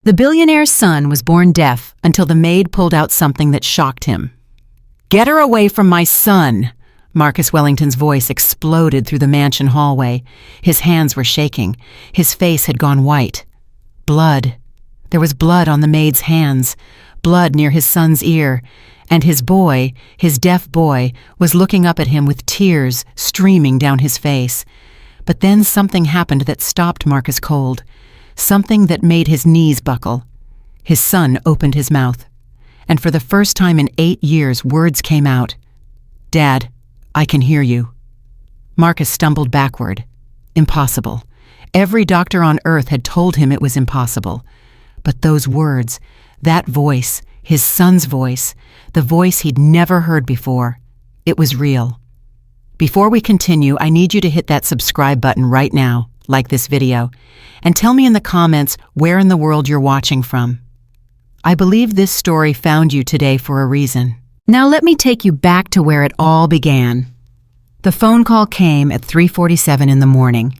The billionaire's son was born deaf until the maid pulled out something that shocked him. "Get her away from my son!" Marcus Wellington's voice exploded through the mansion hallway. His hands were shaking. His face had gone white. Blood. There was blood on the maid's hands, blood near his son's ear, and his boy, his deaf boy, was looking up at him with tears streaming down his face. But then something happened that stopped Marcus cold, something that made his knees buckle. His son opened his mouth, and for the first time in 8 years, words came out. "Dad, I can hear you." Marcus stumbled backward. Impossible. Every doctor on earth had told him it was impossible. But those words, that voice, his son's voice, the voice he'd never heard before, it was real. Before we continue, I need you to hit that subscribe button right now, like this video, and tell me in the comments where in the world you're watching from. I believe this story found you today for a reason. Now let me take you back to where it all began. The phone call came at 3:47 in the morning.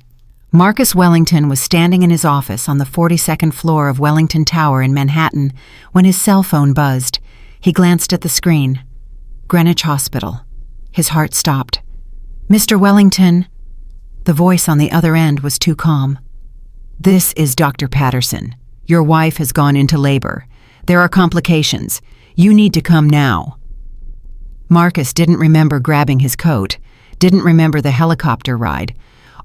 Marcus Wellington was standing in his office on the 42nd floor of Wellington Tower in Manhattan when his cell phone buzzed. He glanced at the screen. Greenwich Hospital. His heart stopped. "Mr. Wellington." The voice on the other end was too calm. "This is Dr. Patterson. Your wife has gone into labor. There are complications. You need to come now." Marcus didn't remember grabbing his coat, didn't remember the helicopter ride.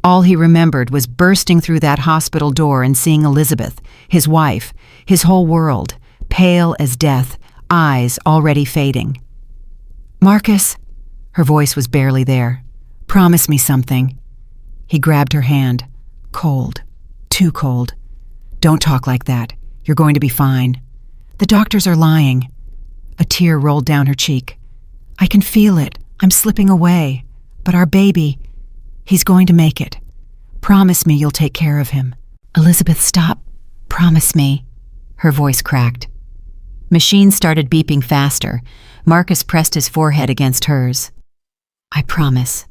All he remembered was bursting through that hospital door and seeing Elizabeth, his wife, his whole world, pale as death, eyes already fading. "Marcus," her voice was barely there. "Promise me something." He grabbed her hand. Cold. Too cold. "Don't talk like that. You're going to be fine. The doctors are lying." A tear rolled down her cheek. "I can feel it. I'm slipping away. But our baby, he's going to make it. Promise me you'll take care of him." "Elizabeth, stop. Promise me." Her voice cracked. Machines started beeping faster. Marcus pressed his forehead against hers. "I promise.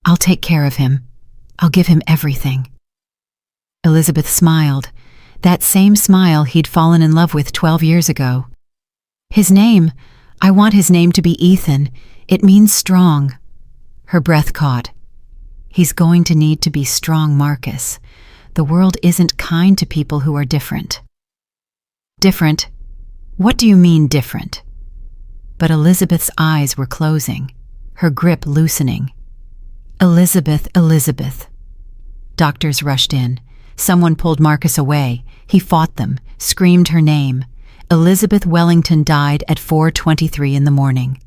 I'll take care of him. I'll give him everything." Elizabeth smiled, that same smile he'd fallen in love with 12 years ago. "His name, I want his name to be Ethan. It means strong." Her breath caught. "He's going to need to be strong, Marcus. The world isn't kind to people who are different." "Different? What do you mean different?" But Elizabeth's eyes were closing, her grip loosening. "Elizabeth, Elizabeth." Doctors rushed in. Someone pulled Marcus away. He fought them, screamed her name. Elizabeth Wellington died at 4:23 in the morning.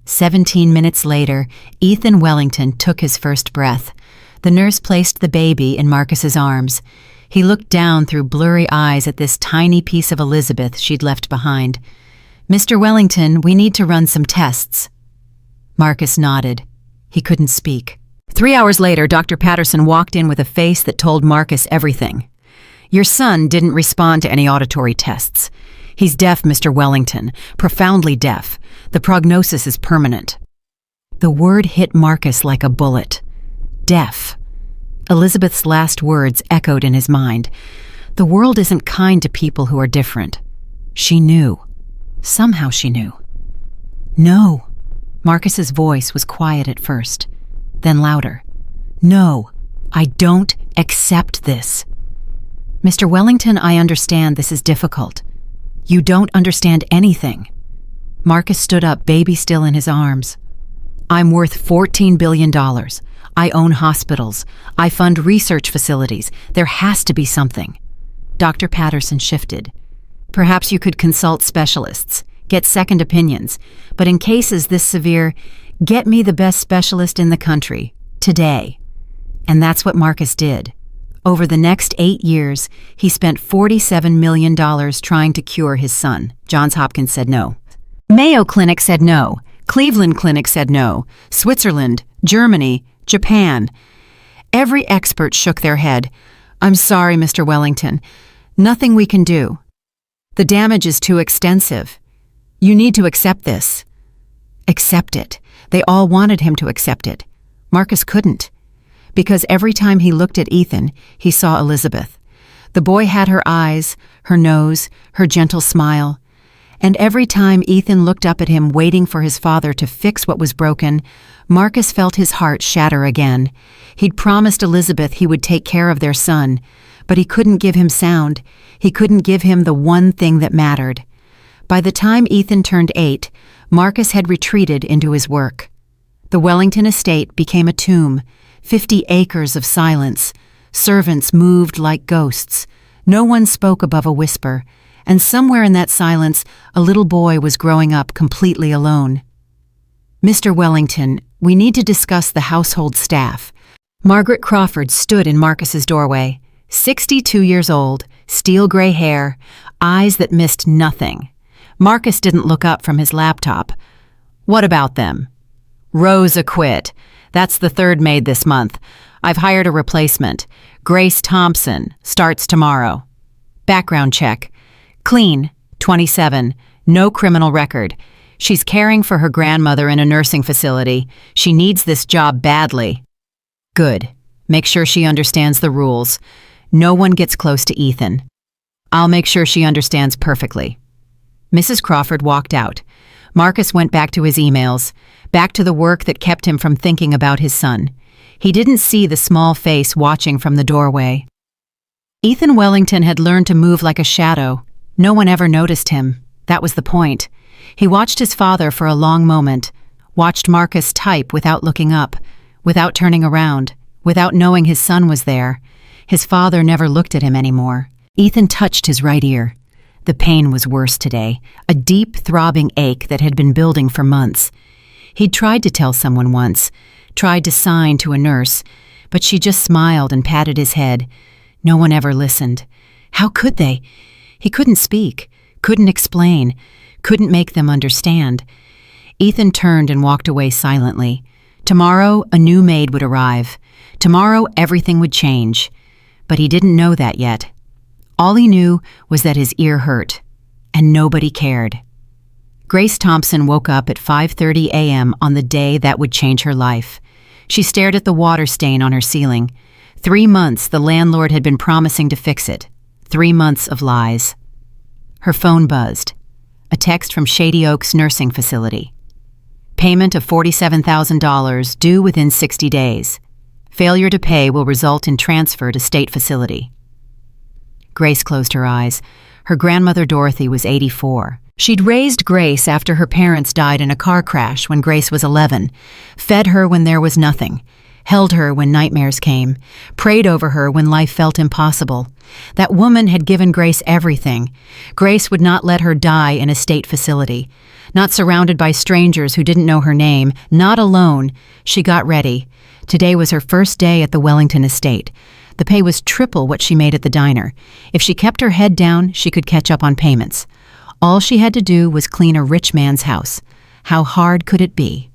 17 minutes later, Ethan Wellington took his first breath. The nurse placed the baby in Marcus's arms. He looked down through blurry eyes at this tiny piece of Elizabeth she'd left behind. "Mr. Wellington, we need to run some tests." Marcus nodded. He couldn't speak. 3 hours later, Dr. Patterson walked in with a face that told Marcus everything. "Your son didn't respond to any auditory tests. He's deaf, Mr. Wellington, profoundly deaf. The prognosis is permanent." The word hit Marcus like a bullet. Deaf. Elizabeth's last words echoed in his mind. The world isn't kind to people who are different. She knew. Somehow she knew. "No." Marcus's voice was quiet at first, then louder. "No, I don't accept this." "Mr. Wellington, I understand this is difficult. You don't understand anything." Marcus stood up, baby still in his arms. "I'm worth $14 billion. I own hospitals. I fund research facilities. There has to be something." Dr. Patterson shifted. "Perhaps you could consult specialists, get second opinions, but in cases this severe, get me the best specialist in the country, today." And that's what Marcus did. Over the next 8 years, he spent $47 million trying to cure his son. Johns Hopkins said no. Mayo Clinic said no. Cleveland Clinic said no. Switzerland, Germany, Japan. Every expert shook their head. "I'm sorry, Mr. Wellington. Nothing we can do. The damage is too extensive. You need to accept this." Accept it. They all wanted him to accept it. Marcus couldn't. Because every time he looked at Ethan, he saw Elizabeth. The boy had her eyes, her nose, her gentle smile. And every time Ethan looked up at him waiting for his father to fix what was broken, Marcus felt his heart shatter again. He'd promised Elizabeth he would take care of their son, but he couldn't give him sound. He couldn't give him the one thing that mattered. By the time Ethan turned 8, Marcus had retreated into his work. The Wellington estate became a tomb, 50 acres of silence. Servants moved like ghosts. No one spoke above a whisper, and somewhere in that silence, a little boy was growing up completely alone. "Mr. Wellington, we need to discuss the household staff." Margaret Crawford stood in Marcus's doorway, 62 years old, steel gray hair, eyes that missed nothing. Marcus didn't look up from his laptop. "What about them?" "Rosa quit. That's the third maid this month. I've hired a replacement. Grace Thompson starts tomorrow. Background check. Clean, 27, no criminal record. She's caring for her grandmother in a nursing facility. She needs this job badly." "Good. Make sure she understands the rules. No one gets close to Ethan." "I'll make sure she understands perfectly." Mrs. Crawford walked out. Marcus went back to his emails, back to the work that kept him from thinking about his son. He didn't see the small face watching from the doorway. Ethan Wellington had learned to move like a shadow. No one ever noticed him. That was the point. He watched his father for a long moment, watched Marcus type without looking up, without turning around, without knowing his son was there. His father never looked at him anymore. Ethan touched his right ear. The pain was worse today, a deep, throbbing ache that had been building for months. He'd tried to tell someone once, tried to sign to a nurse, but she just smiled and patted his head. No one ever listened. How could they? He couldn't speak, couldn't explain, couldn't make them understand. Ethan turned and walked away silently. Tomorrow, a new maid would arrive. Tomorrow, everything would change. But he didn't know that yet. All he knew was that his ear hurt, and nobody cared. Grace Thompson woke up at 5:30 a.m. on the day that would change her life. She stared at the water stain on her ceiling. 3 months the landlord had been promising to fix it. 3 months of lies. Her phone buzzed. A text from Shady Oaks Nursing Facility. Payment of $47,000 due within 60 days. Failure to pay will result in transfer to state facility. Grace closed her eyes. Her grandmother Dorothy was 84. She'd raised Grace after her parents died in a car crash when Grace was 11, fed her when there was nothing, held her when nightmares came, prayed over her when life felt impossible. That woman had given Grace everything. Grace would not let her die in a state facility. Not surrounded by strangers who didn't know her name, not alone. She got ready. Today was her first day at the Wellington estate. The pay was triple what she made at the diner. If she kept her head down, she could catch up on payments. All she had to do was clean a rich man's house. How hard could it be?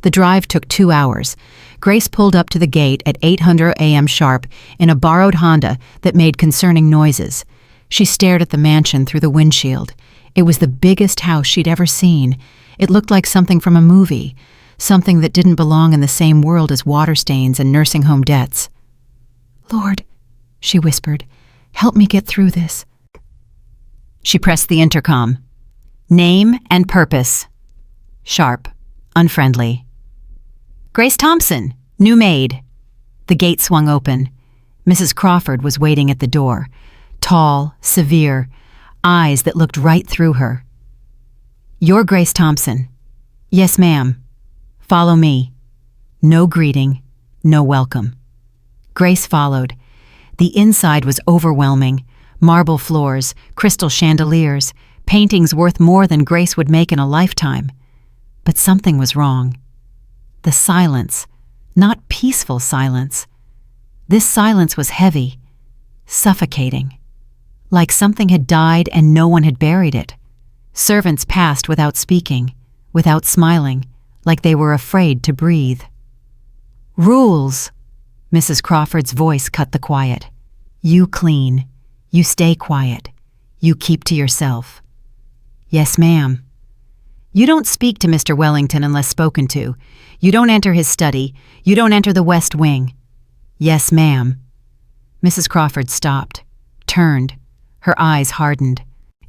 The drive took 2 hours. Grace pulled up to the gate at 8:00 a.m. sharp in a borrowed Honda that made concerning noises. She stared at the mansion through the windshield. It was the biggest house she'd ever seen. It looked like something from a movie, something that didn't belong in the same world as water stains and nursing home debts. "Lord," she whispered, "help me get through this." She pressed the intercom. Name and purpose. Sharp, unfriendly. "Grace Thompson, new maid." The gate swung open. Mrs. Crawford was waiting at the door, tall, severe, eyes that looked right through her. "You're Grace Thompson." "Yes, ma'am." "Follow me." No greeting, no welcome. Grace followed. The inside was overwhelming. Marble floors, crystal chandeliers, paintings worth more than Grace would make in a lifetime. But something was wrong. The silence, not peaceful silence. This silence was heavy, suffocating, like something had died and no one had buried it. Servants passed without speaking, without smiling, like they were afraid to breathe. "Rules!" Mrs. Crawford's voice cut the quiet. "You clean. You stay quiet. You keep to yourself." "Yes, ma'am." "You don't speak to Mr. Wellington unless spoken to. You don't enter his study. You don't enter the West Wing." "Yes, ma'am." Mrs. Crawford stopped. turned. Her eyes hardened.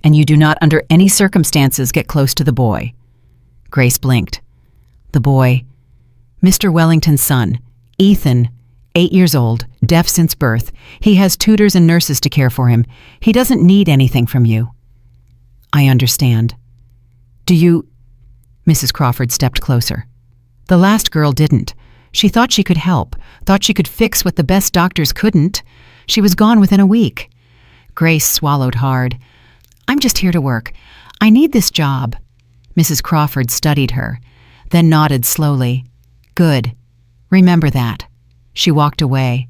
"And you do not under any circumstances get close to the boy." Grace blinked. The boy, Mr. Wellington's son, Ethan, 8 years old, deaf since birth. He has tutors and nurses to care for him. He doesn't need anything from you. "I understand. Do you—" Mrs. Crawford stepped closer. The last girl didn't. She thought she could help, thought she could fix what the best doctors couldn't. She was gone within a week. Grace swallowed hard. "I'm just here to work. I need this job." Mrs. Crawford studied her, then nodded slowly. "Good. Remember that." She walked away.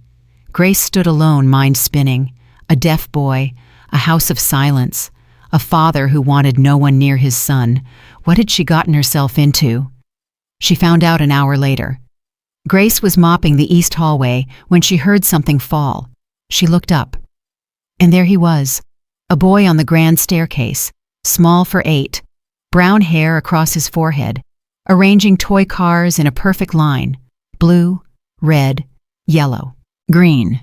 Grace stood alone, mind spinning. A deaf boy, a house of silence, a father who wanted no one near his son. What had she gotten herself into? She found out an hour later. Grace was mopping the east hallway when she heard something fall. She looked up. And there he was, a boy on the grand staircase, small for 8, brown hair across his forehead, arranging toy cars in a perfect line, blue, red, yellow, green.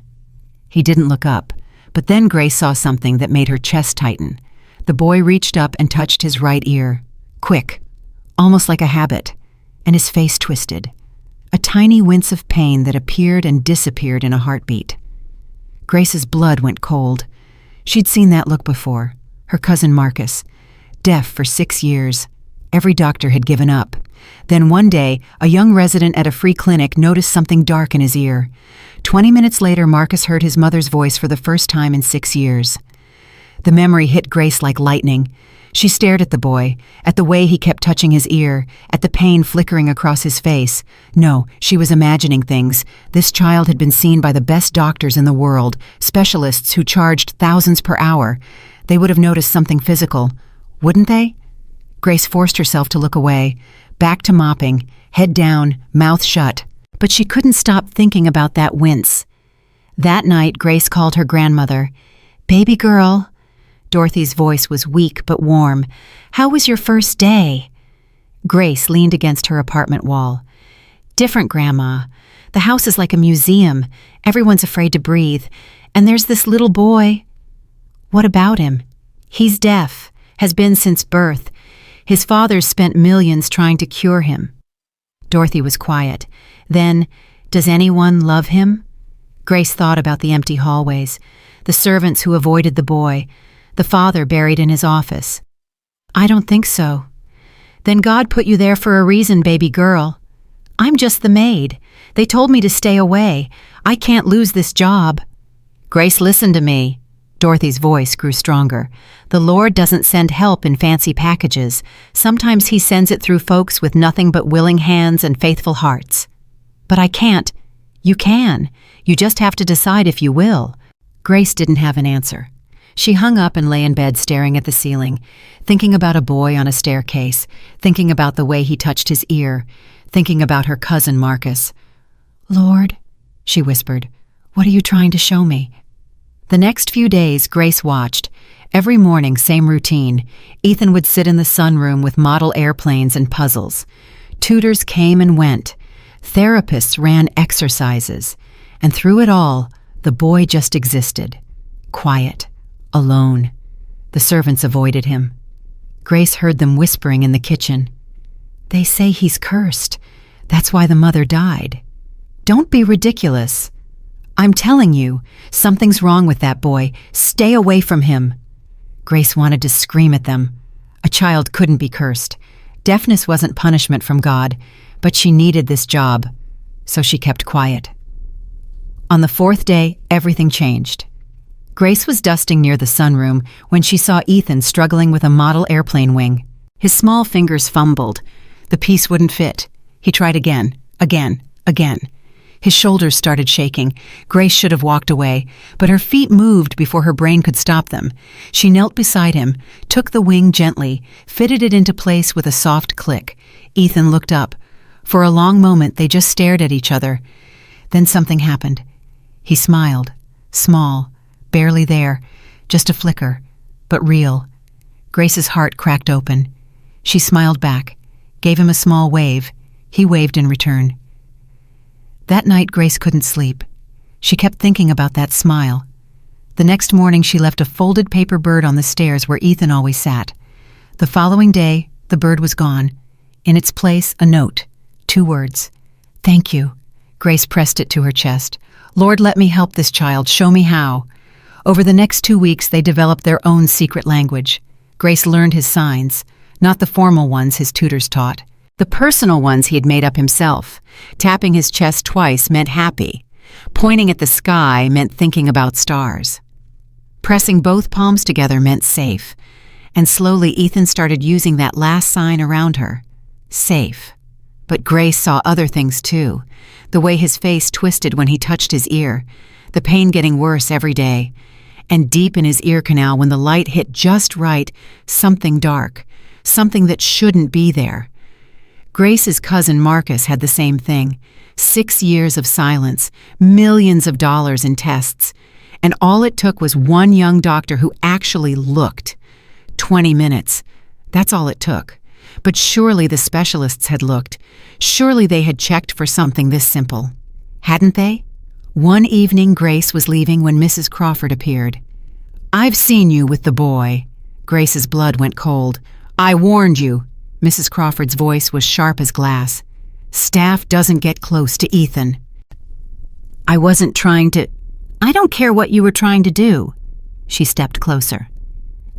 He didn't look up, but then Grace saw something that made her chest tighten. The boy reached up and touched his right ear, quick, almost like a habit, and his face twisted, a tiny wince of pain that appeared and disappeared in a heartbeat. Grace's blood went cold. She'd seen that look before. Her cousin Marcus, deaf for 6 years. Every doctor had given up. Then one day, a young resident at a free clinic noticed something dark in his ear. 20 minutes later, Marcus heard his mother's voice for the first time in 6 years. The memory hit Grace like lightning. She stared at the boy, at the way he kept touching his ear, at the pain flickering across his face. No, she was imagining things. This child had been seen by the best doctors in the world, specialists who charged thousands per hour. They would have noticed something physical, wouldn't they? Grace forced herself to look away, back to mopping, head down, mouth shut. But she couldn't stop thinking about that wince. That night, Grace called her grandmother. "Baby girl." Dorothy's voice was weak but warm. "How was your first day?" Grace leaned against her apartment wall. "Different, Grandma. The house is like a museum. Everyone's afraid to breathe. And there's this little boy." "What about him?" "He's deaf, has been since birth. His father's spent millions trying to cure him." Dorothy was quiet. Then, "Does anyone love him?" Grace thought about the empty hallways, the servants who avoided the boy, the father buried in his office. "I don't think so." "Then God put you there for a reason, baby girl." "I'm just the maid. They told me to stay away. I can't lose this job." "Grace, listen to me." Dorothy's voice grew stronger. "The Lord doesn't send help in fancy packages. Sometimes He sends it through folks with nothing but willing hands and faithful hearts." "But I can't." "You can. You just have to decide if you will." Grace didn't have an answer. She hung up and lay in bed staring at the ceiling, thinking about a boy on a staircase, thinking about the way he touched his ear, thinking about her cousin Marcus. "Lord," she whispered, "what are you trying to show me?" The next few days, Grace watched. Every morning, same routine. Ethan would sit in the sunroom with model airplanes and puzzles. Tutors came and went. Therapists ran exercises. And through it all, the boy just existed. Quiet. Alone. The servants avoided him. Grace heard them whispering in the kitchen. "They say he's cursed. That's why the mother died." "Don't be ridiculous." "I'm telling you, something's wrong with that boy. Stay away from him." Grace wanted to scream at them. A child couldn't be cursed. Deafness wasn't punishment from God, but she needed this job, so she kept quiet. On the 4th day, everything changed. Grace was dusting near the sunroom when she saw Ethan struggling with a model airplane wing. His small fingers fumbled. The piece wouldn't fit. He tried again. His shoulders started shaking. Grace should have walked away, but her feet moved before her brain could stop them. She knelt beside him, took the wing gently, fitted it into place with a soft click. Ethan looked up. For a long moment, they just stared at each other. Then something happened. He smiled. Small. Barely there, just a flicker, but real. Grace's heart cracked open. She smiled back, gave him a small wave. He waved in return. That night, Grace couldn't sleep. She kept thinking about that smile. The next morning she left a folded paper bird on the stairs where Ethan always sat. The following day, the bird was gone. In its place, a note. 2 words. "Thank you." Grace pressed it to her chest. "Lord, let me help this child. Show me how." Over the next 2 weeks, they developed their own secret language. Grace learned his signs, not the formal ones his tutors taught. The personal ones he had made up himself. Tapping his chest twice meant happy. Pointing at the sky meant thinking about stars. Pressing both palms together meant safe. And slowly Ethan started using that last sign around her. Safe. But Grace saw other things too. The way his face twisted when he touched his ear. The pain getting worse every day. And deep in his ear canal, when the light hit just right, something dark. Something that shouldn't be there. Grace's cousin Marcus had the same thing. 6 years of silence, millions of dollars in tests. And all it took was one young doctor who actually looked. 20 minutes. That's all it took. But surely the specialists had looked. Surely they had checked for something this simple. Hadn't they? One evening Grace was leaving when Mrs. Crawford appeared. "I've seen you with the boy." Grace's blood went cold. "I warned you." Mrs. Crawford's voice was sharp as glass. "Staff doesn't get close to Ethan." "I wasn't trying to—" "I don't care what you were trying to do." She stepped closer.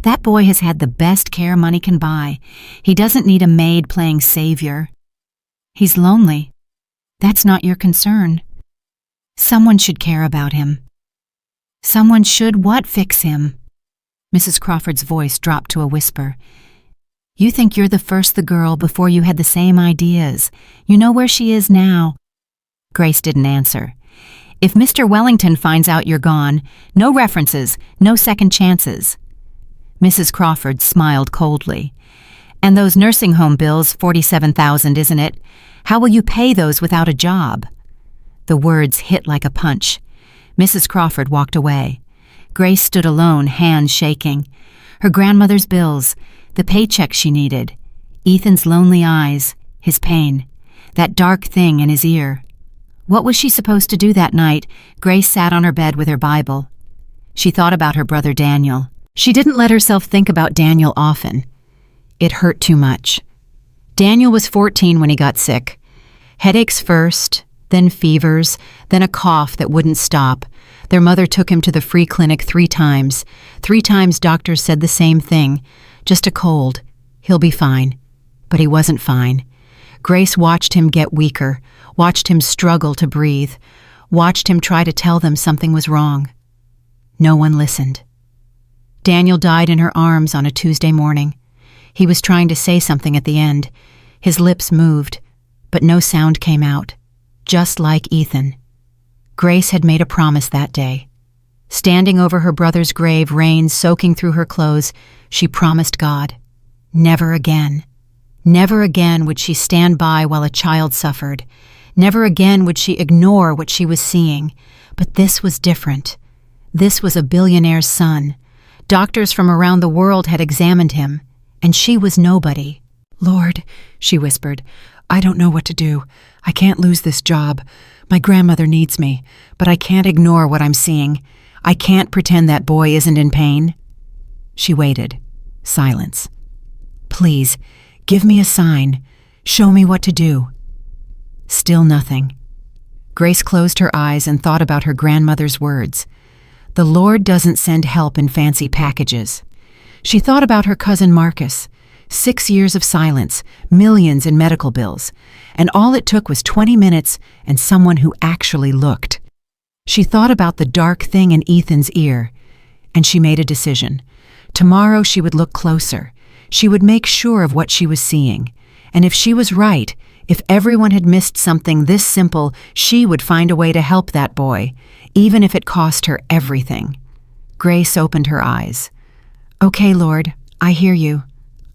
"That boy has had the best care money can buy. He doesn't need a maid playing savior. He's lonely. That's not your concern. Someone should care about him." "Someone should what fix him?" Mrs. Crawford's voice dropped to a whisper. "You think you're the girl before you had the same ideas. You know where she is now." Grace didn't answer. "If Mr. Wellington finds out you're gone, no references, no second chances." Mrs. Crawford smiled coldly. "And those nursing home bills, $47,000, isn't it? How will you pay those without a job?" The words hit like a punch. Mrs. Crawford walked away. Grace stood alone, hands shaking. Her grandmother's bills, the paycheck she needed, Ethan's lonely eyes, his pain, that dark thing in his ear. What was she supposed to do that night? Grace sat on her bed with her Bible. She thought about her brother Daniel. She didn't let herself think about Daniel often. It hurt too much. Daniel was 14 when he got sick. Headaches first, then fevers, then a cough that wouldn't stop. Their mother took him to the free clinic 3 times. 3 times doctors said the same thing. Just a cold. He'll be fine. But he wasn't fine. Grace watched him get weaker, watched him struggle to breathe, watched him try to tell them something was wrong. No one listened. Daniel died in her arms on a Tuesday morning. He was trying to say something at the end. His lips moved, but no sound came out. Just like Ethan. Grace had made a promise that day. Standing over her brother's grave, rain soaking through her clothes, she promised God, never again. Never again would she stand by while a child suffered. Never again would she ignore what she was seeing. But this was different. This was a billionaire's son. Doctors from around the world had examined him, and she was nobody. "Lord," she whispered, "I don't know what to do. I can't lose this job. My grandmother needs me, but I can't ignore what I'm seeing. I can't pretend that boy isn't in pain." She waited. Silence. "Please, give me a sign. Show me what to do." Still nothing. Grace closed her eyes and thought about her grandmother's words. The Lord doesn't send help in fancy packages. She thought about her cousin Marcus. 6 years of silence, millions in medical bills, and all it took was 20 minutes and someone who actually looked. She thought about the dark thing in Ethan's ear, and she made a decision. Tomorrow she would look closer. She would make sure of what she was seeing. And if she was right, if everyone had missed something this simple, she would find a way to help that boy, even if it cost her everything. Grace opened her eyes. "Okay, Lord, I hear you.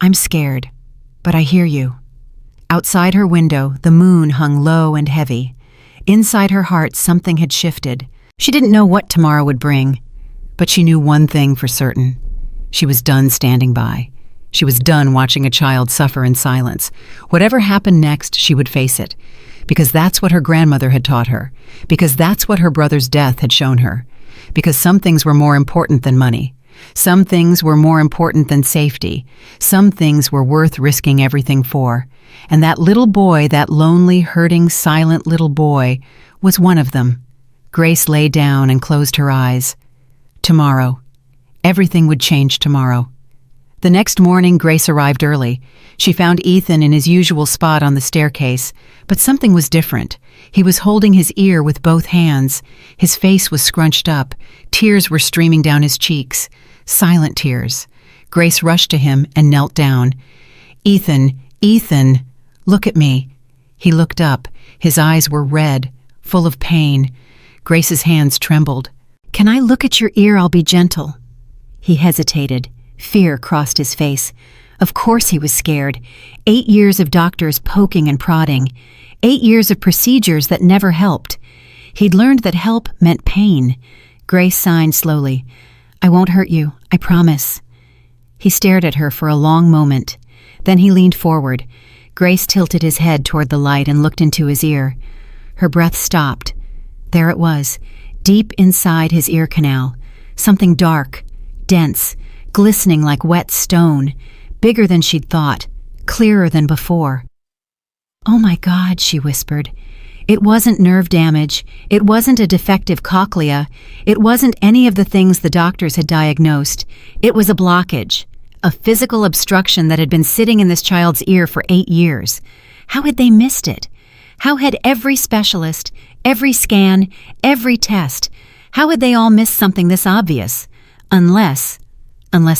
I'm scared, but I hear you." Outside her window, the moon hung low and heavy. Inside her heart, something had shifted. She didn't know what tomorrow would bring, but she knew one thing for certain. She was done standing by. She was done watching a child suffer in silence. Whatever happened next, she would face it. Because that's what her grandmother had taught her. Because that's what her brother's death had shown her. because some things were more important than money. Some things were more important than safety. Some things were worth risking everything for. And that little boy, that lonely, hurting, silent little boy, was one of them. Grace lay down and closed her eyes. Tomorrow. Everything would change tomorrow. The next morning, Grace arrived early. She found Ethan in his usual spot on the staircase, but something was different. He was holding his ear with both hands. His face was scrunched up. Tears were streaming down his cheeks. Silent tears. Grace rushed to him and knelt down. "Ethan, Ethan, look at me." He looked up. His eyes were red, full of pain. Grace's hands trembled. "Can I look at your ear? I'll be gentle." He hesitated. Fear crossed his face. Of course he was scared. 8 years of doctors poking and prodding. 8 years of procedures that never helped. He'd learned that help meant pain. Grace signed slowly. "I won't hurt you, I promise." He stared at her for a long moment. Then he leaned forward. Grace tilted his head toward the light and looked into his ear. Her breath stopped. There it was, deep inside his ear canal. Something dark, dense, glistening like wet stone, bigger than she'd thought, clearer than before. "Oh my God," she whispered. It wasn't nerve damage. It wasn't a defective cochlea. It wasn't any of the things the doctors had diagnosed. It was a blockage, a physical obstruction that had been sitting in this child's ear for 8 years. How had they missed it? How had every specialist, every scan, every test, how had they all missed something this obvious? Unless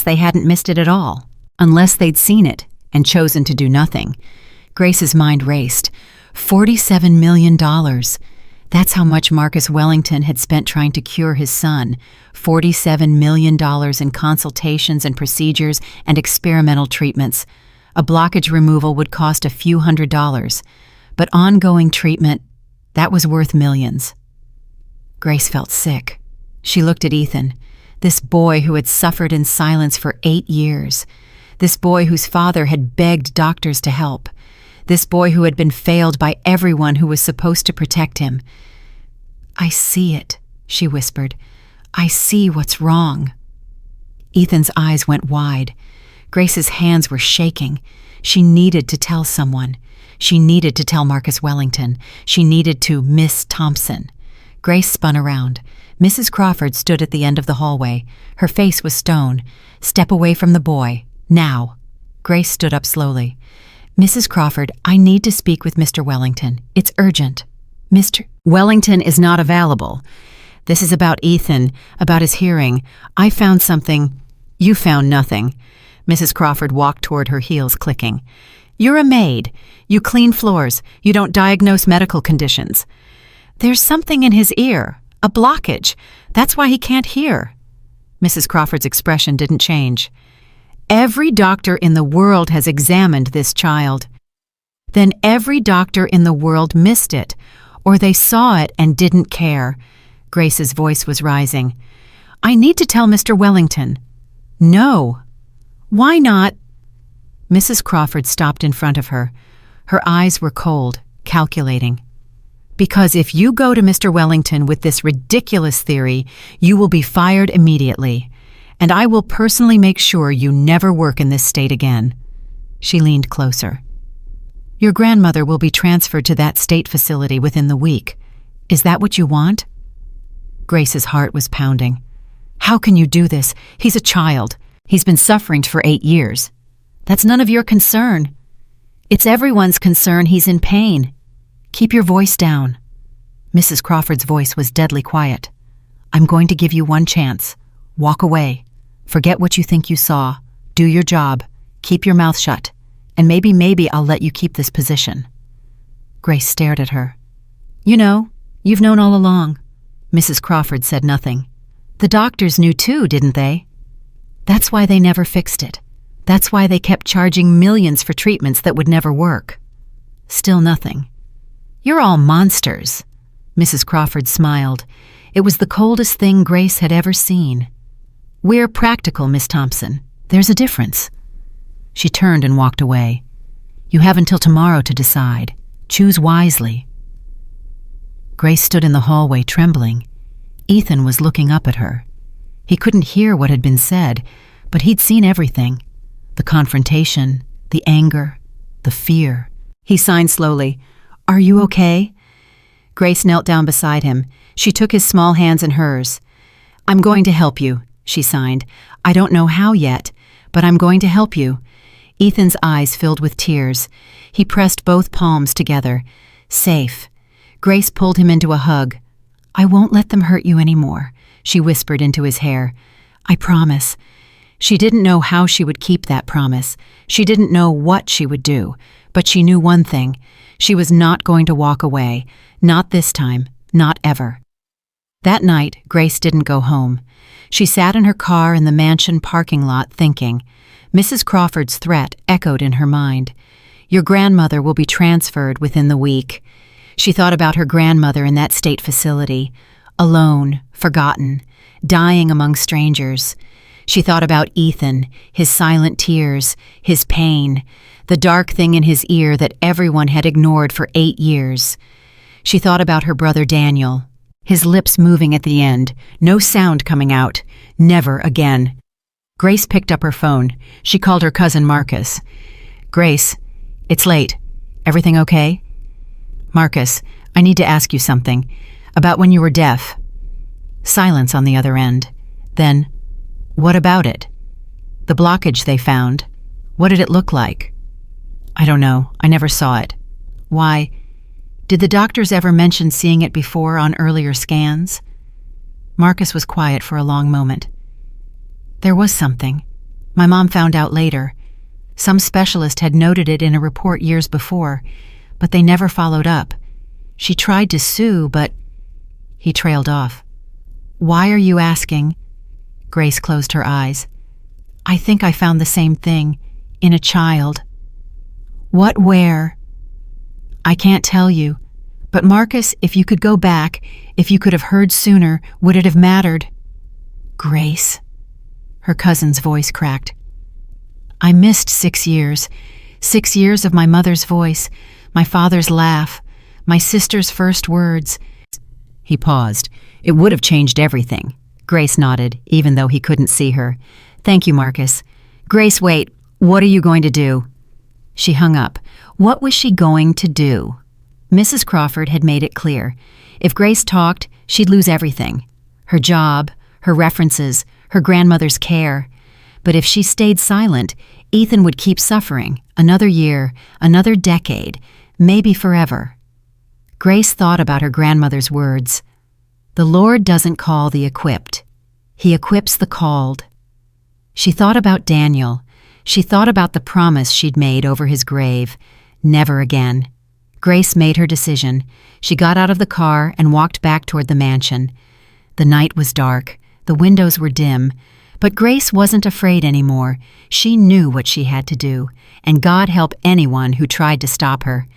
they hadn't missed it at all. Unless they'd seen it and chosen to do nothing. Grace's mind raced. $47 million. That's how much Marcus Wellington had spent trying to cure his son. $47 million in consultations and procedures and experimental treatments. A blockage removal would cost a few $100s. But ongoing treatment, that was worth millions. Grace felt sick. She looked at Ethan, this boy who had suffered in silence for 8 years. This boy whose father had begged doctors to help. This boy who had been failed by everyone who was supposed to protect him. "I see it," she whispered. "I see what's wrong." Ethan's eyes went wide. Grace's hands were shaking. She needed to tell someone. She needed to tell Marcus Wellington. She needed to Miss Thompson. Grace spun around. Mrs. Crawford stood at the end of the hallway. Her face was stone. "Step away from the boy. Now." Grace stood up slowly. "Mrs. Crawford, I need to speak with Mr. Wellington. It's urgent." "Mr. Wellington is not available. This is about Ethan, about his hearing. I found something. You found nothing." Mrs. Crawford walked toward her, heels clicking. "You're a maid. You clean floors. You don't diagnose medical conditions. There's something in his ear, a blockage. That's why he can't hear." Mrs. Crawford's expression didn't change. "Every doctor in the world has examined this child. Then every doctor in the world missed it, or they saw it and didn't care." Grace's voice was rising. "I need to tell Mr. Wellington." "No." "Why not?" Mrs. Crawford stopped in front of her. Her eyes were cold, calculating. "Because if you go to Mr. Wellington with this ridiculous theory, you will be fired immediately. And I will personally make sure you never work in this state again." She leaned closer. "Your grandmother will be transferred to that state facility within the week. Is that what you want?" Grace's heart was pounding. "How can you do this? He's a child. He's been suffering for 8 years. That's none of your concern. It's everyone's concern. He's in pain. Keep your voice down." Mrs. Crawford's voice was deadly quiet. "I'm going to give you one chance. Walk away. Forget what you think you saw. Do your job. Keep your mouth shut. And maybe I'll let you keep this position." Grace stared at her. "You know, you've known all along." Mrs. Crawford said nothing. "The doctors knew too, didn't they? That's why they never fixed it. That's why they kept charging millions for treatments that would never work." Still nothing. "You're all monsters." Mrs. Crawford smiled. It was the coldest thing Grace had ever seen. "We're practical, Miss Thompson. There's a difference." She turned and walked away. "You have until tomorrow to decide. Choose wisely." Grace stood in the hallway, trembling. Ethan was looking up at her. He couldn't hear what had been said, but he'd seen everything. The confrontation, the anger, the fear. He signed slowly, "Are you okay?" Grace knelt down beside him. She took his small hands in hers. "I'm going to help you," she signed. "I don't know how yet, but I'm going to help you." Ethan's eyes filled with tears. He pressed both palms together. Safe. Grace pulled him into a hug. "I won't let them hurt you anymore," she whispered into his hair. "I promise." She didn't know how she would keep that promise. She didn't know what she would do, but she knew one thing. She was not going to walk away. Not this time. Not ever. That night, Grace didn't go home. She sat in her car in the mansion parking lot thinking. Mrs. Crawford's threat echoed in her mind. "Your grandmother will be transferred within the week." She thought about her grandmother in that state facility, alone, forgotten, dying among strangers. She thought about Ethan, his silent tears, his pain, the dark thing in his ear that everyone had ignored for 8 years. She thought about her brother Daniel, his lips moving at the end, no sound coming out, never again. Grace picked up her phone. She called her cousin Marcus. "Grace, it's late. Everything okay?" "Marcus, I need to ask you something. About when you were deaf." Silence on the other end. Then, "What about it? The blockage they found. What did it look like?" "I don't know. I never saw it." "Why? Did the doctors ever mention seeing it before on earlier scans?" Marcus was quiet for a long moment. "There was something. My mom found out later. Some specialist had noted it in a report years before, but they never followed up. She tried to sue, but..." He trailed off. "Why are you asking?" Grace closed her eyes. "I think I found the same thing, in a child." "What, where?" "I can't tell you. But Marcus, if you could go back, if you could have heard sooner, would it have mattered?" "Grace." Her cousin's voice cracked. "I missed 6 years. 6 years of my mother's voice, my father's laugh, my sister's first words." He paused. "It would have changed everything." Grace nodded, even though he couldn't see her. "Thank you, Marcus." "Grace, wait. What are you going to do?" She hung up. What was she going to do? Mrs. Crawford had made it clear. If Grace talked, she'd lose everything. Her job, her references, her grandmother's care. But if she stayed silent, Ethan would keep suffering. Another year, another decade, maybe forever. Grace thought about her grandmother's words. "The Lord doesn't call the equipped. He equips the called." She thought about Daniel. She thought about the promise she'd made over his grave. Never again. Grace made her decision. She got out of the car and walked back toward the mansion. The night was dark. The windows were dim. But Grace wasn't afraid anymore. She knew what she had to do, and God help anyone who tried to stop her.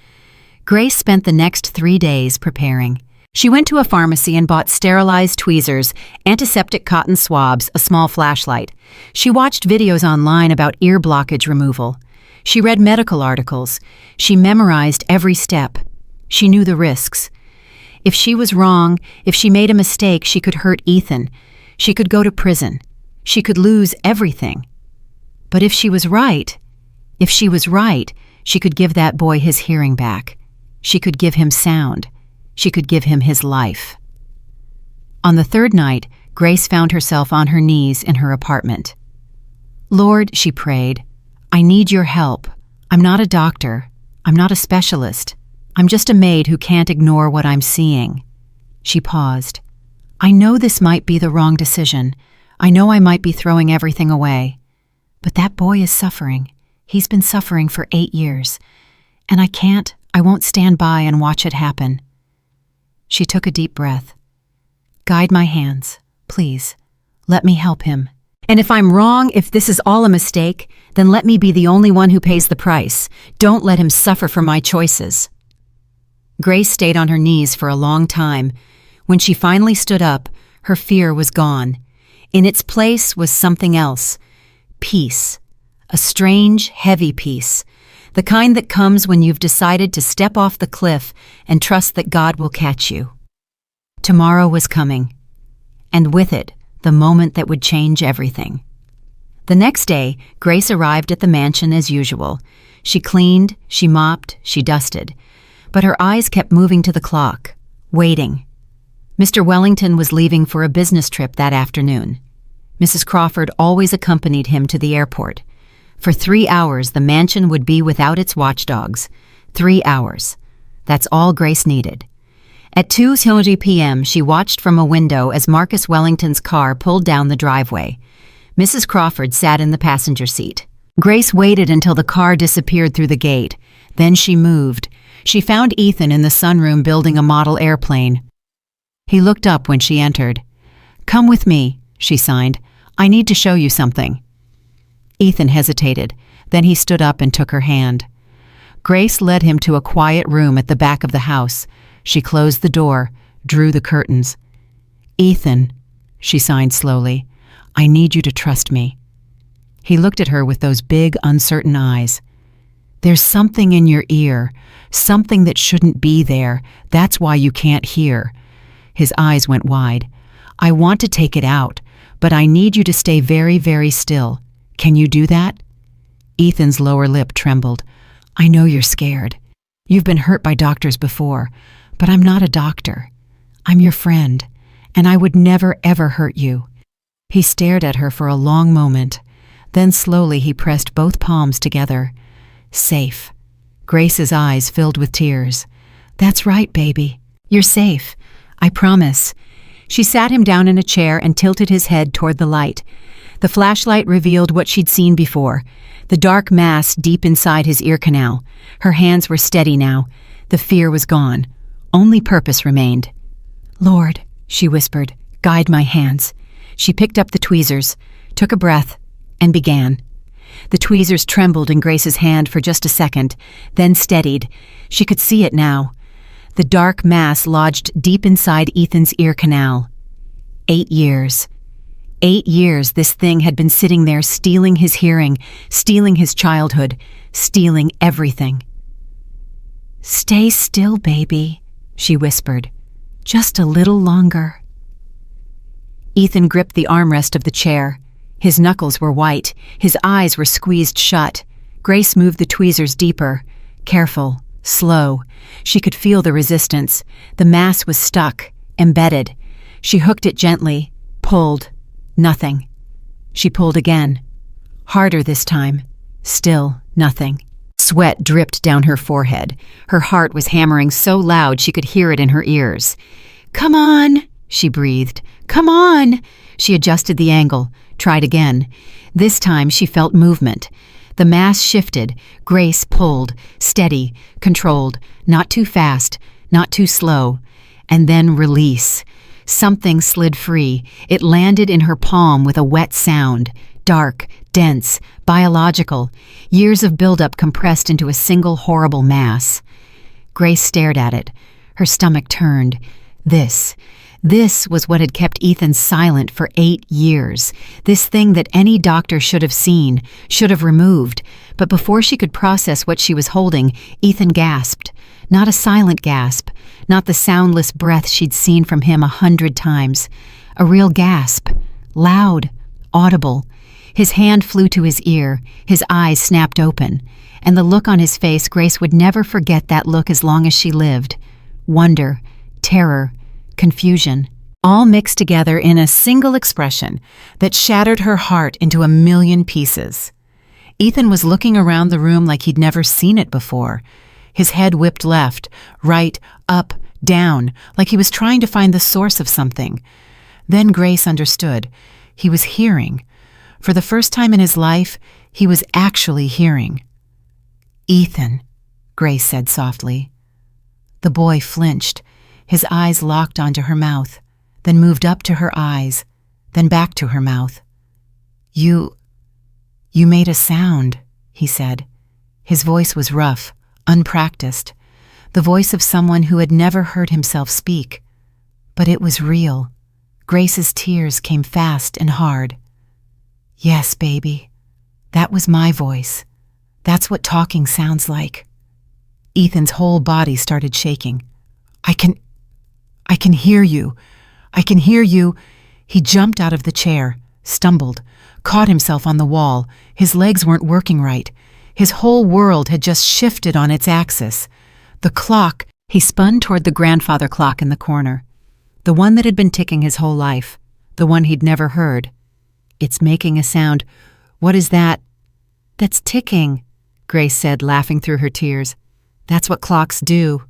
Grace spent the next 3 days preparing. She went to a pharmacy and bought sterilized tweezers, antiseptic cotton swabs, a small flashlight. She watched videos online about ear blockage removal. She read medical articles. She memorized every step. She knew the risks. If she was wrong, if she made a mistake, she could hurt Ethan. She could go to prison. She could lose everything. But if she was right, she could give that boy his hearing back. She could give him sound. She could give him his life. On the 3rd night, Grace found herself on her knees in her apartment. "Lord," she prayed, "I need your help. I'm not a doctor. I'm not a specialist. I'm just a maid who can't ignore what I'm seeing." She paused. "I know this might be the wrong decision. I know I might be throwing everything away. But that boy is suffering. He's been suffering for 8 years. And I won't stand by and watch it happen." She took a deep breath. "Guide my hands, please. Let me help him. And if I'm wrong, if this is all a mistake, then let me be the only one who pays the price. Don't let him suffer for my choices." Grace stayed on her knees for a long time. When she finally stood up, her fear was gone. In its place was something else. Peace. A strange, heavy peace. The kind that comes when you've decided to step off the cliff and trust that God will catch you. Tomorrow was coming. and with it, the moment that would change everything. The next day, Grace arrived at the mansion as usual. She cleaned, she mopped, she dusted. But her eyes kept moving to the clock, waiting. Mr. Wellington was leaving for a business trip that afternoon. Mrs. Crawford always accompanied him to the airport. For 3 hours, the mansion would be without its watchdogs. 3 hours. That's all Grace needed. At 2:30 p.m., she watched from a window as Marcus Wellington's car pulled down the driveway. Mrs. Crawford sat in the passenger seat. Grace waited until the car disappeared through the gate. Then she moved. She found Ethan in the sunroom building a model airplane. He looked up when she entered. "Come with me," she signed. "I need to show you something." Ethan hesitated. Then he stood up and took her hand. Grace led him to a quiet room at the back of the house. She closed the door, drew the curtains. "Ethan," she signed slowly, "I need you to trust me." He looked at her with those big, uncertain eyes. "There's something in your ear, something that shouldn't be there. That's why you can't hear." His eyes went wide. "I want to take it out, but I need you to stay very, very still. Can you do that?" Ethan's lower lip trembled. "I know you're scared. You've been hurt by doctors before, but I'm not a doctor. I'm your friend, and I would never, ever hurt you." He stared at her for a long moment. Then slowly he pressed both palms together. "Safe." Grace's eyes filled with tears. "That's right, baby. You're safe. I promise." She sat him down in a chair and tilted his head toward the light. The flashlight revealed what she'd seen before, the dark mass deep inside his ear canal. Her hands were steady now. The fear was gone. Only purpose remained. "Lord," she whispered, "guide my hands." She picked up the tweezers, took a breath, and began. The tweezers trembled in Grace's hand for just a second, then steadied. She could see it now. The dark mass lodged deep inside Ethan's ear canal. 8 years. 8 years this thing had been sitting there, stealing his hearing, stealing his childhood, stealing everything. "Stay still, baby," she whispered. "Just a little longer." Ethan gripped the armrest of the chair. His knuckles were white. His eyes were squeezed shut. Grace moved the tweezers deeper. Careful, slow. She could feel the resistance. The mass was stuck, embedded. She hooked it gently, pulled. Nothing. She pulled again. Harder this time. Still nothing. Sweat dripped down her forehead. Her heart was hammering so loud she could hear it in her ears. "Come on," she breathed. "Come on." She adjusted the angle, tried again. This time she felt movement. The mass shifted. Grace pulled, steady, controlled, not too fast, not too slow. And then release. Something slid free. It landed in her palm with a wet sound. Dark, dense, biological. Years of buildup compressed into a single horrible mass. Grace stared at it. Her stomach turned. This was what had kept Ethan silent for 8 years. This thing that any doctor should have seen, should have removed. But before she could process what she was holding, Ethan gasped. Not a silent gasp, not the soundless breath she'd seen from him 100 times. A real gasp. Loud, audible. His hand flew to his ear. His eyes snapped open. And the look on his face, Grace would never forget that look as long as she lived. Wonder, terror, confusion, all mixed together in a single expression that shattered her heart into a million pieces. Ethan was looking around the room like he'd never seen it before. His head whipped left, right, up, down, like he was trying to find the source of something. Then Grace understood. He was hearing. For the first time in his life, he was actually hearing. "Ethan," Grace said softly. The boy flinched. His eyes locked onto her mouth, then moved up to her eyes, then back to her mouth. You made a sound," he said. His voice was rough, unpracticed, the voice of someone who had never heard himself speak. But it was real. Grace's tears came fast and hard. "Yes, baby. That was my voice. That's what talking sounds like." Ethan's whole body started shaking. I can hear you. I can hear you." He jumped out of the chair, stumbled, caught himself on the wall. His legs weren't working right. His whole world had just shifted on its axis. The clock, he spun toward the grandfather clock in the corner. The one that had been ticking his whole life. The one he'd never heard. It's making a sound. What is that? That's ticking, Grace said, laughing through her tears. That's what clocks do.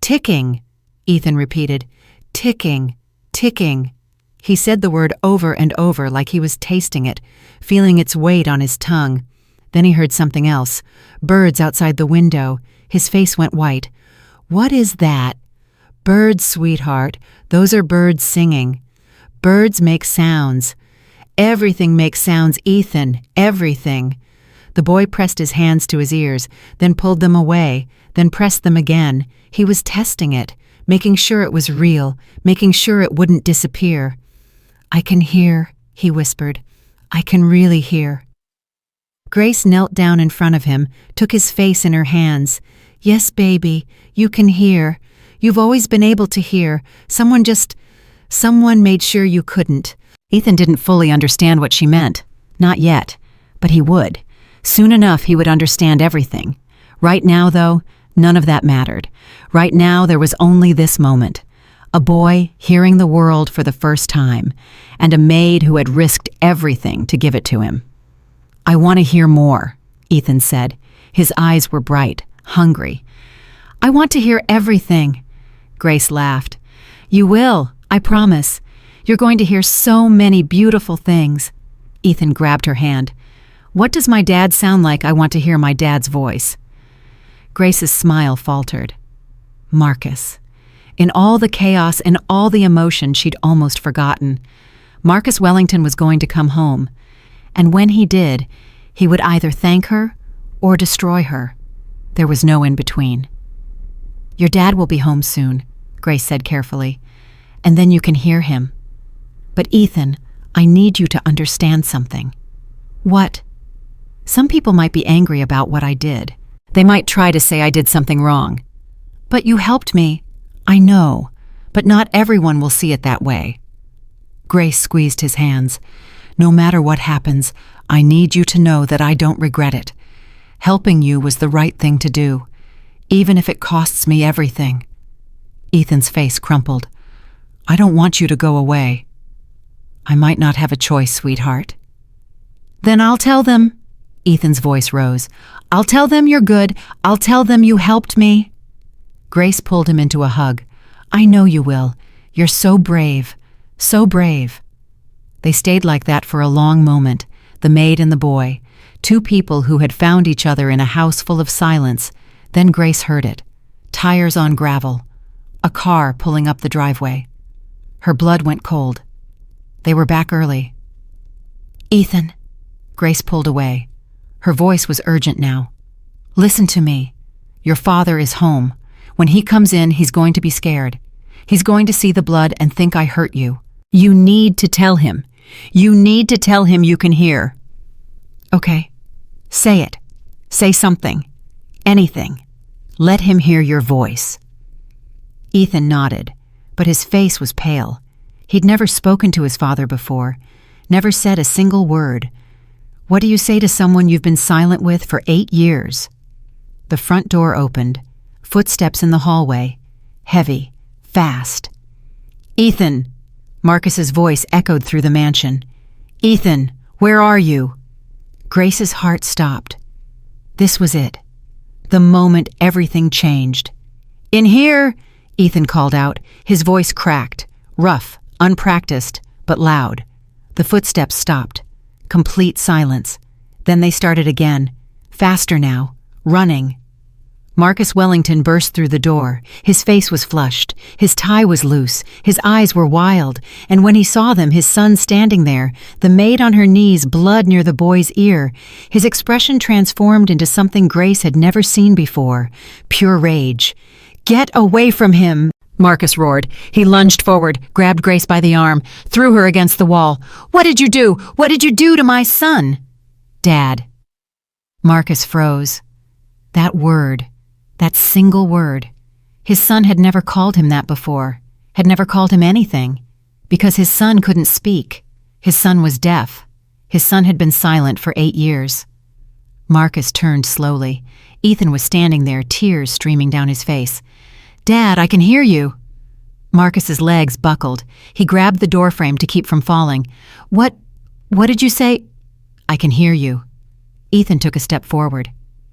Ticking, Ethan repeated. Ticking, ticking. He said the word over and over like he was tasting it, feeling its weight on his tongue. Then he heard something else. Birds outside the window. His face went white. What is that? Birds, sweetheart. Those are birds singing. Birds make sounds. Everything makes sounds, Ethan. Everything. The boy pressed his hands to his ears, then pulled them away, then pressed them again. He was testing it, making sure it was real, making sure it wouldn't disappear. I can hear, he whispered. I can really hear. Grace knelt down in front of him, took his face in her hands. Yes, baby, you can hear. You've always been able to hear. Someone made sure you couldn't. Ethan didn't fully understand what she meant. Not yet. But he would. Soon enough, he would understand everything. Right now, though, none of that mattered. Right now, there was only this moment. A boy hearing the world for the first time, and a maid who had risked everything to give it to him. I want to hear more, Ethan said. His eyes were bright, hungry. I want to hear everything. Grace laughed. You will, I promise. You're going to hear so many beautiful things. Ethan grabbed her hand. What does my dad sound like? I want to hear my dad's voice. Grace's smile faltered. Marcus. In all the chaos and all the emotion, she'd almost forgotten. Marcus Wellington was going to come home. And when he did, he would either thank her or destroy her. There was no in between. Your dad will be home soon, Grace said carefully, and then you can hear him. But Ethan, I need you to understand something. What? Some people might be angry about what I did. They might try to say I did something wrong. But you helped me. I know, but not everyone will see it that way. Grace squeezed his hands. No matter what happens, I need you to know that I don't regret it. Helping you was the right thing to do, even if it costs me everything. Ethan's face crumpled. I don't want you to go away. I might not have a choice, sweetheart. Then I'll tell them. Ethan's voice rose. I'll tell them you're good. I'll tell them you helped me. Grace pulled him into a hug. I know you will. You're so brave. So brave. They stayed like that for a long moment, the maid and the boy, two people who had found each other in a house full of silence. Then Grace heard it. Tires on gravel. A car pulling up the driveway. Her blood went cold. They were back early. Ethan. Grace pulled away. Her voice was urgent now. Listen to me. Your father is home. When he comes in, he's going to be scared. He's going to see the blood and think I hurt you. You need to tell him. You need to tell him you can hear. Okay. Say it. Say something. Anything. Let him hear your voice. Ethan nodded, but his face was pale. He'd never spoken to his father before, never said a single word. What do you say to someone you've been silent with for 8 years? The front door opened. Footsteps in the hallway. Heavy. Fast. Ethan! Marcus's voice echoed through the mansion. Ethan, where are you? Grace's heart stopped. This was it. The moment everything changed. In here! Ethan called out. His voice cracked. Rough, unpracticed, but loud. The footsteps stopped. Complete silence. Then they started again. Faster now. Running. Marcus Wellington burst through the door. His face was flushed. His tie was loose. His eyes were wild. And when he saw them, his son standing there, the maid on her knees, blood near the boy's ear, his expression transformed into something Grace had never seen before. Pure rage. Get away from him! Marcus roared. He lunged forward, grabbed Grace by the arm, threw her against the wall. What did you do? What did you do to my son? Dad. Marcus froze. That word. That single word. His son had never called him that before, had never called him anything. Because his son couldn't speak. His son was deaf. His son had been silent for 8 years. Marcus turned slowly. Ethan was standing there, tears streaming down his face. "Dad, I can hear you." Marcus's legs buckled. He grabbed the doorframe to keep from falling. What did you say?" "I can hear you." Ethan took a step forward.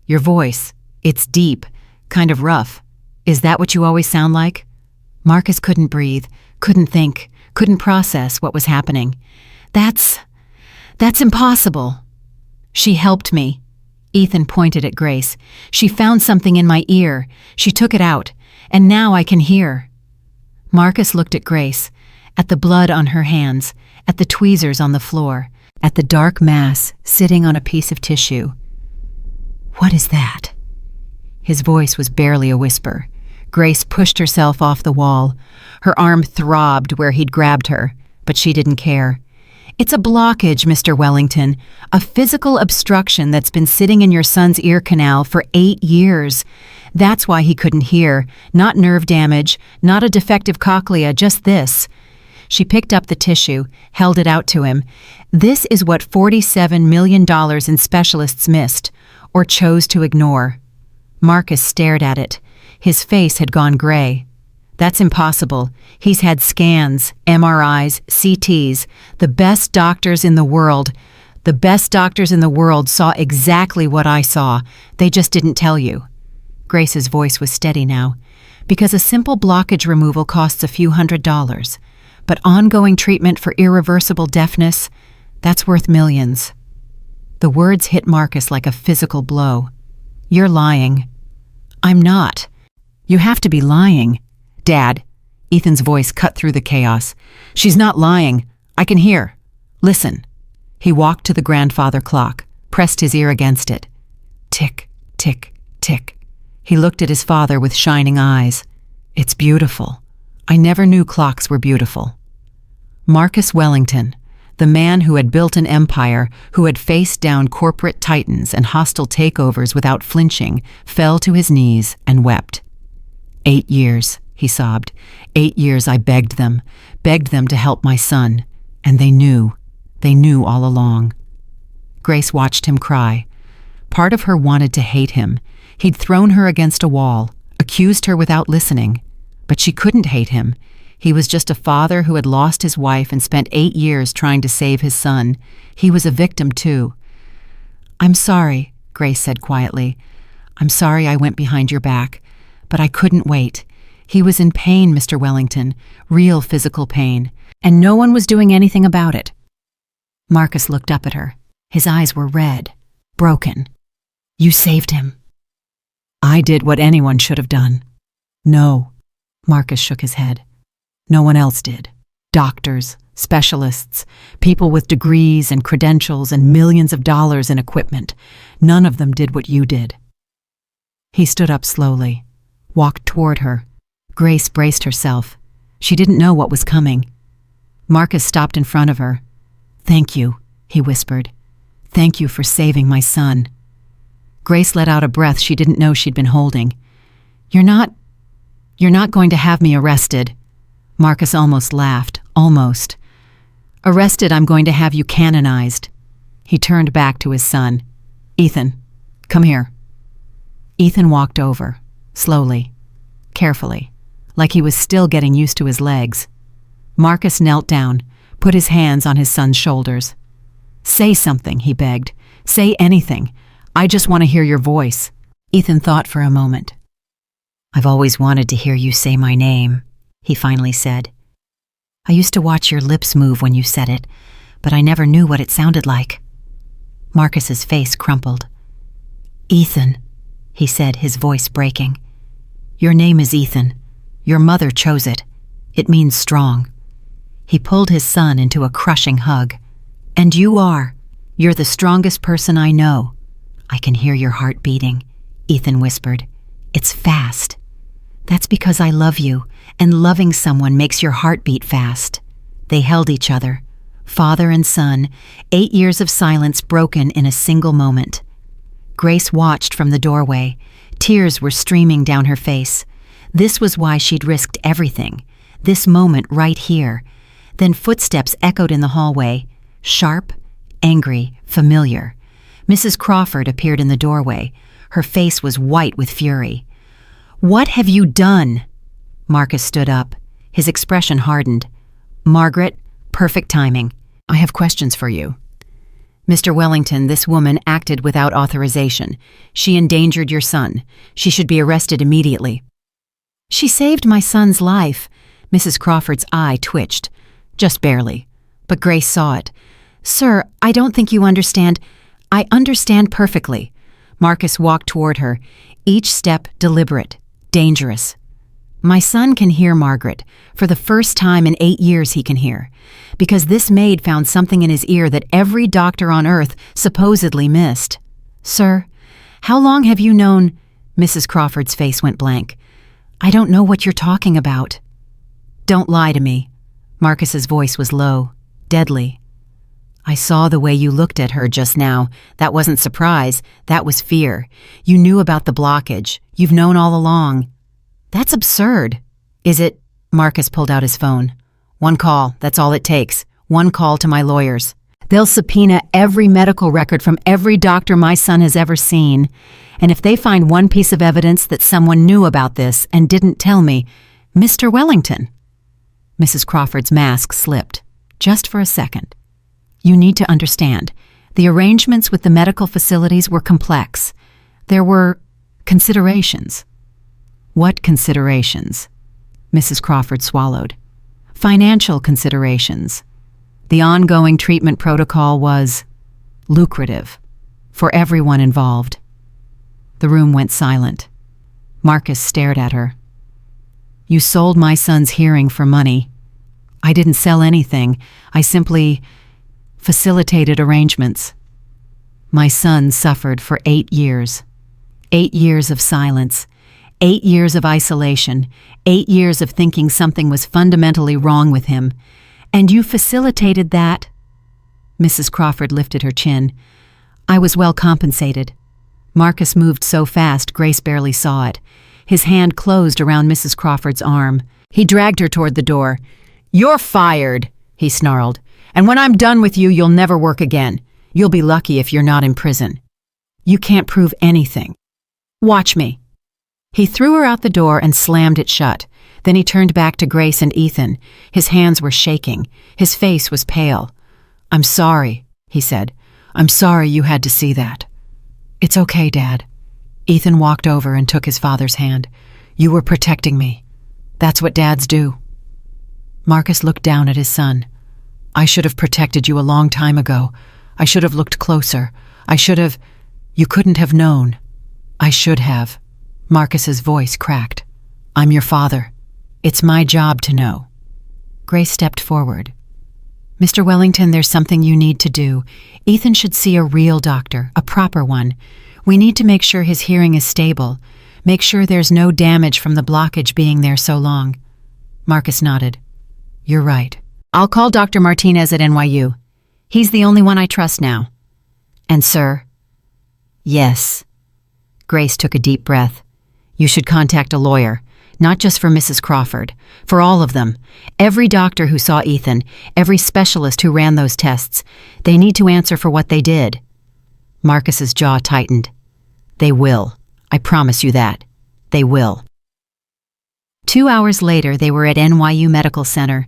"Your voice, it's deep, kind of rough. Is that what you always sound like?" Marcus couldn't breathe, couldn't think, couldn't process what was happening. That's impossible." "She helped me." Ethan pointed at Grace. "She found something in my ear. She took it out, and now I can hear." Marcus looked at Grace, at the blood on her hands, at the tweezers on the floor, at the dark mass sitting on a piece of tissue. "What is that?" His voice was barely a whisper. Grace pushed herself off the wall. Her arm throbbed where he'd grabbed her, but she didn't care. "It's a blockage, Mr. Wellington, a physical obstruction that's been sitting in your son's ear canal for 8 years. That's why he couldn't hear. Not nerve damage, not a defective cochlea, just this." She picked up the tissue, held it out to him. "This is what $47 million in specialists missed, or chose to ignore." Marcus stared at it. His face had gone gray. "That's impossible. He's had scans, MRIs, CTs. The best doctors in the world saw exactly what I saw. They just didn't tell you." Grace's voice was steady now. "Because a simple blockage removal costs a few $100s. But ongoing treatment for irreversible deafness, that's worth millions." The words hit Marcus like a physical blow. "You're lying." "I'm not." "You have to be lying." "Dad," Ethan's voice cut through the chaos. "She's not lying. I can hear. Listen." He walked to the grandfather clock, pressed his ear against it. Tick, tick, tick. He looked at his father with shining eyes. "It's beautiful. I never knew clocks were beautiful." Marcus Wellington, the man who had built an empire, who had faced down corporate titans and hostile takeovers without flinching, fell to his knees and wept. 8 years, he sobbed. 8 years I begged them to help my son, and they knew all along. Grace watched him cry. Part of her wanted to hate him. He'd thrown her against a wall, accused her without listening. But she couldn't hate him. He was just a father who had lost his wife and spent 8 years trying to save his son. He was a victim, too. "I'm sorry," Grace said quietly. "I'm sorry I went behind your back. But I couldn't wait. He was in pain, Mr. Wellington, real physical pain, and no one was doing anything about it." Marcus looked up at her. His eyes were red, broken. "You saved him." "I did what anyone should have done." "No." Marcus shook his head. "No one else did. Doctors, specialists, people with degrees and credentials and millions of dollars in equipment. None of them did what you did." He stood up slowly, walked toward her. Grace braced herself. She didn't know what was coming. Marcus stopped in front of her. "Thank you," he whispered. "Thank you for saving my son." Grace let out a breath she didn't know she'd been holding. You're not going to have me arrested." Marcus almost laughed, almost. "Arrested, I'm going to have you canonized." He turned back to his son. "Ethan, come here." Ethan walked over, slowly, carefully, like he was still getting used to his legs. Marcus knelt down, put his hands on his son's shoulders. "Say something," he begged. "Say anything. I just want to hear your voice." Ethan thought for a moment. "I've always wanted to hear you say my name," he finally said. "I used to watch your lips move when you said it, but I never knew what it sounded like." Marcus's face crumpled. "Ethan," he said, his voice breaking. "Your name is Ethan. Your mother chose it. It means strong." He pulled his son into a crushing hug. "And you are. You're the strongest person I know." "I can hear your heart beating," Ethan whispered. "It's fast." "That's because I love you, and loving someone makes your heart beat fast." They held each other, father and son, 8 years of silence broken in a single moment. Grace watched from the doorway. Tears were streaming down her face. This was why she'd risked everything. This moment right here. Then footsteps echoed in the hallway, sharp, angry, familiar. Mrs. Crawford appeared in the doorway. Her face was white with fury. "What have you done?" Marcus stood up. His expression hardened. "Margaret, perfect timing. I have questions for you." "Mr. Wellington, this woman acted without authorization. She endangered your son. She should be arrested immediately." "She saved my son's life." Mrs. Crawford's eye twitched. Just barely. But Grace saw it. "Sir, I don't think you understand." "I understand perfectly." Marcus walked toward her, each step deliberate, dangerous. "My son can hear, Margaret. For the first time in 8 years he can hear. Because this maid found something in his ear that every doctor on earth supposedly missed." "Sir, how long have you known—" Mrs. Crawford's face went blank. "I don't know what you're talking about." "Don't lie to me." Marcus's voice was low, deadly. "I saw the way you looked at her just now. That wasn't surprise. That was fear. You knew about the blockage. You've known all along." "That's absurd." "Is it?" Marcus pulled out his phone. "One call, that's all it takes. One call to my lawyers. They'll subpoena every medical record from every doctor my son has ever seen. And if they find one piece of evidence that someone knew about this and didn't tell me, Mr. Wellington." Mrs. Crawford's mask slipped, just for a second. "You need to understand, the arrangements with the medical facilities were complex. There were considerations." "What considerations?" Mrs. Crawford swallowed. "Financial considerations. The ongoing treatment protocol was lucrative for everyone involved." The room went silent. Marcus stared at her. "You sold my son's hearing for money. I didn't sell anything. I simply facilitated arrangements. My son suffered for 8 years. 8 years of silence. 8 years of isolation. 8 years of thinking something was fundamentally wrong with him. And you facilitated that?" Mrs. Crawford lifted her chin. "I was well compensated." Marcus moved so fast Grace barely saw it. His hand closed around Mrs. Crawford's arm. He dragged her toward the door. "You're fired," he snarled. "And when I'm done with you, you'll never work again. You'll be lucky if you're not in prison. You can't prove anything. Watch me." He threw her out the door and slammed it shut. Then he turned back to Grace and Ethan. His hands were shaking. His face was pale. "I'm sorry," he said. "I'm sorry you had to see that." "It's okay, Dad." Ethan walked over and took his father's hand. "You were protecting me. That's what dads do." Marcus looked down at his son. "I should have protected you a long time ago. I should have looked closer. I should have— You couldn't have known." "I should have." Marcus's voice cracked. "I'm your father. It's my job to know." Grace stepped forward. "Mr. Wellington, there's something you need to do. Ethan should see a real doctor, a proper one. We need to make sure his hearing is stable. Make sure there's no damage from the blockage being there so long." Marcus nodded. "You're right. I'll call Dr. Martinez at NYU. He's the only one I trust now." "And sir?" "Yes." Grace took a deep breath. "You should contact a lawyer, not just for Mrs. Crawford, for all of them. Every doctor who saw Ethan, every specialist who ran those tests. They need to answer for what they did." Marcus's jaw tightened. "They will. I promise you that. They will." 2 hours later, they were at NYU Medical Center.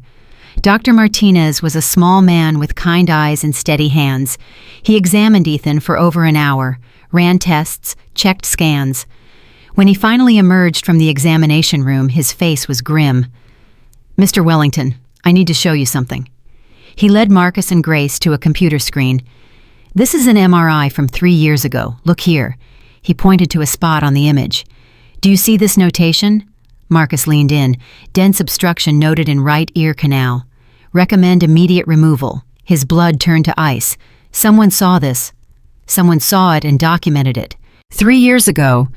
Dr. Martinez was a small man with kind eyes and steady hands. He examined Ethan for over an hour, ran tests, checked scans. When he finally emerged from the examination room, his face was grim. "Mr. Wellington, I need to show you something." He led Marcus and Grace to a computer screen. "This is an MRI from 3 years ago. Look here." He pointed to a spot on the image. "Do you see this notation?" Marcus leaned in. "Dense obstruction noted in right ear canal. Recommend immediate removal." His blood turned to ice. Someone saw this. Someone saw it and documented it. 3 years ago.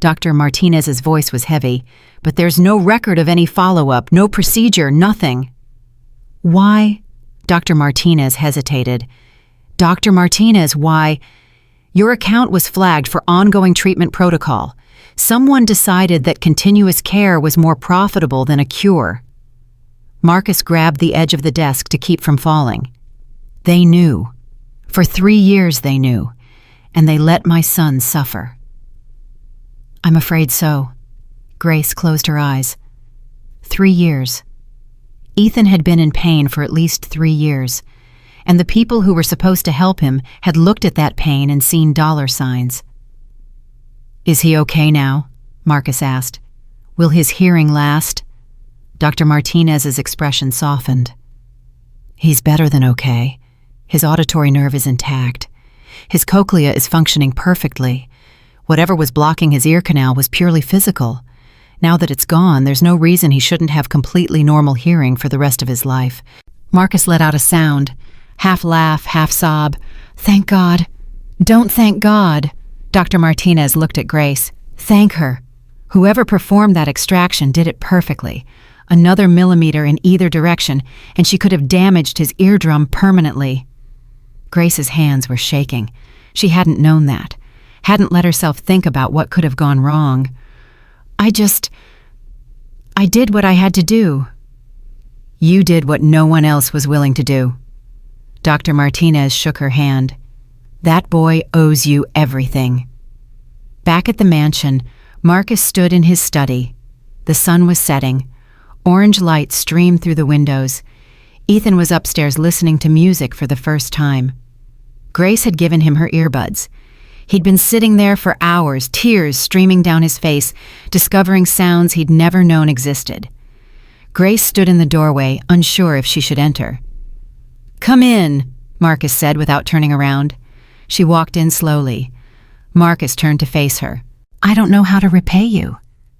Dr. Martinez's voice was heavy. "But there's no record of any follow-up, no procedure, nothing." "Why?" Dr. Martinez hesitated. "Dr. Martinez, why?" "Your account was flagged for ongoing treatment protocol. Someone decided that continuous care was more profitable than a cure." Marcus grabbed the edge of the desk to keep from falling. They knew. For 3 years they knew, and they let my son suffer. I'm afraid so. Grace closed her eyes. 3 years. Ethan had been in pain for at least 3 years, and the people who were supposed to help him had looked at that pain and seen dollar signs. Is he okay now? Marcus asked. Will his hearing last? Dr. Martinez's expression softened. He's better than okay. His auditory nerve is intact. His cochlea is functioning perfectly. Whatever was blocking his ear canal was purely physical. Now that it's gone, there's no reason he shouldn't have completely normal hearing for the rest of his life. Marcus let out a sound, half laugh, half sob. Thank God. Don't thank God. Dr. Martinez looked at Grace. Thank her. Whoever performed that extraction did it perfectly. Another millimeter in either direction, and she could have damaged his eardrum permanently. Grace's hands were shaking. She hadn't known that, hadn't let herself think about what could have gone wrong. I did what I had to do. You did what no one else was willing to do. Dr. Martinez shook her hand. That boy owes you everything. Back at the mansion, Marcus stood in his study. The sun was setting. Orange light streamed through the windows. Ethan was upstairs listening to music for the first time. Grace had given him her earbuds. He'd been sitting there for hours, tears streaming down his face, discovering sounds he'd never known existed. Grace stood in the doorway, unsure if she should enter. Come in, Marcus said without turning around. She walked in slowly. Marcus turned to face her. I don't know how to repay you.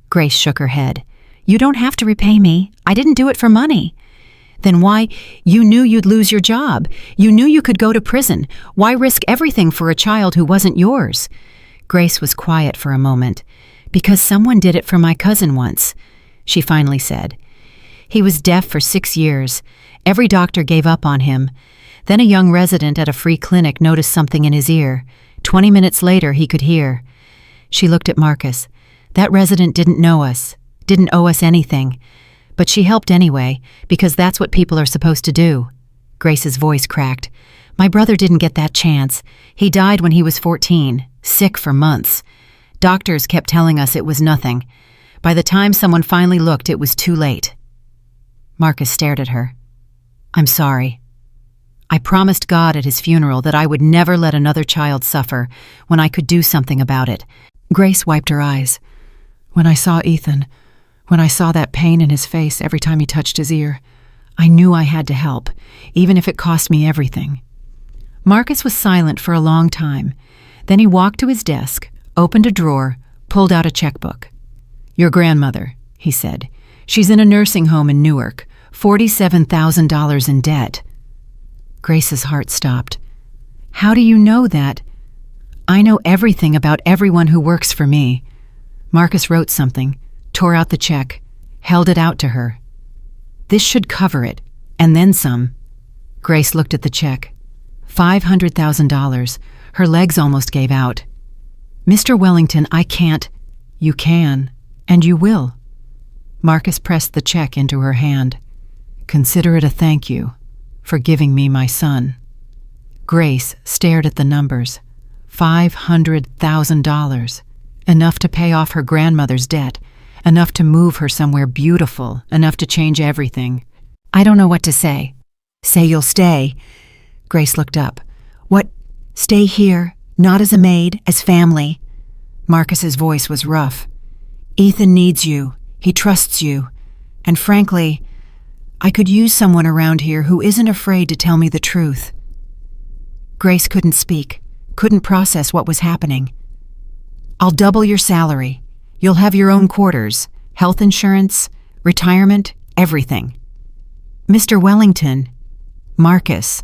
Grace shook her head. You don't have to repay me. I didn't do it for money. Then why? You knew you'd lose your job. You knew you could go to prison. Why risk everything for a child who wasn't yours? Grace was quiet for a moment. Because someone did it for my cousin once, she finally said. He was deaf for 6 years. Every doctor gave up on him. Then a young resident at a free clinic noticed something in his ear. 20 minutes later, he could hear. She looked at Marcus. That resident didn't know us, didn't owe us anything. But she helped anyway, because that's what people are supposed to do. Grace's voice cracked. My brother didn't get that chance. He died when he was 14, sick for months. Doctors kept telling us it was nothing. By the time someone finally looked, it was too late. Marcus stared at her. I'm sorry. I promised God at his funeral that I would never let another child suffer when I could do something about it. Grace wiped her eyes. When I saw Ethan, when I saw that pain in his face every time he touched his ear, I knew I had to help, even if it cost me everything. Marcus was silent for a long time. Then he walked to his desk, opened a drawer, pulled out a checkbook. Your grandmother, he said. She's in a nursing home in Newark, $47,000 in debt. Grace's heart stopped. How do you know that? I know everything about everyone who works for me. Marcus wrote something, tore out the check, held it out to her. This should cover it, and then some. Grace looked at the check. $500,000. Her legs almost gave out. Mr. Wellington, I can't. You can, and you will. Marcus pressed the check into her hand. Consider it a thank you for giving me my son. Grace stared at the numbers. $500,000. Enough to pay off her grandmother's debt. Enough to move her somewhere beautiful, enough to change everything. I don't know what to say. Say you'll stay. Grace looked up. What? Stay here, not as a maid, as family. Marcus's voice was rough. Ethan needs you. He trusts you. And frankly, I could use someone around here who isn't afraid to tell me the truth. Grace couldn't speak, couldn't process what was happening. I'll double your salary. You'll have your own quarters, health insurance, retirement, everything. Mr. Wellington, Marcus.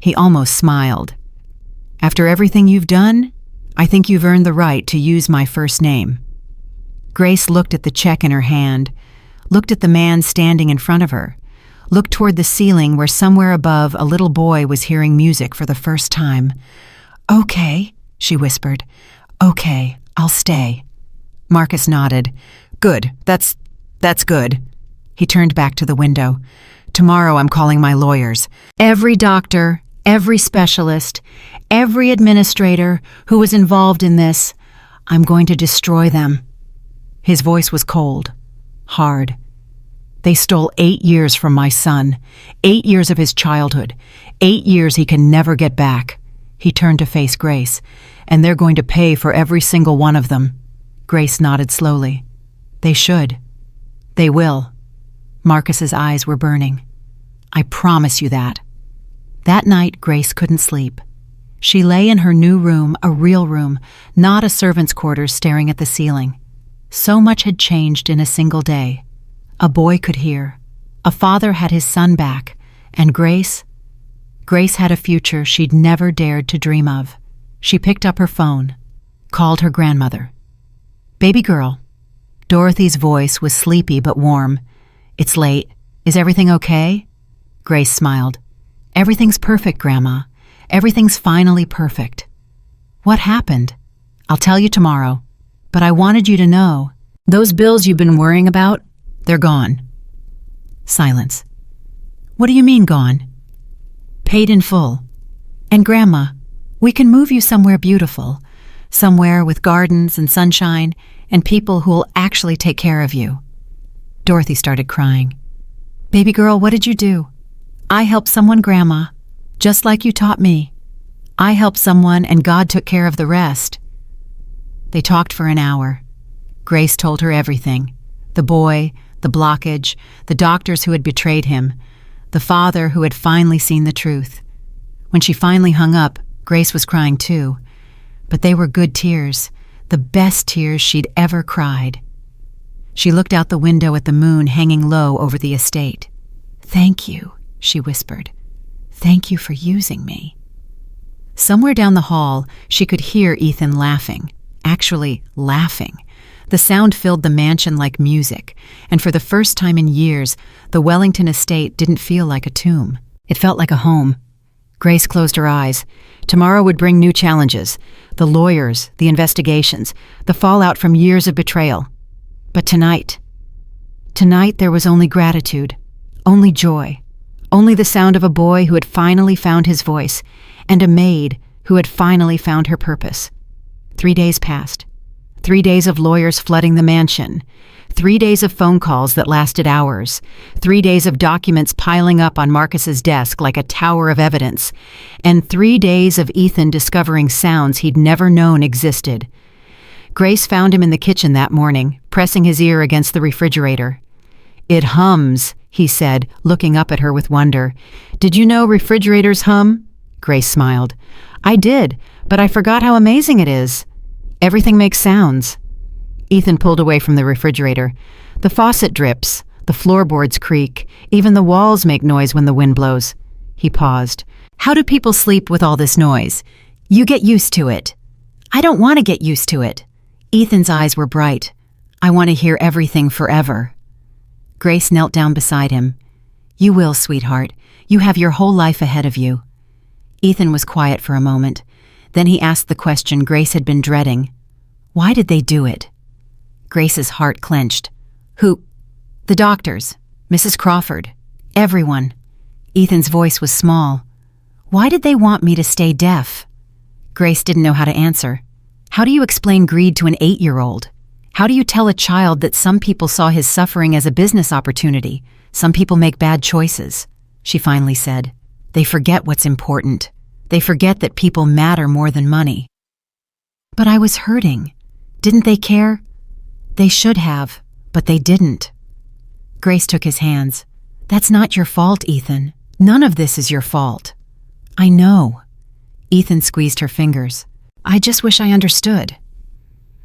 He almost smiled. After everything you've done, I think you've earned the right to use my first name. Grace looked at the check in her hand, looked at the man standing in front of her, looked toward the ceiling where somewhere above a little boy was hearing music for the first time. Okay, she whispered. Okay, I'll stay. Marcus nodded. Good, that's good. He turned back to the window. Tomorrow I'm calling my lawyers. Every doctor, every specialist, every administrator who was involved in this, I'm going to destroy them. His voice was cold, hard. They stole 8 years from my son, 8 years of his childhood, 8 years he can never get back. He turned to face Grace, and they're going to pay for every single one of them. Grace nodded slowly. They should. They will. Marcus's eyes were burning. I promise you that. That night, Grace couldn't sleep. She lay in her new room, a real room, not a servant's quarters, staring at the ceiling. So much had changed in a single day. A boy could hear. A father had his son back. And Grace had a future she'd never dared to dream of. She picked up her phone, called her grandmother. "Baby girl." Dorothy's voice was sleepy but warm. "It's late. Is everything okay?" Grace smiled. "Everything's perfect, Grandma. Everything's finally perfect." "What happened?" "I'll tell you tomorrow. But I wanted you to know, those bills you've been worrying about, they're gone." Silence. "What do you mean gone?" "Paid in full. And Grandma, we can move you somewhere beautiful, somewhere with gardens and sunshine and people who'll actually take care of you." Dorothy started crying. "Baby girl, what did you do?" "I helped someone, Grandma, just like you taught me. I helped someone and God took care of the rest." They talked for an hour. Grace told her everything. The boy, the blockage, the doctors who had betrayed him, the father who had finally seen the truth. When she finally hung up, Grace was crying too. But they were good tears, the best tears she'd ever cried. She looked out the window at the moon hanging low over the estate. "Thank you," she whispered. "Thank you for using me." Somewhere down the hall, she could hear Ethan laughing, actually laughing. The sound filled the mansion like music, and for the first time in years, the Wellington estate didn't feel like a tomb. It felt like a home. Grace closed her eyes. Tomorrow would bring new challenges. The lawyers, the investigations, the fallout from years of betrayal. But tonight there was only gratitude, only joy, only the sound of a boy who had finally found his voice, and a maid who had finally found her purpose. 3 days passed. 3 days of lawyers flooding the mansion. 3 days of phone calls that lasted hours. 3 days of documents piling up on Marcus's desk like a tower of evidence. And 3 days of Ethan discovering sounds he'd never known existed. Grace found him in the kitchen that morning, pressing his ear against the refrigerator. "It hums," he said, looking up at her with wonder. "Did you know refrigerators hum?" Grace smiled. "I did, but I forgot how amazing it is. Everything makes sounds." Ethan pulled away from the refrigerator. "The faucet drips, the floorboards creak, even the walls make noise when the wind blows." He paused. "How do people sleep with all this noise?" "You get used to it." "I don't want to get used to it." Ethan's eyes were bright. "I want to hear everything forever." Grace knelt down beside him. "You will, sweetheart. You have your whole life ahead of you." Ethan was quiet for a moment. Then he asked the question Grace had been dreading. "Why did they do it?" Grace's heart clenched. "Who?" "The doctors, Mrs. Crawford, everyone." Ethan's voice was small. "Why did they want me to stay deaf?" Grace didn't know how to answer. How do you explain greed to an 8-year-old? How do you tell a child that some people saw his suffering as a business opportunity? Some people make bad choices. She finally said, "They forget what's important. They forget that people matter more than money." "But I was hurting. Didn't they care?" "They should have, but they didn't." Grace took his hands. "That's not your fault, Ethan. None of this is your fault." "I know." Ethan squeezed her fingers. "I just wish I understood."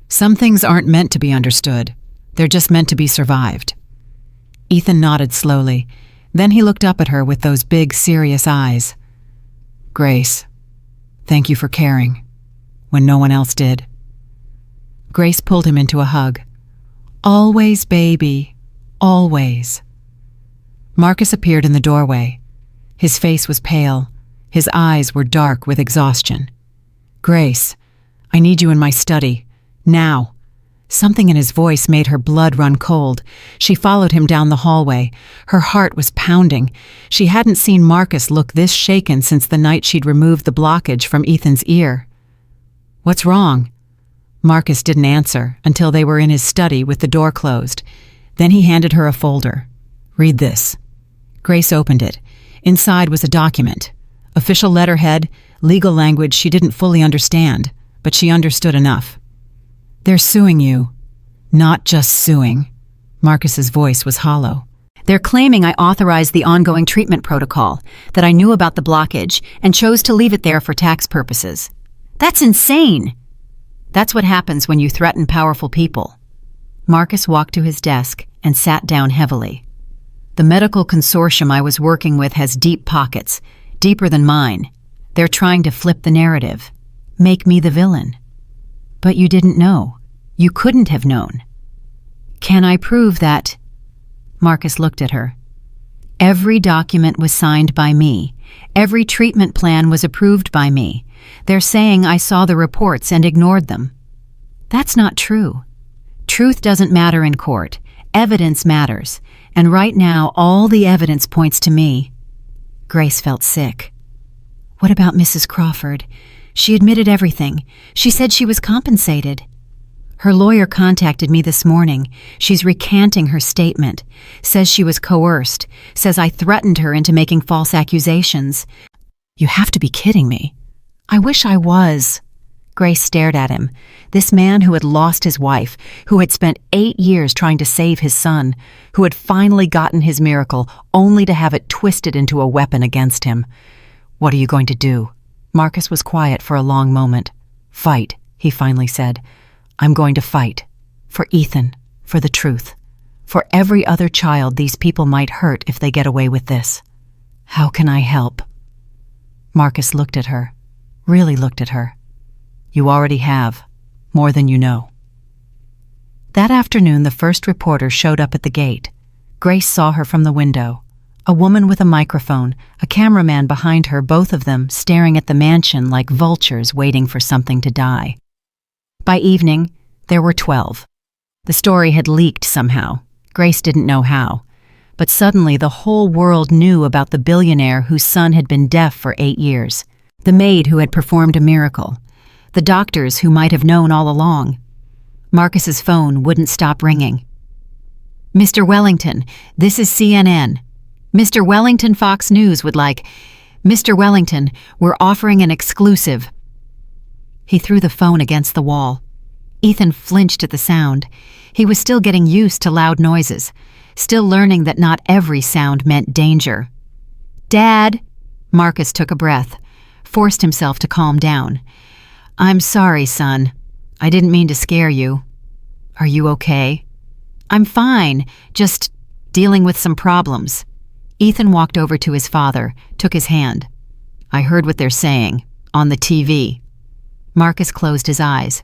"Some things aren't meant to be understood. They're just meant to be survived." Ethan nodded slowly. Then he looked up at her with those big, serious eyes. "Grace, thank you for caring, when no one else did." Grace pulled him into a hug. "Always, baby, always." Marcus appeared in the doorway. His face was pale. His eyes were dark with exhaustion. "Grace, I need you in my study. Now. Something in his voice made her blood run cold. She followed him down the hallway. Her heart was pounding. She hadn't seen Marcus look this shaken since the night she'd removed the blockage from Ethan's ear. "What's wrong?" Marcus didn't answer until they were in his study with the door closed. Then he handed her a folder. "Read this." Grace opened it. Inside was a document. Official letterhead, legal language she didn't fully understand, but she understood enough. "They're suing you." "Not just suing." Marcus's voice was hollow. "They're claiming I authorized the ongoing treatment protocol, that I knew about the blockage and chose to leave it there for tax purposes. That's insane!" "That's what happens when you threaten powerful people." Marcus walked to his desk and sat down heavily. "The medical consortium I was working with has deep pockets, deeper than mine. They're trying to flip the narrative, make me the villain." "But you didn't know. You couldn't have known." "Can I prove that?" Marcus looked at her. "Every document was signed by me. Every treatment plan was approved by me. They're saying I saw the reports and ignored them." "That's not true. Truth doesn't matter in court. Evidence matters. And right now, all the evidence points to me." Grace felt sick. "What about Mrs. Crawford? She admitted everything. She said she was compensated." "Her lawyer contacted me this morning. She's recanting her statement. Says she was coerced. Says I threatened her into making false accusations." "You have to be kidding me." "I wish I was." Grace stared at him. This man who had lost his wife, who had spent 8 years trying to save his son, who had finally gotten his miracle only to have it twisted into a weapon against him. "What are you going to do?" Marcus was quiet for a long moment. "Fight," he finally said. "I'm going to fight. For Ethan, for the truth, for every other child these people might hurt if they get away with this. How can I help?" Marcus looked at her, really looked at her. "You already have, more than you know." That afternoon, the first reporter showed up at the gate. Grace saw her from the window. A woman with a microphone, a cameraman behind her, both of them staring at the mansion like vultures waiting for something to die. By evening, there were 12. The story had leaked somehow. Grace didn't know how. But suddenly the whole world knew about the billionaire whose son had been deaf for 8 years, the maid who had performed a miracle, the doctors who might have known all along. Marcus's phone wouldn't stop ringing. "Mr. Wellington, this is CNN. Mr. Wellington, Fox News would like. Mr. Wellington, we're offering an exclusive." He threw the phone against the wall. Ethan flinched at the sound. He was still getting used to loud noises, still learning that not every sound meant danger. "Dad!" Marcus took a breath, forced himself to calm down. "I'm sorry, son. I didn't mean to scare you." "Are you okay?" "I'm fine, just dealing with some problems." Ethan walked over to his father, took his hand. "I heard what they're saying, on the TV." Marcus closed his eyes.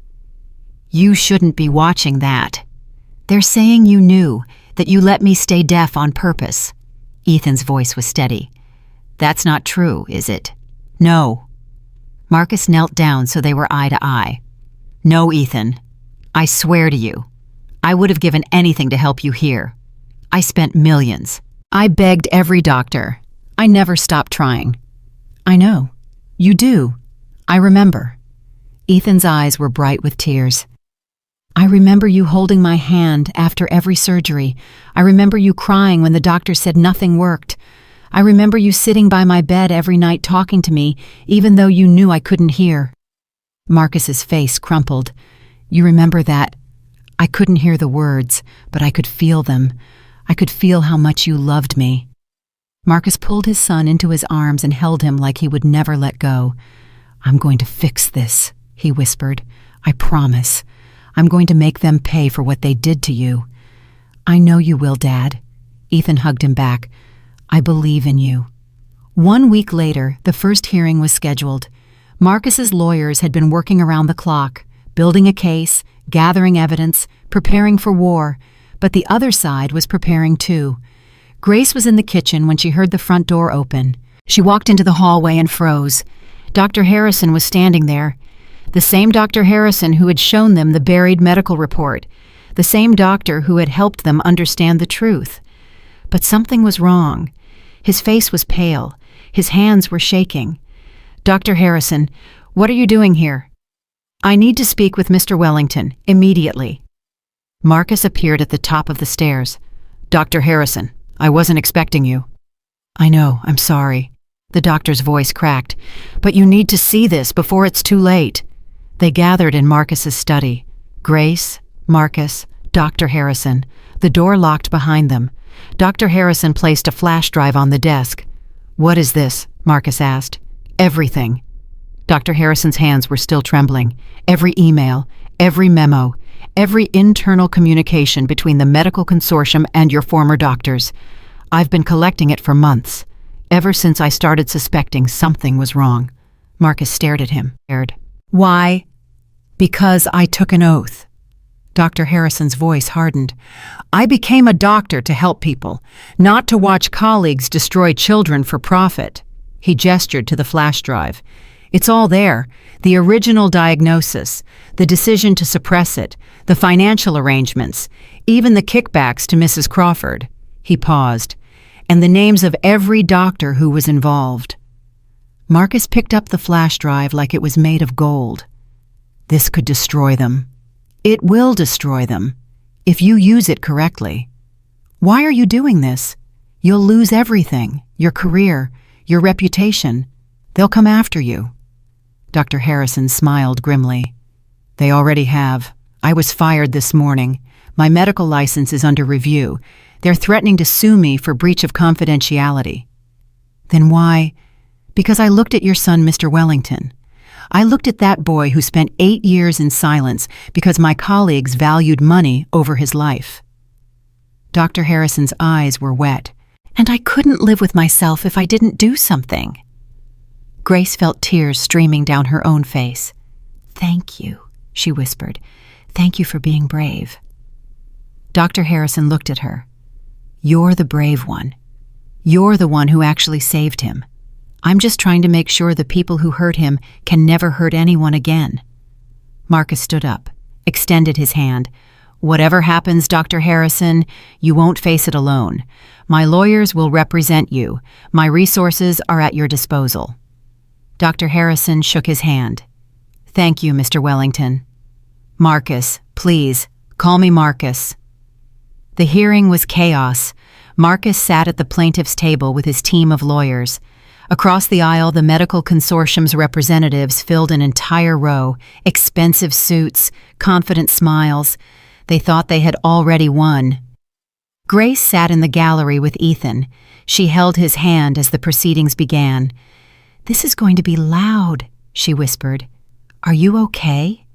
"You shouldn't be watching that. They're saying you knew, that you let me stay deaf on purpose." Ethan's voice was steady. "That's not true, is it?" "No." Marcus knelt down so they were eye to eye. "No, Ethan. I swear to you. I would have given anything to help you here. I spent millions. I begged every doctor. I never stopped trying." "I know. You do. I remember." Ethan's eyes were bright with tears. "I remember you holding my hand after every surgery. I remember you crying when the doctor said nothing worked. I remember you sitting by my bed every night talking to me, even though you knew I couldn't hear." Marcus's face crumpled. "You remember that? I couldn't hear the words, but I could feel them. I could feel how much you loved me." Marcus pulled his son into his arms and held him like he would never let go. "I'm going to fix this," he whispered. "I promise. I'm going to make them pay for what they did to you." "I know you will, Dad." Ethan hugged him back. "I believe in you." 1 week later, the first hearing was scheduled. Marcus's lawyers had been working around the clock, building a case, gathering evidence, preparing for war, but the other side was preparing too. Grace was in the kitchen when she heard the front door open. She walked into the hallway and froze. Dr. Harrison was standing there. The same Dr. Harrison who had shown them the buried medical report. The same doctor who had helped them understand the truth. But something was wrong. His face was pale. His hands were shaking. "Dr. Harrison, what are you doing here?" "I need to speak with Mr. Wellington, immediately." Marcus appeared at the top of the stairs. "Dr. Harrison, I wasn't expecting you." "I know, I'm sorry." The doctor's voice cracked. "But you need to see this before it's too late." They gathered in Marcus's study. Grace, Marcus, Dr. Harrison. The door locked behind them. Dr. Harrison placed a flash drive on the desk. "What is this?" Marcus asked. "Everything." Dr. Harrison's hands were still trembling. Every email, every memo, every internal communication between the medical consortium and your former doctors. "I've been collecting it for months, ever since I started suspecting something was wrong." Marcus stared at him. "Why?" "Because I took an oath." Dr. Harrison's voice hardened. "I became a doctor to help people, not to watch colleagues destroy children for profit." He gestured to the flash drive. "It's all there, the original diagnosis, the decision to suppress it, the financial arrangements, even the kickbacks to Mrs. Crawford." He paused. "And the names of every doctor who was involved." Marcus picked up the flash drive like it was made of gold. "This could destroy them. It will destroy them, if you use it correctly. Why are you doing this? You'll lose everything, your career, your reputation. They'll come after you." Dr. Harrison smiled grimly. "They already have. I was fired this morning. My medical license is under review. They're threatening to sue me for breach of confidentiality." "Then why?" "Because I looked at your son, Mr. Wellington. I looked at that boy who spent 8 years in silence because my colleagues valued money over his life." Dr. Harrison's eyes were wet. "And I couldn't live with myself if I didn't do something." Grace felt tears streaming down her own face. "Thank you," she whispered. "Thank you for being brave." Dr. Harrison looked at her. "You're the brave one. You're the one who actually saved him. I'm just trying to make sure the people who hurt him can never hurt anyone again." Marcus stood up, extended his hand. "Whatever happens, Dr. Harrison, you won't face it alone. My lawyers will represent you. My resources are at your disposal." Dr. Harrison shook his hand. "Thank you, Mr. Wellington." "Marcus, please, call me Marcus." The hearing was chaos. Marcus sat at the plaintiff's table with his team of lawyers. Across the aisle, the medical consortium's representatives filled an entire row, expensive suits, confident smiles. They thought they had already won. Grace sat in the gallery with Ethan. She held his hand as the proceedings began. "This is going to be loud," she whispered. "Are you okay?"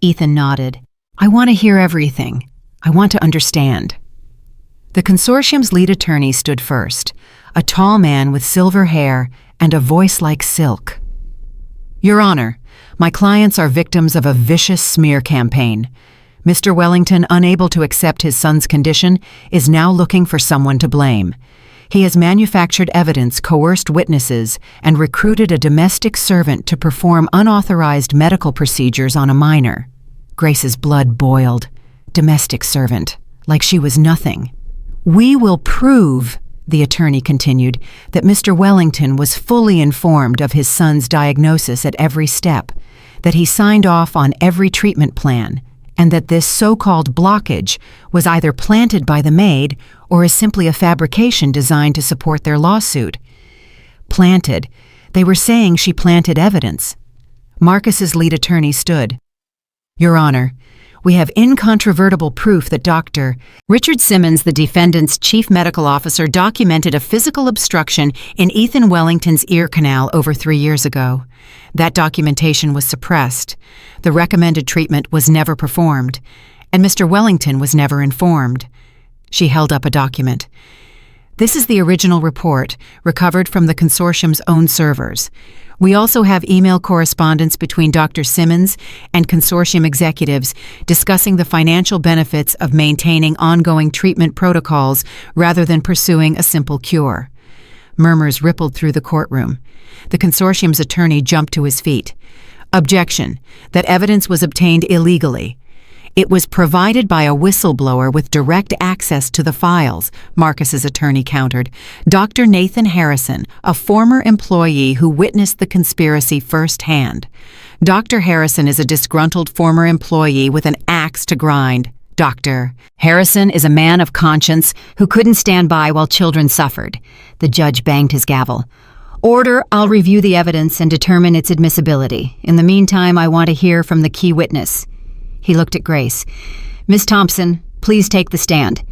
Ethan nodded. "I want to hear everything. I want to understand." The consortium's lead attorney stood first, a tall man with silver hair and a voice like silk. "Your Honor, my clients are victims of a vicious smear campaign. Mr. Wellington, unable to accept his son's condition, is now looking for someone to blame. He has manufactured evidence, coerced witnesses, and recruited a domestic servant to perform unauthorized medical procedures on a minor." Grace's blood boiled. Domestic servant, like she was nothing. "We will prove," the attorney continued, "that Mr. Wellington was fully informed of his son's diagnosis at every step, that he signed off on every treatment plan, and that this so-called blockage was either planted by the Maid or is simply a fabrication designed to support their lawsuit." Planted. They were saying she planted evidence. Marcus's lead attorney stood. "Your Honor, we have incontrovertible proof that Dr. Richard Simmons, the defendant's chief medical officer, documented a physical obstruction in Ethan Wellington's ear canal over 3 years ago. That documentation was suppressed. The recommended treatment was never performed, and Mr. Wellington was never informed." She held up a document. "This is the original report, recovered from the consortium's own servers. We also have email correspondence between Dr. Simmons and consortium executives discussing the financial benefits of maintaining ongoing treatment protocols rather than pursuing a simple cure." Murmurs rippled through the courtroom. The consortium's attorney jumped to his feet. Objection: that evidence was obtained illegally. It was provided by a whistleblower with direct access to the files, Marcus's attorney countered. Dr. Nathan Harrison, a former employee who witnessed the conspiracy firsthand. Dr. Harrison is a disgruntled former employee with an axe to grind. Dr. Harrison is a man of conscience who couldn't stand by while children suffered. The judge banged his gavel. Order, I'll review the evidence and determine its admissibility. In the meantime, I want to hear from the key witness. He looked at Grace. Miss Thompson, please take the stand.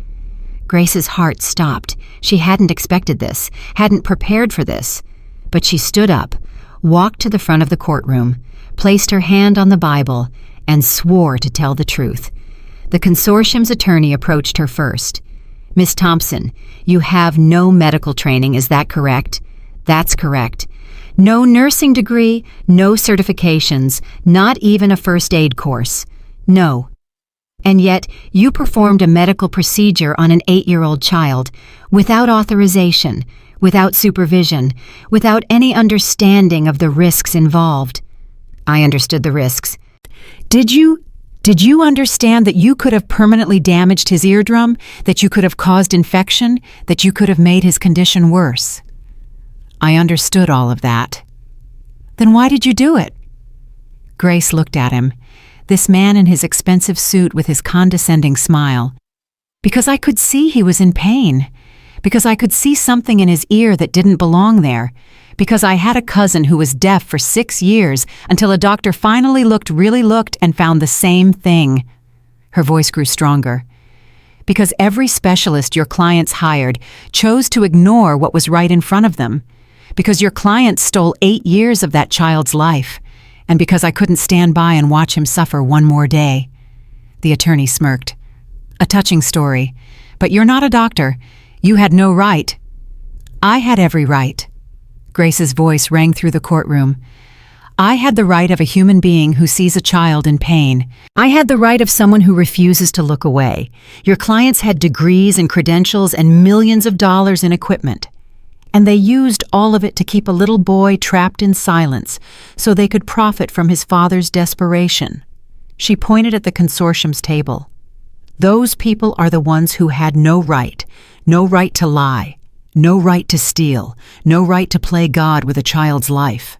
Grace's heart stopped. She hadn't expected this, hadn't prepared for this. But she stood up, walked to the front of the courtroom, placed her hand on the Bible, and swore to tell the truth. The consortium's attorney approached her first. Miss Thompson, you have no medical training, is that correct? That's correct. No nursing degree, no certifications, not even a first aid course. No. And yet, you performed a medical procedure on an 8-year-old child without authorization, without supervision, without any understanding of the risks involved. I understood the risks. Did you understand that you could have permanently damaged his eardrum, that you could have caused infection, that you could have made his condition worse? I understood all of that. Then why did you do it? Grace looked at him, this man in his expensive suit with his condescending smile. Because I could see he was in pain. Because I could see something in his ear that didn't belong there. Because I had a cousin who was deaf for 6 years until a doctor finally really looked and found the same thing. Her voice grew stronger. Because every specialist your clients hired chose to ignore what was right in front of them. Because your client stole 8 years of that child's life. And because I couldn't stand by and watch him suffer one more day. The attorney smirked. A touching story. But you're not a doctor. You had no right. I had every right. Grace's voice rang through the courtroom. I had the right of a human being who sees a child in pain. I had the right of someone who refuses to look away. Your clients had degrees and credentials and millions of dollars in equipment. And they used all of it to keep a little boy trapped in silence so they could profit from his father's desperation. She pointed at the consortium's table. Those people are the ones who had no right to lie, no right to steal, no right to play God with a child's life.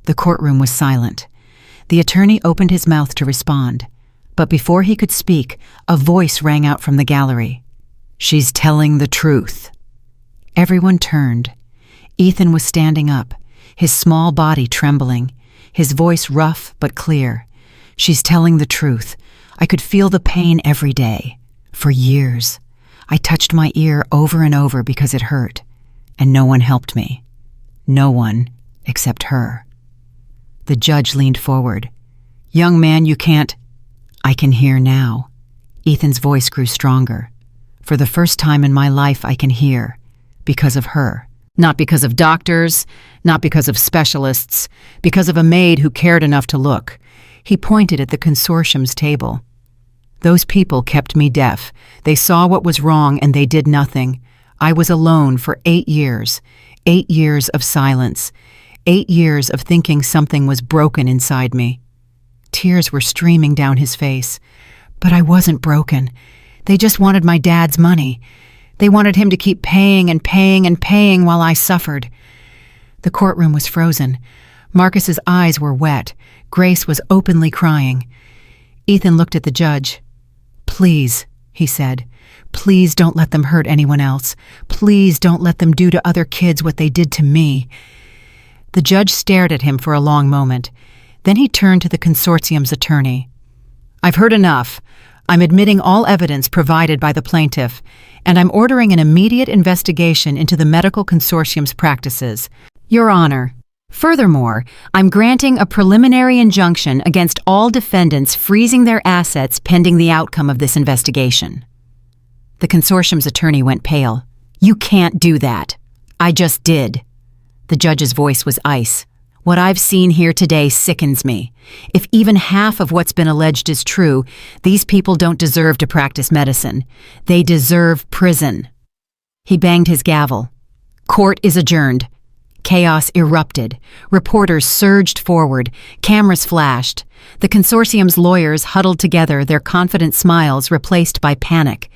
The courtroom was silent. The attorney opened his mouth to respond, but before he could speak, a voice rang out from the gallery. She's telling the truth. Everyone turned. Ethan was standing up, his small body trembling, his voice rough but clear. She's telling the truth. I could feel the pain every day, for years. I touched my ear over and over because it hurt, and no one helped me. No one except her. The judge leaned forward. Young man, you can't. I can hear now. Ethan's voice grew stronger. For the first time in my life, I can hear. Because of her. Not because of doctors, not because of specialists, because of a maid who cared enough to look. He pointed at the consortium's table. Those people kept me deaf. They saw what was wrong and they did nothing. I was alone for 8 years. 8 years of silence. 8 years of thinking something was broken inside me. Tears were streaming down his face. But I wasn't broken. They just wanted my dad's money. They wanted him to keep paying and paying and paying while I suffered. The courtroom was frozen. Marcus's eyes were wet. Grace was openly crying. Ethan looked at the judge. Please, he said, please don't let them hurt anyone else. Please don't let them do to other kids what they did to me. The judge stared at him for a long moment. Then he turned to the consortium's attorney. I've heard enough. I'm admitting all evidence provided by the plaintiff, and I'm ordering an immediate investigation into the medical consortium's practices. Your Honor, furthermore, I'm granting a preliminary injunction against all defendants freezing their assets pending the outcome of this investigation. The consortium's attorney went pale. You can't do that. I just did. The judge's voice was ice. What I've seen here today sickens me. If even half of what's been alleged is true, these people don't deserve to practice medicine. They deserve prison. He banged his gavel. Court is adjourned. Chaos erupted. Reporters surged forward. Cameras flashed. The consortium's lawyers huddled together, their confident smiles replaced by panic.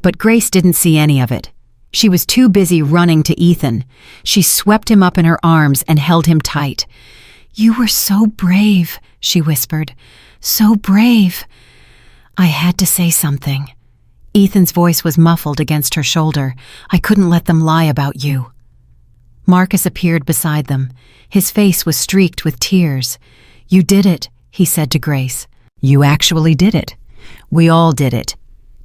But Grace didn't see any of it. She was too busy running to Ethan. She swept him up in her arms and held him tight. "You were so brave," she whispered. "So brave." "I had to say something." Ethan's voice was muffled against her shoulder. "I couldn't let them lie about you." Marcus appeared beside them. His face was streaked with tears. "You did it," he said to Grace. "You actually did it. We all did it."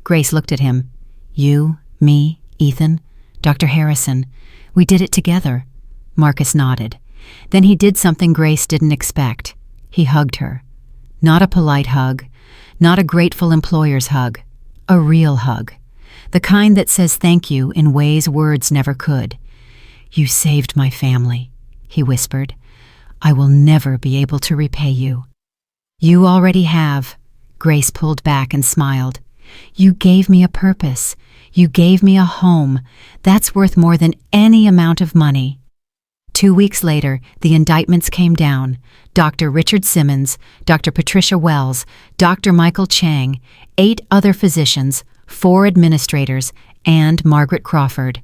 Grace looked at him. "You, me, Ethan, Dr. Harrison. We did it together." Marcus nodded. Then he did something Grace didn't expect. He hugged her. Not a polite hug, not a grateful employer's hug. A real hug. The kind that says thank you in ways words never could. "You saved my family," he whispered. "I will never be able to repay you." "You already have." Grace pulled back and smiled. "You gave me a purpose. You gave me a home. That's worth more than any amount of money." 2 weeks later, the indictments came down. Dr. Richard Simmons, Dr. Patricia Wells, Dr. Michael Chang, 8 other physicians, 4 administrators, and Margaret Crawford,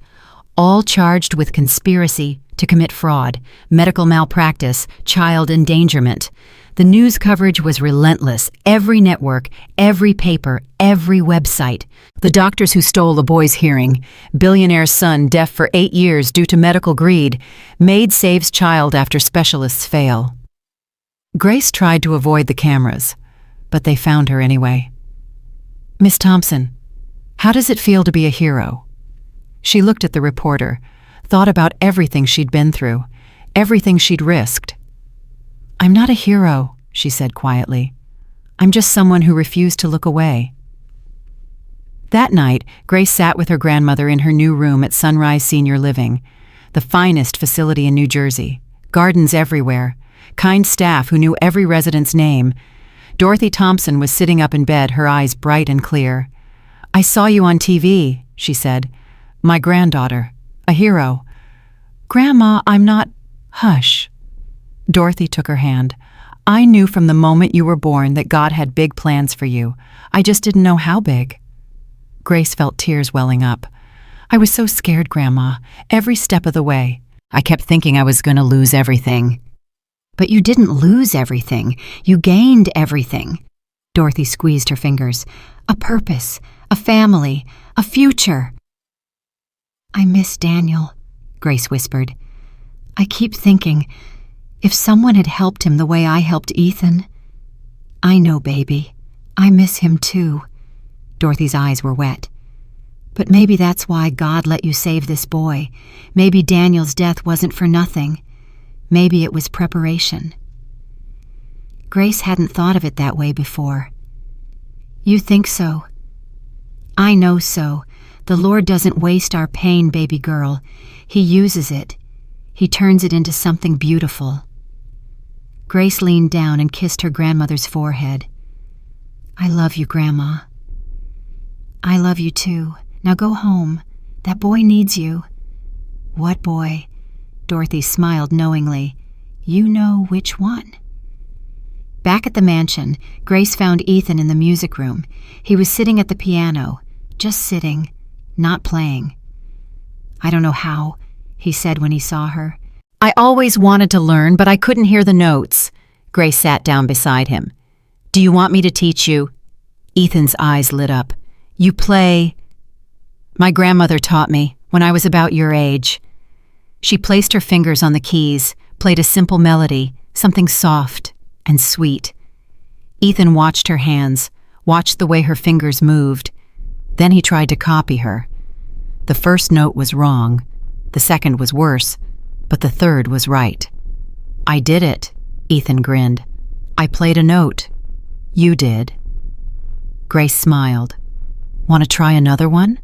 all charged with conspiracy to commit fraud, medical malpractice, child endangerment. The news coverage was relentless. Every network, every paper, every website. The doctors who stole the boy's hearing. Billionaire's son deaf for 8 years due to medical greed. Maid saves child after specialists fail. Grace tried to avoid the cameras, but they found her anyway. "Miss Thompson, how does it feel to be a hero?" She looked at the reporter, thought about everything she'd been through, everything she'd risked. "I'm not a hero," she said quietly. "I'm just someone who refused to look away." That night, Grace sat with her grandmother in her new room at Sunrise Senior Living, the finest facility in New Jersey. Gardens everywhere, kind staff who knew every resident's name. Dorothy Thompson was sitting up in bed, her eyes bright and clear. "I saw you on TV," she said. "My granddaughter. A hero." "Grandma, I'm not—" "Hush." Dorothy took her hand. "I knew from the moment you were born that God had big plans for you. I just didn't know how big." Grace felt tears welling up. "I was so scared, Grandma, every step of the way. I kept thinking I was going to lose everything." "But you didn't lose everything. You gained everything." Dorothy squeezed her fingers. "A purpose, a family, a future." "I miss Daniel," Grace whispered. "I keep thinking, if someone had helped him the way I helped Ethan." "I know, baby. I miss him too." Dorothy's eyes were wet. "But maybe that's why God let you save this boy. Maybe Daniel's death wasn't for nothing. Maybe it was preparation." Grace hadn't thought of it that way before. "You think so?" "I know so. The Lord doesn't waste our pain, baby girl. He uses it. He turns it into something beautiful." Grace leaned down and kissed her grandmother's forehead. "I love you, Grandma." "I love you too. Now go home. That boy needs you." "What boy?" Dorothy smiled knowingly. "You know which one." Back at the mansion, Grace found Ethan in the music room. He was sitting at the piano, just sitting, not playing. "I don't know how," he said when he saw her. "I always wanted to learn, but I couldn't hear the notes." Grace sat down beside him. "Do you want me to teach you?" Ethan's eyes lit up. "You play—" "My grandmother taught me when I was about your age." She placed her fingers on the keys, played a simple melody, something soft and sweet. Ethan watched her hands, watched the way her fingers moved. Then he tried to copy her. The first note was wrong, the second was worse, but the third was right. "I did it," Ethan grinned. "I played a note. You did." Grace smiled. "Want to try another one?"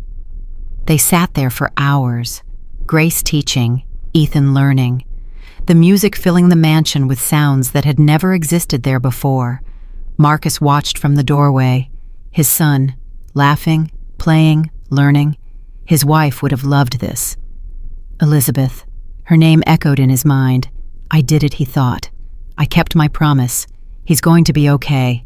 They sat there for hours, Grace teaching, Ethan learning, the music filling the mansion with sounds that had never existed there before. Marcus watched from the doorway, his son, laughing, playing, learning. His wife would have loved this. Elizabeth, Her name echoed in his mind. I did it, he thought. I kept my promise. He's going to be okay.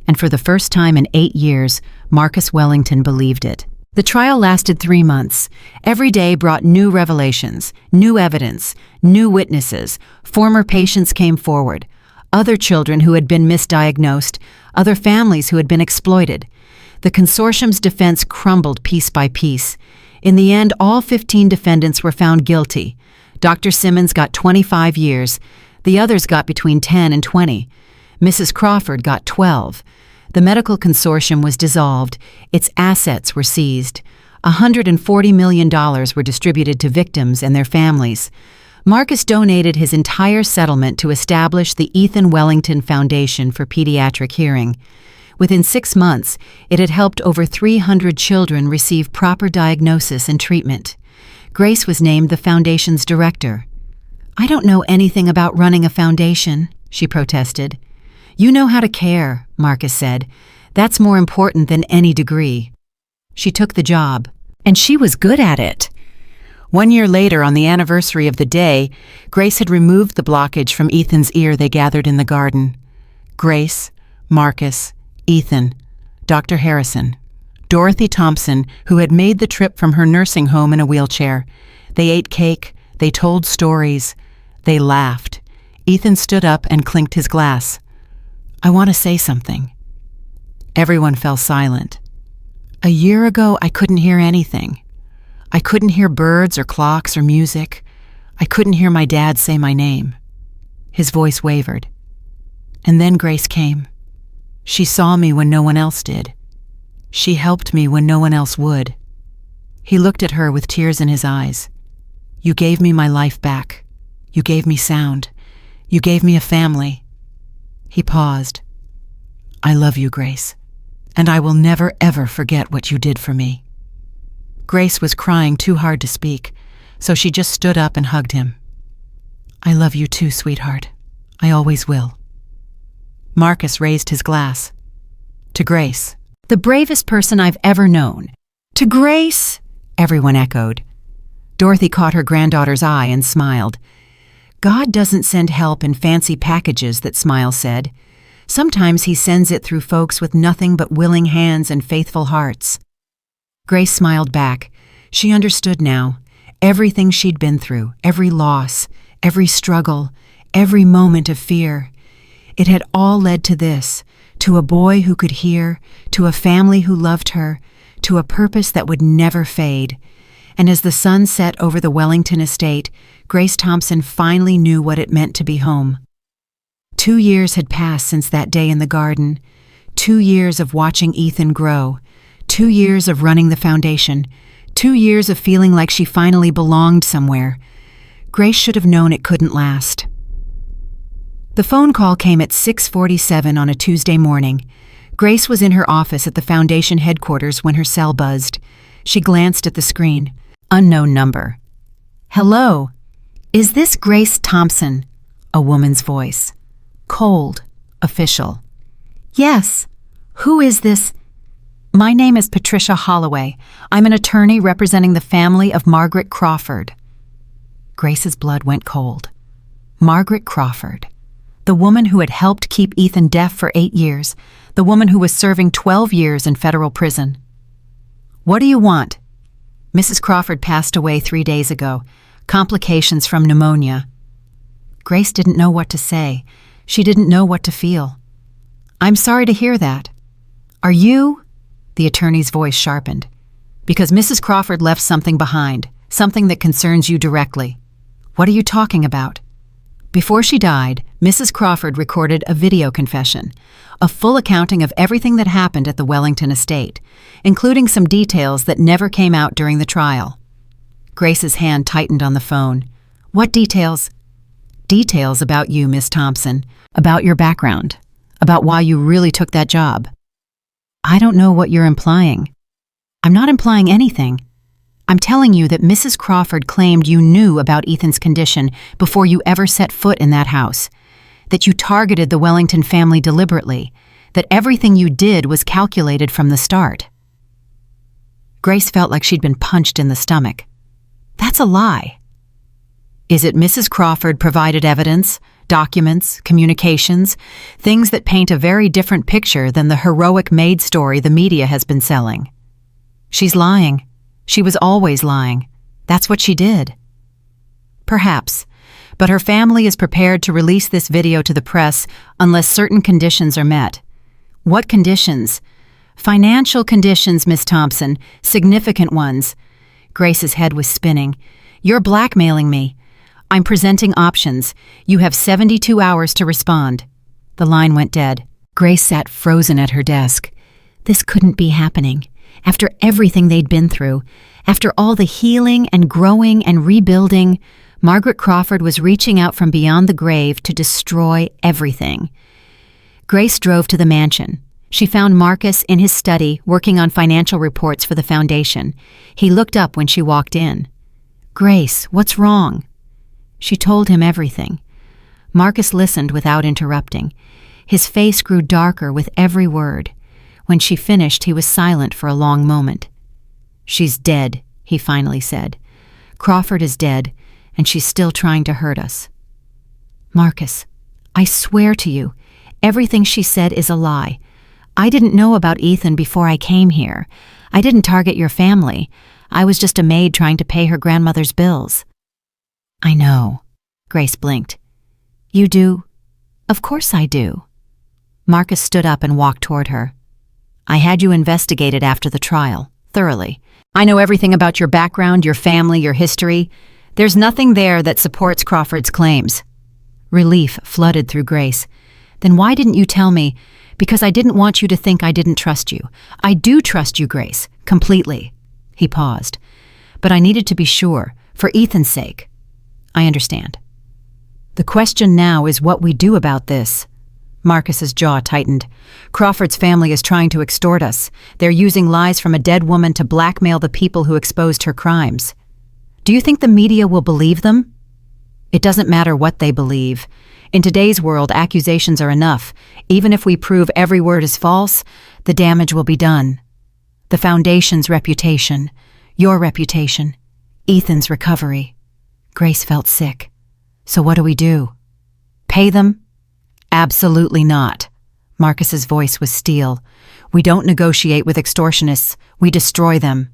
And for the first time in 8 years, Marcus Wellington believed it. The trial lasted 3 months. Every day brought new revelations, new evidence, new witnesses. Former patients came forward. Other children who had been misdiagnosed, other families who had been exploited. The consortium's defense crumbled piece by piece. In the end, all 15 defendants were found guilty. Dr. Simmons got 25 years. The others got between 10 and 20. Mrs. Crawford got 12. The medical consortium was dissolved. Its assets were seized. $140 million were distributed to victims and their families. Marcus donated his entire settlement to establish the Ethan Wellington Foundation for Pediatric Hearing. Within 6 months, it had helped over 300 children receive proper diagnosis and treatment. Grace was named the foundation's director. I don't know anything about running a foundation, she protested. You know how to care, Marcus said. That's more important than any degree. She took the job, and she was good at it. 1 year later, on the anniversary of the day, Grace had removed the blockage from Ethan's ear they gathered in the garden. Grace, Marcus, Ethan, Dr. Harrison, Dorothy Thompson, who had made the trip from her nursing home in a wheelchair. They ate cake, they told stories, they laughed. Ethan stood up and clinked his glass. I want to say something. Everyone fell silent. A year ago, I couldn't hear anything. I couldn't hear birds or clocks or music. I couldn't hear my dad say my name. His voice wavered. And then Grace came. She saw me when no one else did. She helped me when no one else would. He looked at her with tears in his eyes. You gave me my life back. You gave me sound. You gave me a family. He paused. I love you, Grace, and I will never, ever forget what you did for me. Grace was crying too hard to speak, so she just stood up and hugged him. I love you too, sweetheart. I always will. Marcus raised his glass. To Grace, the bravest person I've ever known. To Grace, everyone echoed. Dorothy caught her granddaughter's eye and smiled. God doesn't send help in fancy packages, that smile said. Sometimes he sends it through folks with nothing but willing hands and faithful hearts. Grace smiled back. She understood now. Everything she'd been through, every loss, every struggle, every moment of fear. It had all led to this, to a boy who could hear, to a family who loved her, to a purpose that would never fade. And as the sun set over the Wellington estate, Grace Thompson finally knew what it meant to be home. 2 years had passed since that day in the garden. 2 years of watching Ethan grow. 2 years of running the foundation. 2 years of feeling like she finally belonged somewhere. Grace should have known it couldn't last. The phone call came at 6:47 on a Tuesday morning. Grace was in her office at the foundation headquarters when her cell buzzed. She glanced at the screen. Unknown number. Hello. Is this Grace Thompson? A woman's voice. Cold. Official. Yes. Who is this? My name is Patricia Holloway. I'm an attorney representing the family of Margaret Crawford. Grace's blood went cold. Margaret Crawford. The woman who had helped keep Ethan deaf for 8 years. The woman who was serving 12 years in federal prison. What do you want? Mrs. Crawford passed away 3 days ago. Complications from pneumonia. Grace didn't know what to say. She didn't know what to feel. I'm sorry to hear that. Are you? The attorney's voice sharpened. Because Mrs. Crawford left something behind, something that concerns you directly. What are you talking about? Before she died, Mrs. Crawford recorded a video confession, a full accounting of everything that happened at the Wellington estate, including some details that never came out during the trial. Grace's hand tightened on the phone. What details? Details about you, Miss Thompson, about your background, about why you really took that job. I don't know what you're implying. I'm not implying anything. I'm telling you that Mrs. Crawford claimed you knew about Ethan's condition before you ever set foot in that house, that you targeted the Wellington family deliberately, that everything you did was calculated from the start. Grace felt like she'd been punched in the stomach. That's a lie. Is it Mrs. Crawford provided evidence, documents, communications, things that paint a very different picture than the heroic Maid story the media has been selling? She's lying. She was always lying. That's what she did. Perhaps, but her family is prepared to release this video to the press unless certain conditions are met. What conditions? Financial conditions, Miss Thompson, significant ones. Grace's head was spinning. You're blackmailing me. I'm presenting options. You have 72 hours to respond. The line went dead. Grace sat frozen at her desk. This couldn't be happening. After everything they'd been through, after all the healing and growing and rebuilding, Margaret Crawford was reaching out from beyond the grave to destroy everything. Grace drove to the mansion. She found Marcus in his study working on financial reports for the foundation. He looked up when she walked in. "Grace, what's wrong?" She told him everything. Marcus listened without interrupting. His face grew darker with every word. When she finished, he was silent for a long moment. "She's dead," he finally said. "Crawford is dead, and she's still trying to hurt us." "Marcus, I swear to you, everything she said is a lie. I didn't know about Ethan before I came here. I didn't target your family. I was just a maid trying to pay her grandmother's bills." "I know," Grace blinked. "You do?" "Of course I do." Marcus stood up and walked toward her. "I had you investigated after the trial, thoroughly. I know everything about your background, your family, your history. There's nothing there that supports Crawford's claims." Relief flooded through Grace. "Then why didn't you tell me? Because I didn't want you to think I didn't trust you. I do trust you, Grace, completely." He paused. "But I needed to be sure, for Ethan's sake." "I understand. The question now is what we do about this." Marcus's jaw tightened. "Crawford's family is trying to extort us. They're using lies from a dead woman to blackmail the people who exposed her crimes. Do you think the media will believe them?" "It doesn't matter what they believe. In today's world, accusations are enough. Even if we prove every word is false, the damage will be done. The Foundation's reputation, your reputation, Ethan's recovery." Grace felt sick. "So what do we do? Pay them?" "Absolutely not." Marcus's voice was steel. "We don't negotiate with extortionists. We destroy them."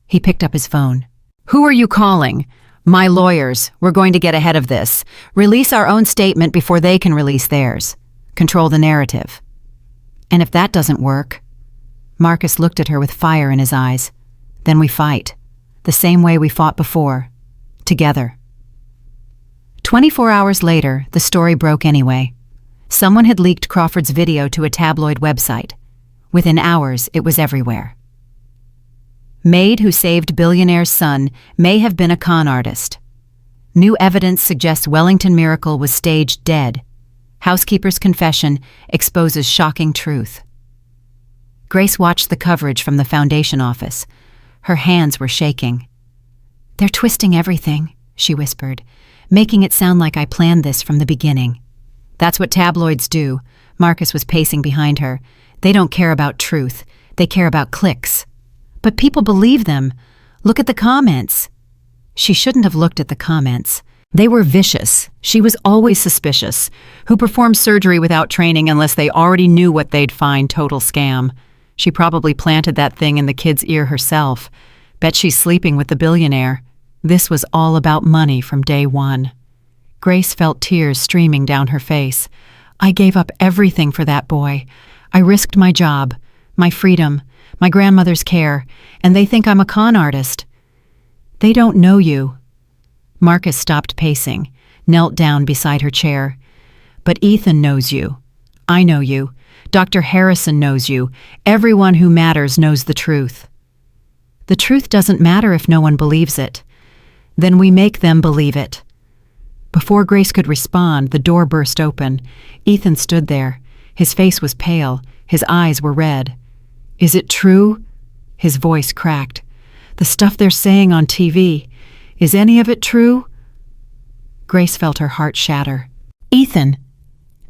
He picked up his phone. "Who are you calling?" "My lawyers. We're going to get ahead of this. Release our own statement before they can release theirs. Control the narrative." "And if that doesn't work?" Marcus looked at her with fire in his eyes. "Then we fight. The same way we fought before. Together." 24 hours later, the story broke anyway. Someone had leaked Crawford's video to a tabloid website. Within hours, it was everywhere. Maid, who saved Billionaire's son, may have been a con artist. New evidence suggests Wellington Miracle was staged dead. Housekeeper's confession exposes shocking truth. Grace watched the coverage from the Foundation office. Her hands were shaking. "They're twisting everything," she whispered, "making it sound like I planned this from the beginning." "That's what tabloids do." Marcus was pacing behind her. "They don't care about truth. They care about clicks." "But people believe them. Look at the comments." She shouldn't have looked at the comments. They were vicious. She was always suspicious. Who performed surgery without training unless they already knew what they'd find? Total scam. She probably planted that thing in the kid's ear herself. Bet she's sleeping with the billionaire. This was all about money from day one. Grace felt tears streaming down her face. "I gave up everything for that boy. I risked my job, my freedom, my grandmother's care, and they think I'm a con artist. They don't know you." Marcus stopped pacing, knelt down beside her chair. "But Ethan knows you. I know you. Dr. Harrison knows you. Everyone who matters knows the truth." "The truth doesn't matter if no one believes it. Then we make them believe it." Before Grace could respond, the door burst open. Ethan stood there. His face was pale. His eyes were red. "Is it true?" His voice cracked. "The stuff they're saying on TV, is any of it true?" Grace felt her heart shatter. "Ethan,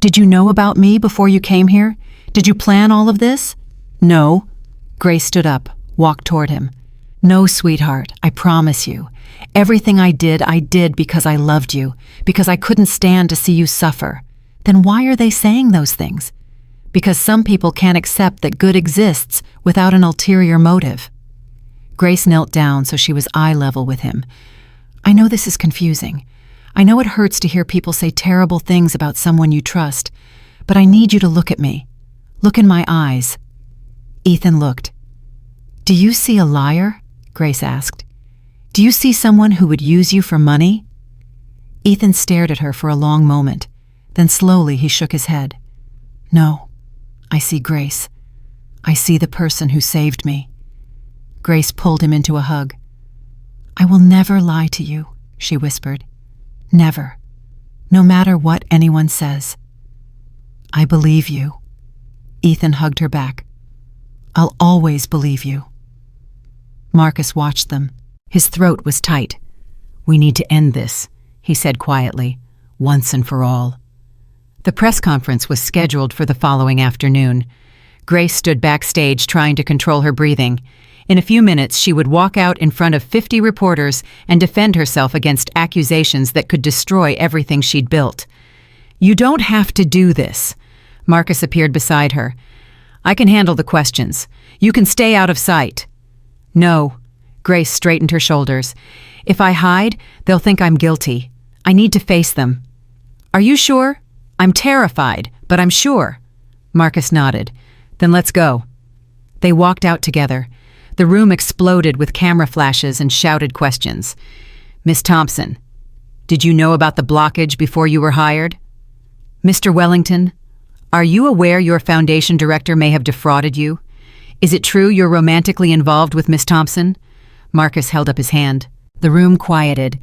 did you know about me before you came here? Did you plan all of this?" "No." Grace stood up, walked toward him. No, sweetheart, I promise you. Everything I did because I loved you, because I couldn't stand to see you suffer. Then why are they saying those things? Because some people can't accept that good exists without an ulterior motive. Grace knelt down so she was eye level with him. I know this is confusing. I know it hurts to hear people say terrible things about someone you trust, but I need you to look at me. Look in my eyes. Ethan looked. Do you see a liar? Grace asked. Do you see someone who would use you for money? Ethan stared at her for a long moment. Then slowly he shook his head. No, I see Grace. I see the person who saved me. Grace pulled him into a hug. I will never lie to you, she whispered. Never. No matter what anyone says. I believe you. Ethan hugged her back. I'll always believe you. Marcus watched them. His throat was tight. We need to end this, he said quietly, once and for all. The press conference was scheduled for the following afternoon. Grace stood backstage trying to control her breathing. In a few minutes, she would walk out in front of 50 reporters and defend herself against accusations that could destroy everything she'd built. You don't have to do this. Marcus appeared beside her. I can handle the questions. You can stay out of sight. No. Grace straightened her shoulders. If I hide, they'll think I'm guilty. I need to face them. Are you sure? I'm terrified, but I'm sure. Marcus nodded. Then let's go. They walked out together. The room exploded with camera flashes and shouted questions. Miss Thompson, did you know about the blockage before you were hired? Mr. Wellington, are you aware your foundation director may have defrauded you? Is it true you're romantically involved with Miss Thompson? Marcus held up his hand. The room quieted.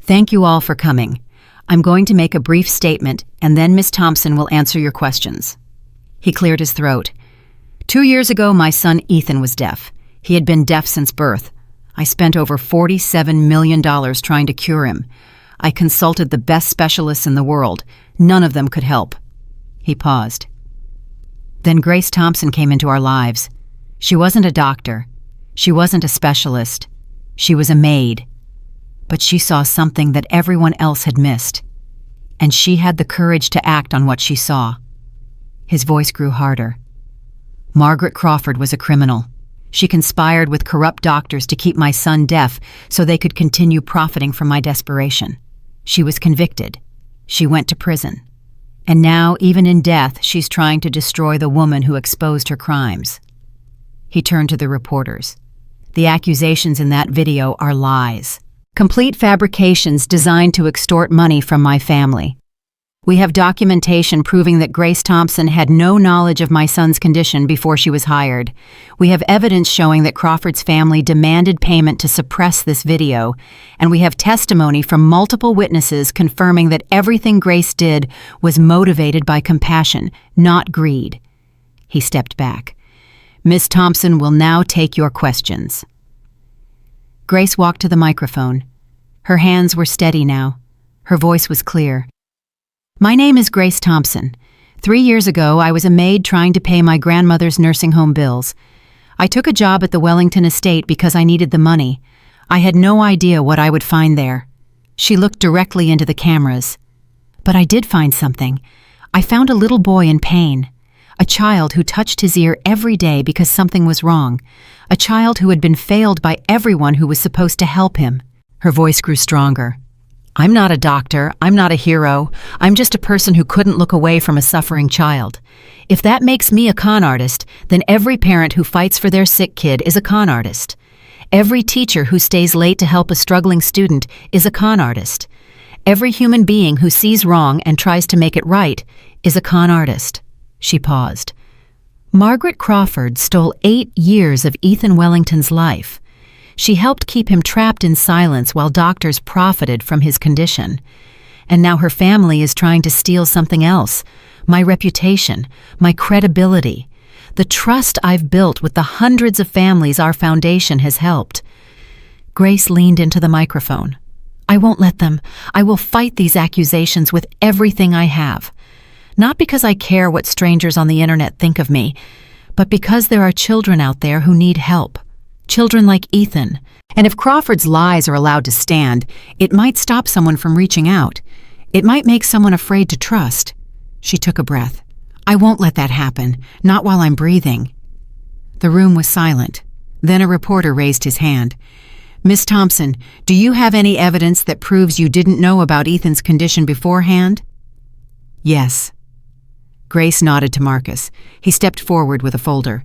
Thank you all for coming. I'm going to make a brief statement, and then Miss Thompson will answer your questions. He cleared his throat. 2 years ago, my son Ethan was deaf. He had been deaf since birth. I spent over $47 million trying to cure him. I consulted the best specialists in the world. None of them could help. He paused. Then Grace Thompson came into our lives. She wasn't a doctor. She wasn't a specialist. She was a maid. But she saw something that everyone else had missed. And she had the courage to act on what she saw. His voice grew harder. Margaret Crawford was a criminal. She conspired with corrupt doctors to keep my son deaf so they could continue profiting from my desperation. She was convicted. She went to prison. And now, even in death, she's trying to destroy the woman who exposed her crimes. He turned to the reporters. The accusations in that video are lies. Complete fabrications designed to extort money from my family. We have documentation proving that Grace Thompson had no knowledge of my son's condition before she was hired. We have evidence showing that Crawford's family demanded payment to suppress this video, and we have testimony from multiple witnesses confirming that everything Grace did was motivated by compassion, not greed. He stepped back. Miss Thompson will now take your questions. Grace walked to the microphone. Her hands were steady now. Her voice was clear. My name is Grace Thompson. 3 years ago, I was a maid trying to pay my grandmother's nursing home bills. I took a job at the Wellington estate because I needed the money. I had no idea what I would find there. She looked directly into the cameras. But I did find something. I found a little boy in pain. A child who touched his ear every day because something was wrong. A child who had been failed by everyone who was supposed to help him. Her voice grew stronger. I'm not a doctor. I'm not a hero. I'm just a person who couldn't look away from a suffering child. If that makes me a con artist, then every parent who fights for their sick kid is a con artist. Every teacher who stays late to help a struggling student is a con artist. Every human being who sees wrong and tries to make it right is a con artist. She paused. Margaret Crawford stole 8 years of Ethan Wellington's life. She helped keep him trapped in silence while doctors profited from his condition. And now her family is trying to steal something else, my reputation, my credibility, the trust I've built with the hundreds of families our foundation has helped. Grace leaned into the microphone. I won't let them. I will fight these accusations with everything I have. Not because I care what strangers on the internet think of me, but because there are children out there who need help. children like Ethan. And if Crawford's lies are allowed to stand, it might stop someone from reaching out. It might make someone afraid to trust. She took a breath. I won't let that happen, not while I'm breathing. The room was silent. Then a reporter raised his hand. Miss Thompson, do you have any evidence that proves you didn't know about Ethan's condition beforehand? Yes. Grace nodded to Marcus. He stepped forward with a folder.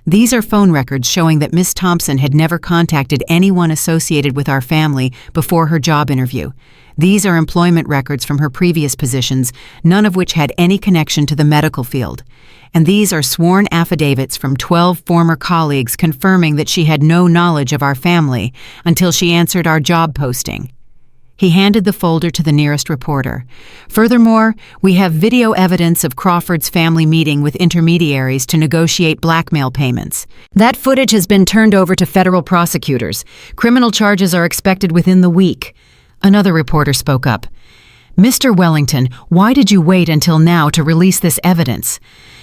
These are phone records showing that Miss Thompson had never contacted anyone associated with our family before her job interview. These are employment records from her previous positions, none of which had any connection to the medical field. And these are sworn affidavits from 12 former colleagues confirming that she had no knowledge of our family until she answered our job posting. He handed the folder to the nearest reporter. Furthermore, we have video evidence of Crawford's family meeting with intermediaries to negotiate blackmail payments. That footage has been turned over to federal prosecutors. Criminal charges are expected within the week. Another reporter spoke up. Mr. Wellington, why did you wait until now to release this evidence?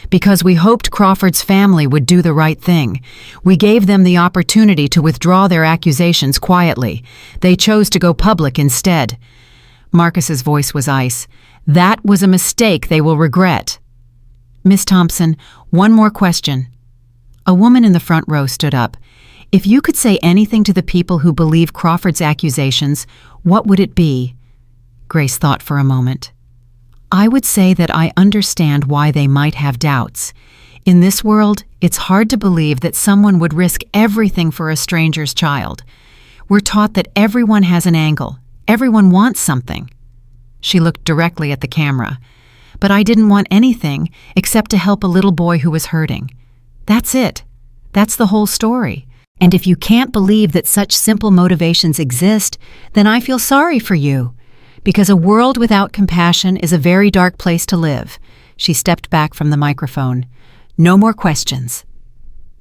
Because we hoped Crawford's family would do the right thing. We gave them the opportunity to withdraw their accusations quietly. They chose to go public instead. Marcus's voice was ice. That was a mistake they will regret. Miss Thompson, one more question. A woman in the front row stood up. If you could say anything to the people who believe Crawford's accusations, what would it be? Grace thought for a moment. I would say that I understand why they might have doubts. In this world, it's hard to believe that someone would risk everything for a stranger's child. We're taught that everyone has an angle. Everyone wants something. She looked directly at the camera. But I didn't want anything except to help a little boy who was hurting. That's it. That's the whole story. And if you can't believe that such simple motivations exist, then I feel sorry for you. Because a world without compassion is a very dark place to live. She stepped back from the microphone. No more questions.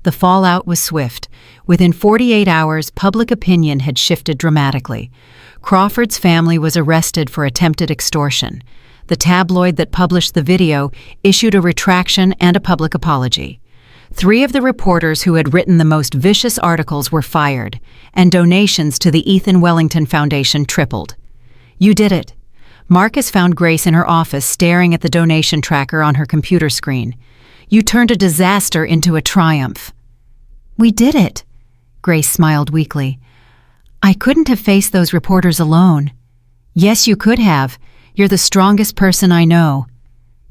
The fallout was swift. Within 48 hours, public opinion had shifted dramatically. Crawford's family was arrested for attempted extortion. The tabloid that published the video issued a retraction and a public apology. 3 of the reporters who had written the most vicious articles were fired, and donations to the Ethan Wellington Foundation tripled. You did it. Marcus found Grace in her office staring at the donation tracker on her computer screen. You turned a disaster into a triumph. We did it. Grace smiled weakly. I couldn't have faced those reporters alone. Yes, you could have. You're the strongest person I know.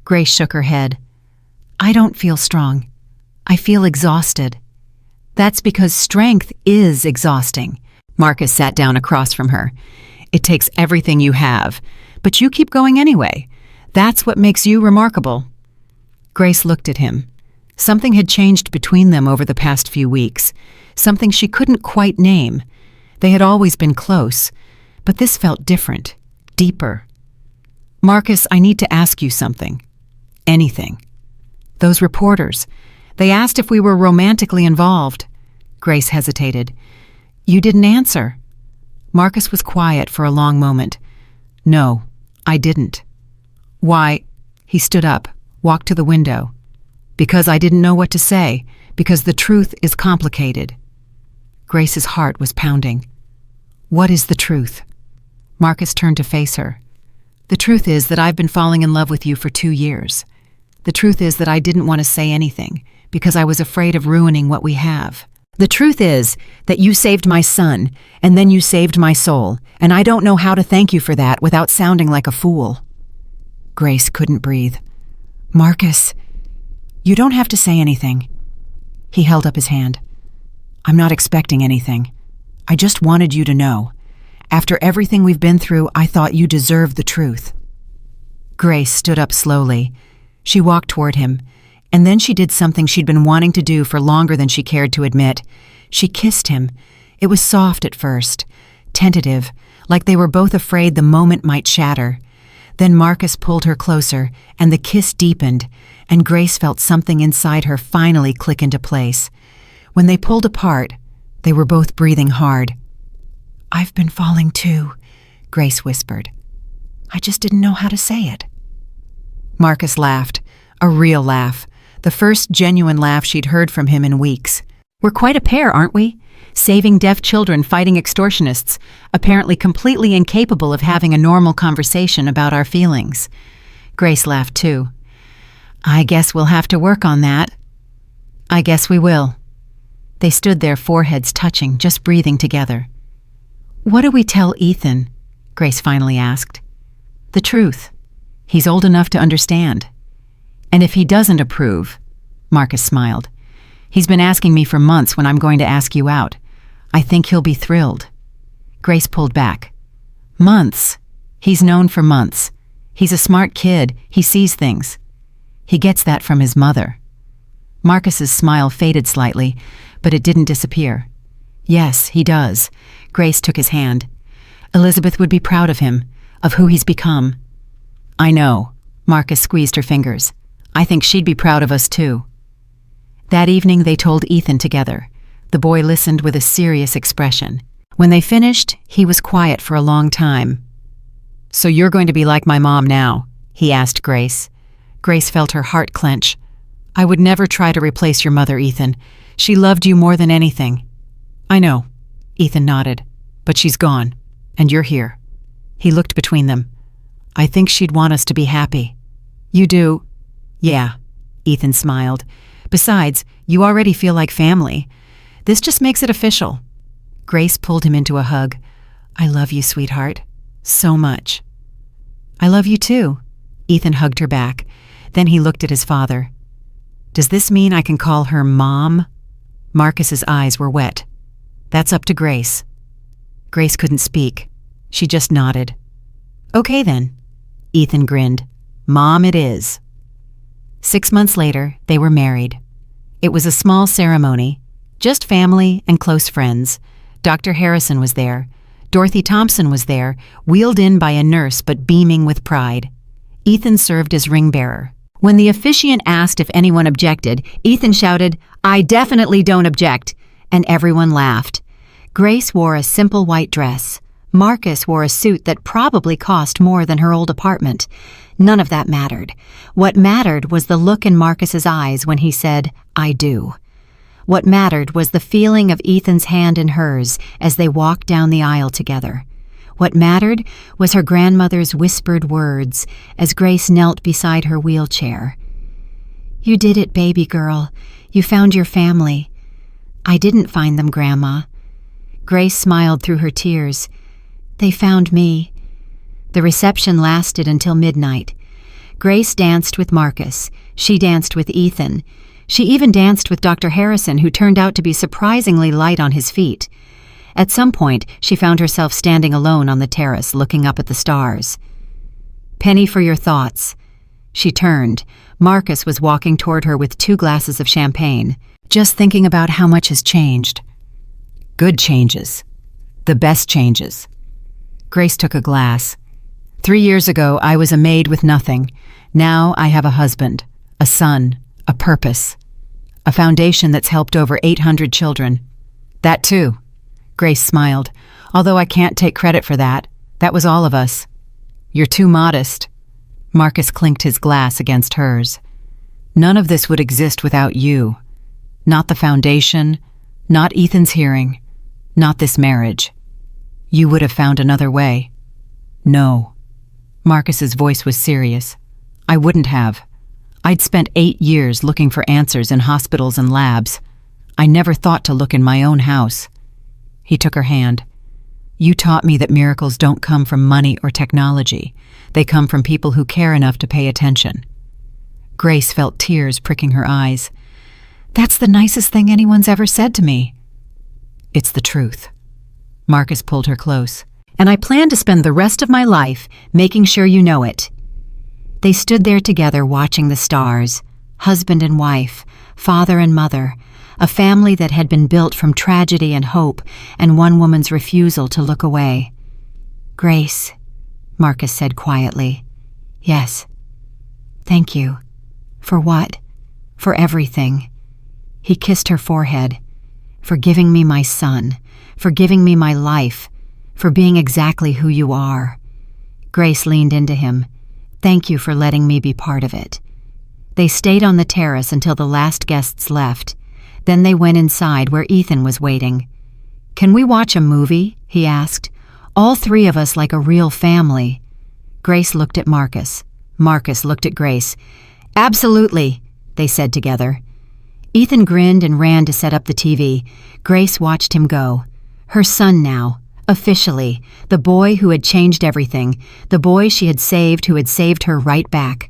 Grace shook her head. I don't feel strong. I feel exhausted. That's because strength is exhausting. Marcus sat down across from her. It takes everything you have, but you keep going anyway. That's what makes you remarkable. Grace looked at him. Something had changed between them over the past few weeks, something she couldn't quite name. They had always been close, but this felt different, deeper. Marcus, I need to ask you something. Anything. Those reporters, they asked if we were romantically involved. Grace hesitated. You didn't answer. Marcus was quiet for a long moment. No, I didn't. Why? He stood up, walked to the window. Because I didn't know what to say, because the truth is complicated. Grace's heart was pounding. What is the truth? Marcus turned to face her. The truth is that I've been falling in love with you for 2 years. The truth is that I didn't want to say anything, because I was afraid of ruining what we have. The truth is that you saved my son, and then you saved my soul, and I don't know how to thank you for that without sounding like a fool. Grace couldn't breathe. Marcus, you don't have to say anything. He held up his hand. I'm not expecting anything. I just wanted you to know. After everything we've been through, I thought you deserved the truth. Grace stood up slowly. She walked toward him. And then she did something she'd been wanting to do for longer than she cared to admit. She kissed him. It was soft at first, tentative, like they were both afraid the moment might shatter. Then Marcus pulled her closer, and the kiss deepened, and Grace felt something inside her finally click into place. When they pulled apart, they were both breathing hard. I've been falling too, Grace whispered. I just didn't know how to say it. Marcus laughed, a real laugh. The first genuine laugh she'd heard from him in weeks. We're quite a pair, aren't we? Saving deaf children fighting extortionists, apparently completely incapable of having a normal conversation about our feelings. Grace laughed too. I guess we'll have to work on that. I guess we will. They stood there, foreheads touching, just breathing together. What do we tell Ethan? Grace finally asked. The truth. He's old enough to understand. And if he doesn't approve, Marcus smiled. He's been asking me for months when I'm going to ask you out. I think he'll be thrilled. Grace pulled back. Months. He's known for months. He's a smart kid. He sees things. He gets that from his mother. Marcus's smile faded slightly, but it didn't disappear. Yes, he does. Grace took his hand. Elizabeth would be proud of him, of who he's become. I know. Marcus squeezed her fingers. I think she'd be proud of us too. That evening they told Ethan together. The boy listened with a serious expression. When they finished, he was quiet for a long time. So you're going to be like my mom now? He asked Grace. Grace felt her heart clench. I would never try to replace your mother, Ethan. She loved you more than anything. I know. Ethan nodded. But she's gone. And you're here. He looked between them. I think she'd want us to be happy. You do? Yeah. Ethan smiled. Besides, you already feel like family. This just makes it official. Grace pulled him into a hug. I love you, sweetheart. So much. I love you too. Ethan hugged her back. Then he looked at his father. Does this mean I can call her Mom? Marcus's eyes were wet. That's up to Grace. Grace couldn't speak. She just nodded. Okay then. Ethan grinned. Mom it is. 6 months later, they were married. It was a small ceremony, just family and close friends. Dr. Harrison was there. Dorothy Thompson was there, wheeled in by a nurse but beaming with pride. Ethan served as ring bearer. When the officiant asked if anyone objected, Ethan shouted, I definitely don't object, and everyone laughed. Grace wore a simple white dress. Marcus wore a suit that probably cost more than her old apartment. None of that mattered. What mattered was the look in Marcus's eyes when he said, I do. What mattered was the feeling of Ethan's hand in hers as they walked down the aisle together. What mattered was her grandmother's whispered words as Grace knelt beside her wheelchair. You did it, baby girl. You found your family. I didn't find them, Grandma. Grace smiled through her tears. They found me. The reception lasted until midnight. Grace danced with Marcus. She danced with Ethan. She even danced with Dr. Harrison, who turned out to be surprisingly light on his feet. At some point, she found herself standing alone on the terrace, looking up at the stars. Penny for your thoughts. She turned. Marcus was walking toward her with 2 glasses of champagne. Just thinking about how much has changed. Good changes. The best changes. Grace took a glass. 3 years ago, I was a maid with nothing. Now I have a husband, a son, a purpose, a foundation that's helped over 800 children. That too. Grace smiled. Although I can't take credit for that. That was all of us. You're too modest. Marcus clinked his glass against hers. None of this would exist without you. Not the foundation, not Ethan's hearing, not this marriage. You would have found another way. No. Marcus's voice was serious. I wouldn't have. I'd spent 8 years looking for answers in hospitals and labs. I never thought to look in my own house. He took her hand. You taught me that miracles don't come from money or technology. They come from people who care enough to pay attention. Grace felt tears pricking her eyes. That's the nicest thing anyone's ever said to me. It's the truth. Marcus pulled her close. And I plan to spend the rest of my life making sure you know it. They stood there together watching the stars, husband and wife, father and mother, a family that had been built from tragedy and hope and one woman's refusal to look away. Grace, Marcus said quietly. Yes. Thank you. For what? For everything. He kissed her forehead. For giving me my son. For giving me my life. For being exactly who you are. Grace leaned into him. Thank you for letting me be part of it. They stayed on the terrace until the last guests left. Then they went inside where Ethan was waiting. "Can we watch a movie?" he asked. "All three of us like a real family." Grace looked at Marcus. Marcus looked at Grace. "Absolutely," they said together. Ethan grinned and ran to set up the TV. Grace watched him go. Her son now, officially, the boy who had changed everything, the boy she had saved who had saved her right back.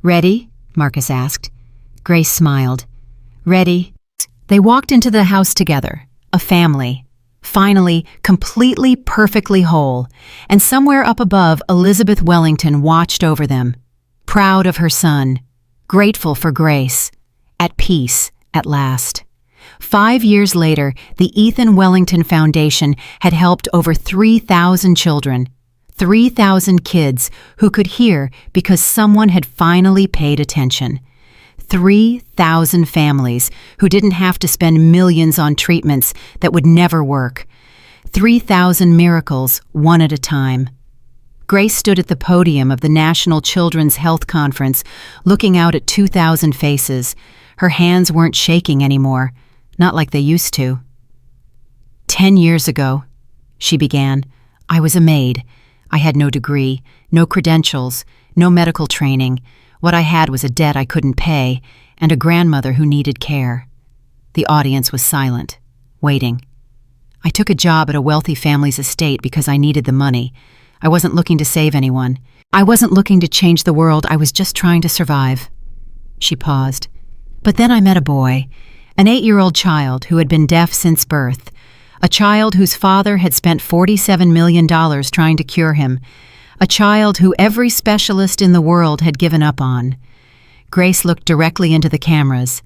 "Ready?" Marcus asked. Grace smiled. "Ready." They walked into the house together, a family. Finally, completely, perfectly whole, and somewhere up above, Elizabeth Wellington watched over them, proud of her son, grateful for Grace, at peace at last. 5 years later, the Ethan Wellington Foundation had helped over 3,000 children, 3,000 kids who could hear because someone had finally paid attention. 3,000 families who didn't have to spend millions on treatments that would never work. 3,000 miracles, one at a time. Grace stood at the podium of the National Children's Health Conference, looking out at 2,000 faces. Her hands weren't shaking anymore, not like they used to. 10 years ago, she began, I was a maid. I had no degree, no credentials, no medical training. What I had was a debt I couldn't pay, and a grandmother who needed care. The audience was silent, waiting. I took a job at a wealthy family's estate because I needed the money. I wasn't looking to save anyone. I wasn't looking to change the world. I was just trying to survive. She paused. But then I met a boy, an 8-year-old child who had been deaf since birth, a child whose father had spent $47 million trying to cure him, a child who every specialist in the world had given up on. Grace looked directly into the cameras.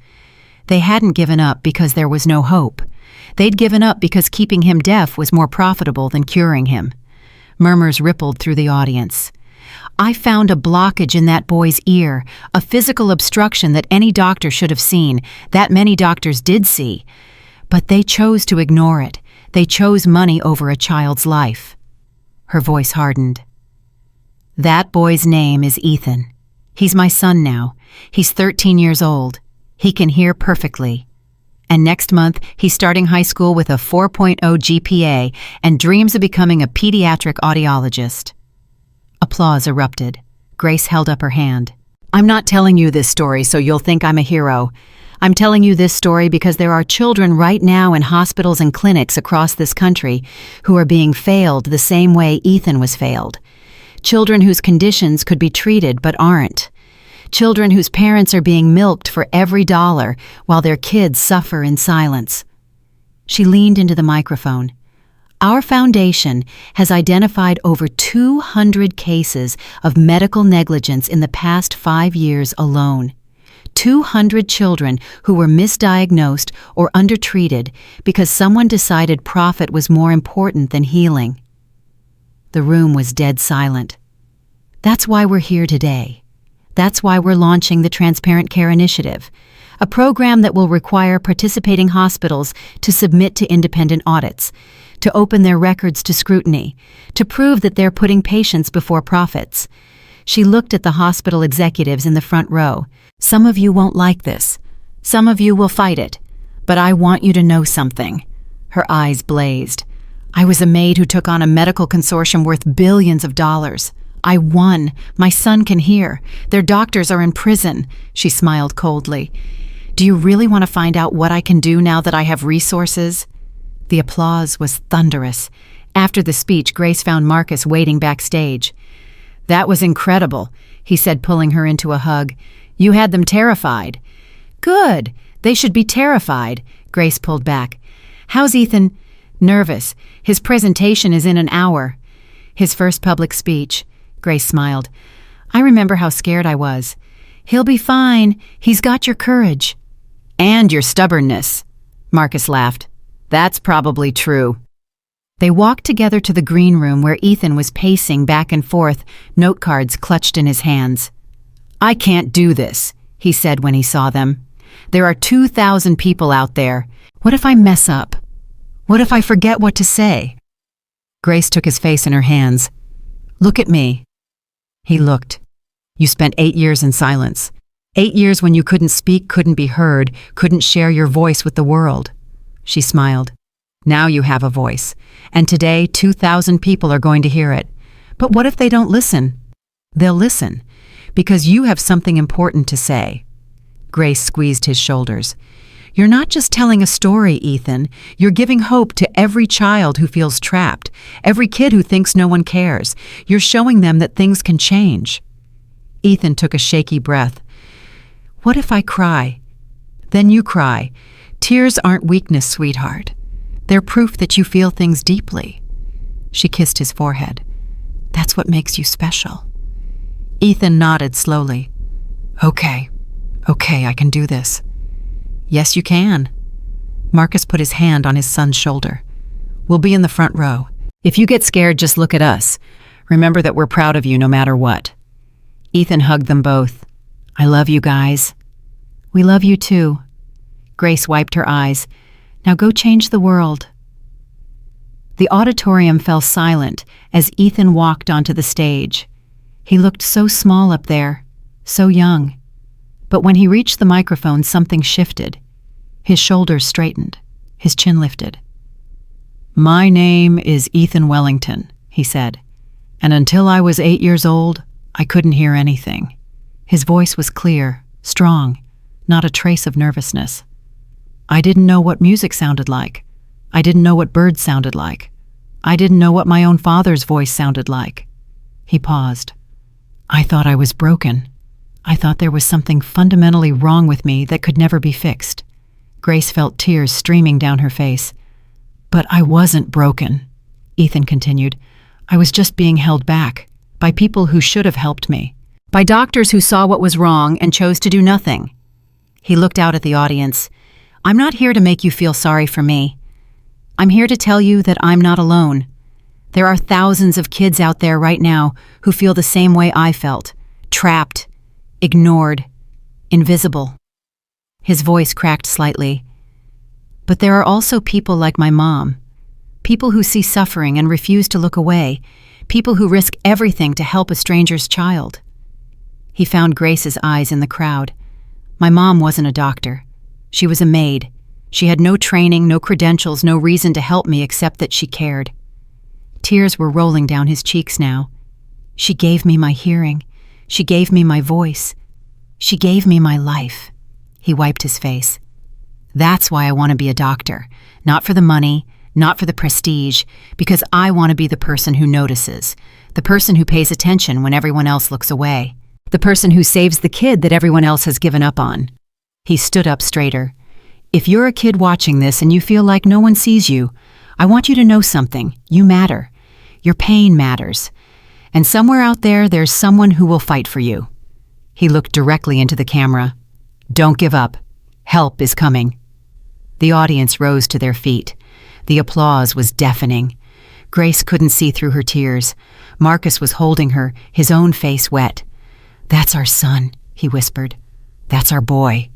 They hadn't given up because there was no hope. They'd given up because keeping him deaf was more profitable than curing him. Murmurs rippled through the audience. I found a blockage in that boy's ear, a physical obstruction that any doctor should have seen, that many doctors did see. But they chose to ignore it. They chose money over a child's life. Her voice hardened. That boy's name is Ethan. He's my son now. He's 13 years old. He can hear perfectly. And next month, he's starting high school with a 4.0 GPA and dreams of becoming a pediatric audiologist. Applause erupted. Grace held up her hand. I'm not telling you this story so you'll think I'm a hero. I'm telling you this story because there are children right now in hospitals and clinics across this country who are being failed the same way Ethan was failed. Children whose conditions could be treated but aren't. Children whose parents are being milked for every dollar while their kids suffer in silence. She leaned into the microphone. Our foundation has identified over 200 cases of medical negligence in the past 5 years alone. 200 children who were misdiagnosed or undertreated because someone decided profit was more important than healing. The room was dead silent. That's why we're here today. That's why we're launching the Transparent Care Initiative, a program that will require participating hospitals to submit to independent audits, to open their records to scrutiny, to prove that they're putting patients before profits. She looked at the hospital executives in the front row. Some of you won't like this. Some of you will fight it. But I want you to know something. Her eyes blazed. I was a maid who took on a medical consortium worth billions of dollars. I won. My son can hear. Their doctors are in prison. She smiled coldly. Do you really want to find out what I can do now that I have resources? The applause was thunderous. After the speech, Grace found Marcus waiting backstage. That was incredible, he said, pulling her into a hug. You had them terrified. Good. They should be terrified. Grace pulled back. How's Ethan? Nervous. His presentation is in an hour. His first public speech. Grace smiled. I remember how scared I was. He'll be fine. He's got your courage. And your stubbornness. Marcus laughed. That's probably true. They walked together to the green room where Ethan was pacing back and forth, note cards clutched in his hands. I can't do this, he said when he saw them. There are 2,000 people out there. What if I mess up? What if I forget what to say? Grace took his face in her hands. Look at me. He looked. You spent 8 years in silence. 8 years when you couldn't speak, couldn't be heard, couldn't share your voice with the world. She smiled. Now you have a voice, and today 2,000 people are going to hear it. But what if they don't listen? They'll listen, because you have something important to say. Grace squeezed his shoulders. You're not just telling a story, Ethan. You're giving hope to every child who feels trapped, every kid who thinks no one cares. You're showing them that things can change. Ethan took a shaky breath. What if I cry? Then you cry. Tears aren't weakness, sweetheart. They're proof that you feel things deeply. She kissed his forehead. That's what makes you special. Ethan nodded slowly. Okay, I can do this. Yes, you can. Marcus put his hand on his son's shoulder. We'll be in the front row. If you get scared, just look at us. Remember that we're proud of you no matter what. Ethan hugged them both. I love you guys. We love you too. Grace wiped her eyes. Now go change the world. The auditorium fell silent as Ethan walked onto the stage. He looked so small up there, so young. But when he reached the microphone, something shifted. His shoulders straightened, his chin lifted. My name is Ethan Wellington, he said, and until I was 8 years old, I couldn't hear anything. His voice was clear, strong, not a trace of nervousness. I didn't know what music sounded like. I didn't know what birds sounded like. I didn't know what my own father's voice sounded like. He paused. I thought I was broken. I thought there was something fundamentally wrong with me that could never be fixed. Grace felt tears streaming down her face. But I wasn't broken, Ethan continued. I was just being held back by people who should have helped me, by doctors who saw what was wrong and chose to do nothing. He looked out at the audience. I'm not here to make you feel sorry for me. I'm here to tell you that I'm not alone. There are thousands of kids out there right now who feel the same way I felt, trapped, ignored, invisible. His voice cracked slightly. But there are also people like my mom, people who see suffering and refuse to look away, people who risk everything to help a stranger's child. He found Grace's eyes in the crowd. My mom wasn't a doctor. She was a maid. She had no training, no credentials, no reason to help me except that she cared. Tears were rolling down his cheeks now. She gave me my hearing. She gave me my voice. She gave me my life. He wiped his face. That's why I want to be a doctor. Not for the money, not for the prestige, because I want to be the person who notices, the person who pays attention when everyone else looks away, the person who saves the kid that everyone else has given up on. He stood up straighter. If you're a kid watching this and you feel like no one sees you, I want you to know something. You matter. Your pain matters. And somewhere out there, there's someone who will fight for you. He looked directly into the camera. Don't give up. Help is coming. The audience rose to their feet. The applause was deafening. Grace couldn't see through her tears. Marcus was holding her, his own face wet. That's our son, he whispered. That's our boy.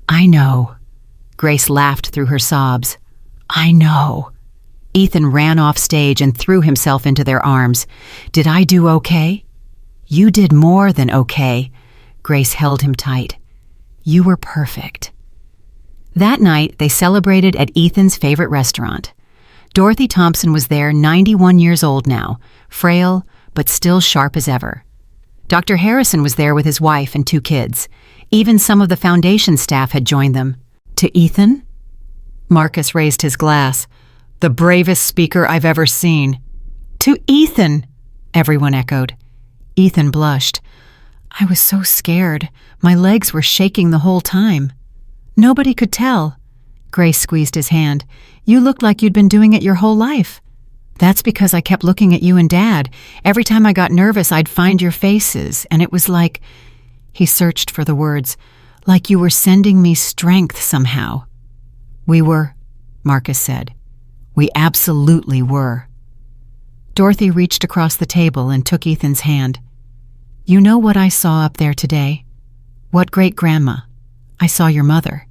I know. Grace laughed through her sobs. I know. Ethan ran off stage and threw himself into their arms. Did I do okay? You did more than okay. Grace held him tight. You were perfect. That night, they celebrated at Ethan's favorite restaurant. Dorothy Thompson was there, 91 years old now, frail, but still sharp as ever. Dr. Harrison was there with his wife and 2 kids. Even some of the foundation staff had joined them. To Ethan? Marcus raised his glass. The bravest speaker I've ever seen. To Ethan, everyone echoed. Ethan blushed. I was so scared. My legs were shaking the whole time. Nobody could tell. Grace squeezed his hand. You looked like you'd been doing it your whole life. That's because I kept looking at you and Dad. Every time I got nervous, I'd find your faces, and it was like... He searched for the words. Like you were sending me strength somehow. We were, Marcus said. We absolutely were. Dorothy reached across the table and took Ethan's hand. You know what I saw up there today? What great-grandma? I saw your mother.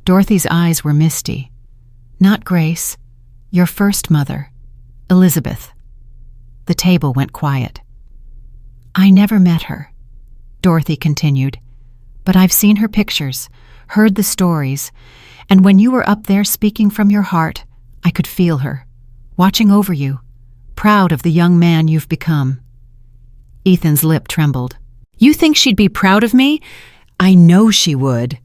Dorothy's eyes were misty. Not Grace, your first mother, Elizabeth. The table went quiet. I never met her, Dorothy continued, But I've seen her pictures, heard the stories, and when you were up there speaking from your heart, I could feel her, watching over you, proud of the young man you've become." Ethan's lip trembled. "You think she'd be proud of me? I know she would."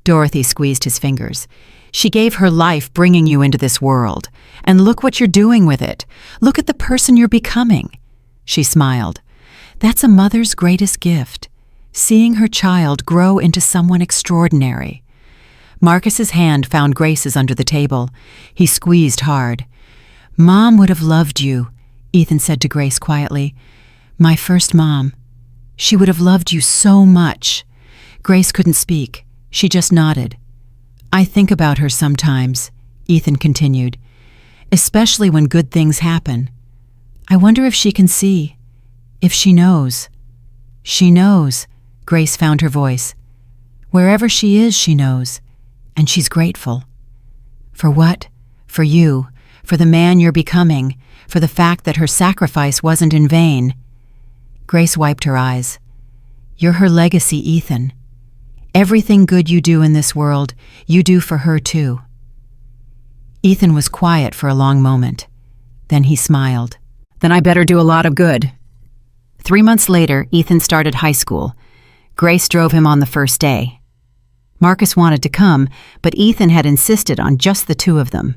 Dorothy squeezed his fingers. "She gave her life bringing you into this world. And look what you're doing with it. Look at the person you're becoming." She smiled. "That's a mother's greatest gift, seeing her child grow into someone extraordinary." Marcus's hand found Grace's under the table. He squeezed hard. "Mom would have loved you," Ethan said to Grace quietly. "My first mom. She would have loved you so much." Grace couldn't speak. She just nodded. "I think about her sometimes," Ethan continued, "especially when good things happen. I wonder if she can see, if she knows." "She knows," Grace found her voice. "Wherever she is, she knows, and she's grateful." "For what?" "For you, for the man you're becoming, for the fact that her sacrifice wasn't in vain." Grace wiped her eyes. "You're her legacy, Ethan. Everything good you do in this world, you do for her too." Ethan was quiet for a long moment. Then he smiled. "Then I better do a lot of good." 3 months later, Ethan started high school. Grace drove him on the first day. Marcus wanted to come, but Ethan had insisted on just the two of them.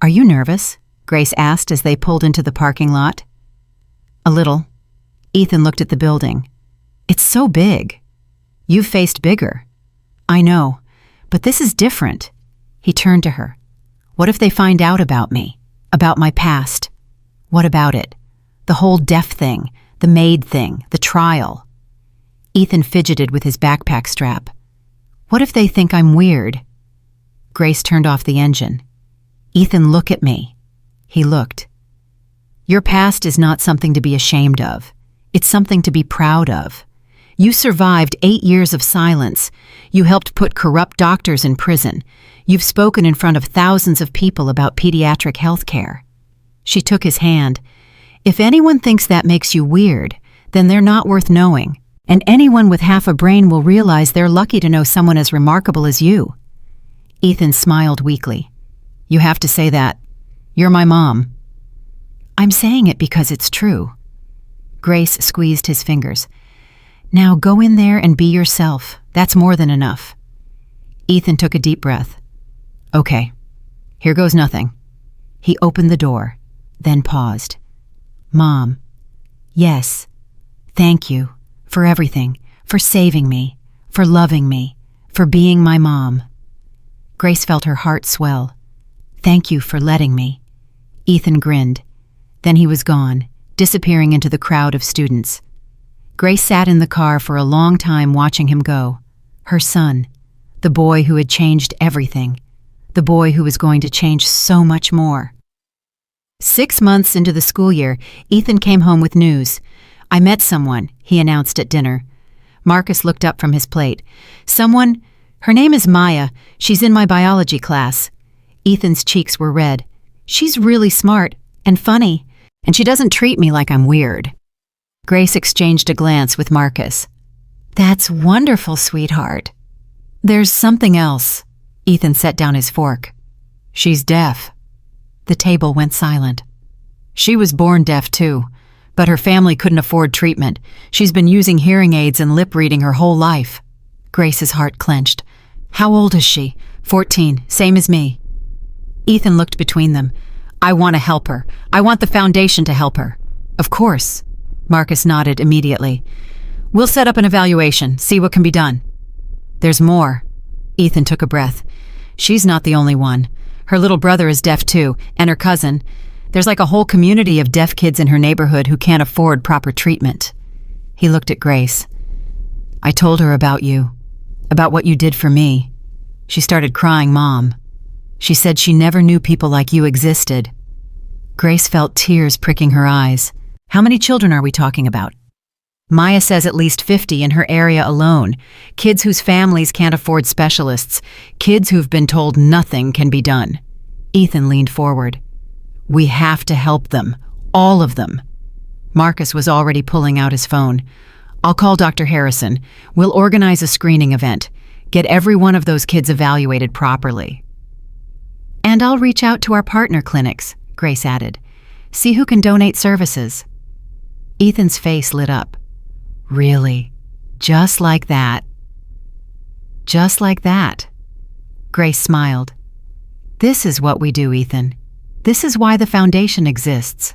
"Are you nervous?" Grace asked as they pulled into the parking lot. "A little." Ethan looked at the building. "It's so big." "You've faced bigger." "I know, but this is different." He turned to her. "What if they find out about me, about my past?" "What about it?" "The whole deaf thing, the Maid thing, the trial." Ethan fidgeted with his backpack strap. "What if they think I'm weird?" Grace turned off the engine. "Ethan, look at me." He looked. "Your past is not something to be ashamed of. It's something to be proud of. You survived 8 years of silence. You helped put corrupt doctors in prison. You've spoken in front of thousands of people about pediatric health care." She took his hand. "If anyone thinks that makes you weird, then they're not worth knowing. And anyone with half a brain will realize they're lucky to know someone as remarkable as you." Ethan smiled weakly. "You have to say that. You're my mom." "I'm saying it because it's true." Grace squeezed his fingers. "Now go in there and be yourself. That's more than enough." Ethan took a deep breath. "Okay, here goes nothing." He opened the door, then paused. "Mom." "Yes. Thank you for everything, for saving me, for loving me, for being my mom." Grace felt her heart swell. "Thank you for letting me." Ethan grinned. Then he was gone, disappearing into the crowd of students. Grace sat in the car for a long time watching him go. Her son, the boy who had changed everything, the boy who was going to change so much more. 6 months into the school year, Ethan came home with news. "I met someone," he announced at dinner. Marcus looked up from his plate. "Someone? Her name is Maya. She's in my biology class." Ethan's cheeks were red. "She's really smart and funny, and she doesn't treat me like I'm weird." Grace exchanged a glance with Marcus. "That's wonderful, sweetheart." "There's something else." Ethan set down his fork. "She's deaf." The table went silent. "She was born deaf too, but her family couldn't afford treatment. She's been using hearing aids and lip reading her whole life." Grace's heart clenched. "How old is she?" 14, same as me." Ethan looked between them. "I want to help her. I want the foundation to help her." "Of course." Marcus nodded immediately. "We'll set up an evaluation, see what can be done." "There's more." Ethan took a breath. "She's not the only one. Her little brother is deaf too, and her cousin. There's like a whole community of deaf kids in her neighborhood who can't afford proper treatment." He looked at Grace. "I told her about you, about what you did for me. She started crying, Mom. She said she never knew people like you existed." Grace felt tears pricking her eyes. "How many children are we talking about?" "Maya says at least 50 in her area alone. Kids whose families can't afford specialists. Kids who've been told nothing can be done." Ethan leaned forward. "We have to help them. All of them." Marcus was already pulling out his phone. I'll call Dr. Harrison. We'll organize a screening event. Get every one of those kids evaluated properly. And I'll reach out to our partner clinics, Grace added. See who can donate services. Ethan's face lit up. Really? Just like that? Just like that. Grace smiled. This is what we do, Ethan. This is why the foundation exists.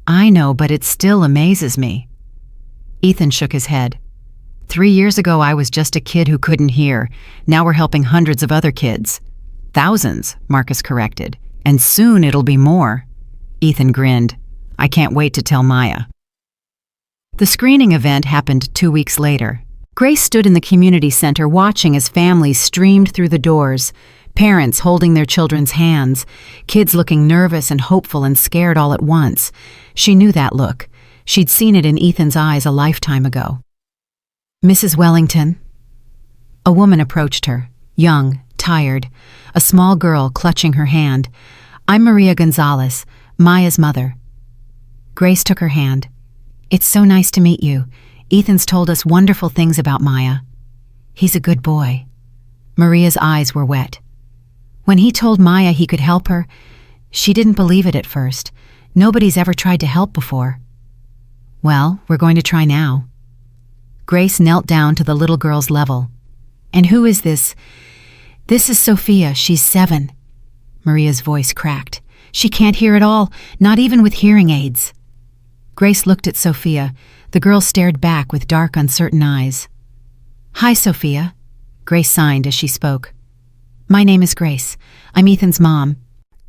I know, but it still amazes me. Ethan shook his head. 3 years ago, I was just a kid who couldn't hear. Now we're helping hundreds of other kids. Thousands, Marcus corrected. And soon it'll be more. Ethan grinned. I can't wait to tell Maya. The screening event happened 2 weeks later. Grace stood in the community center watching as families streamed through the doors, parents holding their children's hands, kids looking nervous and hopeful and scared all at once. She knew that look. She'd seen it in Ethan's eyes a lifetime ago. Mrs. Wellington. A woman approached her, young, tired, a small girl clutching her hand. I'm Maria Gonzalez, Maya's mother. Grace took her hand. It's so nice to meet you. Ethan's told us wonderful things about Maya. He's a good boy. Maria's eyes were wet. When he told Maya he could help her, she didn't believe it at first. Nobody's ever tried to help before. Well, we're going to try now. Grace knelt down to the little girl's level. And who is this? This is Sophia. She's 7. Maria's voice cracked. She can't hear at all, not even with hearing aids. Grace looked at Sophia. The girl stared back with dark, uncertain eyes. Hi, Sophia. Grace signed as she spoke. My name is Grace. I'm Ethan's mom.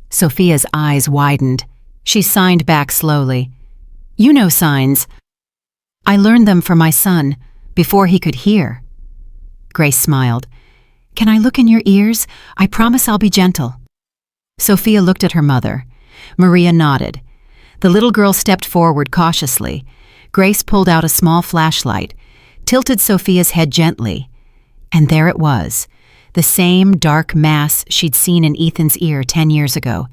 Sophia's eyes widened. She signed back slowly. You know signs. I learned them for my son, before he could hear. Grace smiled. Can I look in your ears? I promise I'll be gentle. Sophia looked at her mother. Maria nodded. The little girl stepped forward cautiously. Grace pulled out a small flashlight, tilted Sophia's head gently, and there it was, the same dark mass she'd seen in Ethan's ear 10 years ago.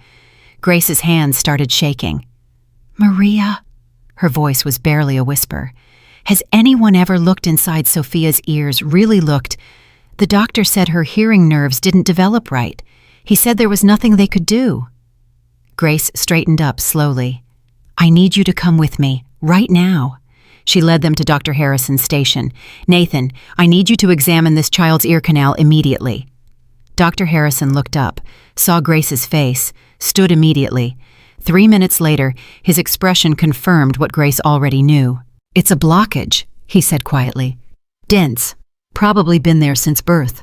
Grace's hands started shaking. Maria, her voice was barely a whisper. Has anyone ever looked inside Sophia's ears, really looked? The doctor said her hearing nerves didn't develop right. He said there was nothing they could do. Grace straightened up slowly. I need you to come with me, right now. She led them to Dr. Harrison's station. Nathan, I need you to examine this child's ear canal immediately. Dr. Harrison looked up, saw Grace's face, stood immediately. 3 minutes later, his expression confirmed what Grace already knew. It's a blockage, he said quietly. Dense. Probably been there since birth.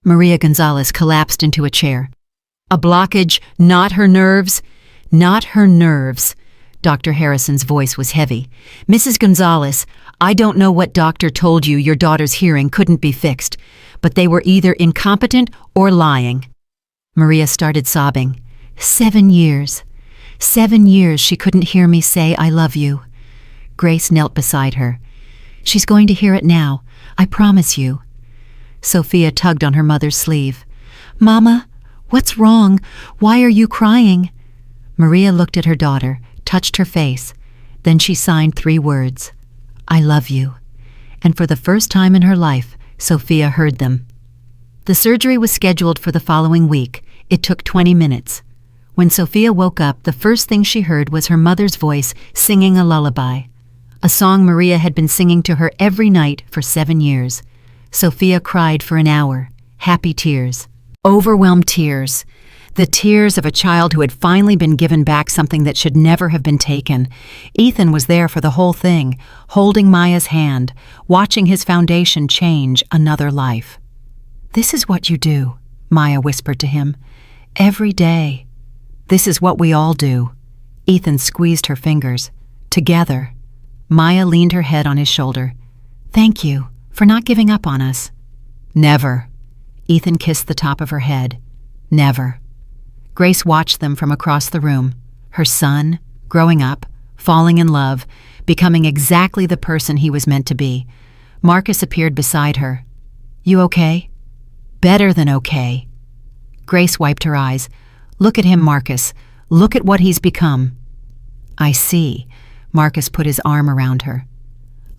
Maria Gonzalez collapsed into a chair. A blockage, not her nerves? Not her nerves. Dr. Harrison's voice was heavy. Mrs. Gonzalez, I don't know what doctor told you your daughter's hearing couldn't be fixed, but they were either incompetent or lying. Maria started sobbing. 7 years. 7 years she couldn't hear me say I love you. Grace knelt beside her. She's going to hear it now. I promise you. Sophia tugged on her mother's sleeve. Mama, what's wrong? Why are you crying? Maria looked at her daughter, touched her face. Then she signed 3 words. I love you. And for the first time in her life, Sophia heard them. The surgery was scheduled for the following week. It took 20 minutes. When Sophia woke up, the first thing she heard was her mother's voice singing a lullaby, a song Maria had been singing to her every night for 7 years. Sophia cried for an hour, happy tears, overwhelmed tears, the tears of a child who had finally been given back something that should never have been taken. Ethan was there for the whole thing, holding Maya's hand, watching his foundation change another life. This is what you do, Maya whispered to him. Every day. This is what we all do. Ethan squeezed her fingers. Together. Maya leaned her head on his shoulder. Thank you for not giving up on us. Never. Ethan kissed the top of her head. Never. Grace watched them from across the room. Her son, growing up, falling in love, becoming exactly the person he was meant to be. Marcus appeared beside her. You okay? Better than okay. Grace wiped her eyes. Look at him, Marcus. Look at what he's become. I see. Marcus put his arm around her.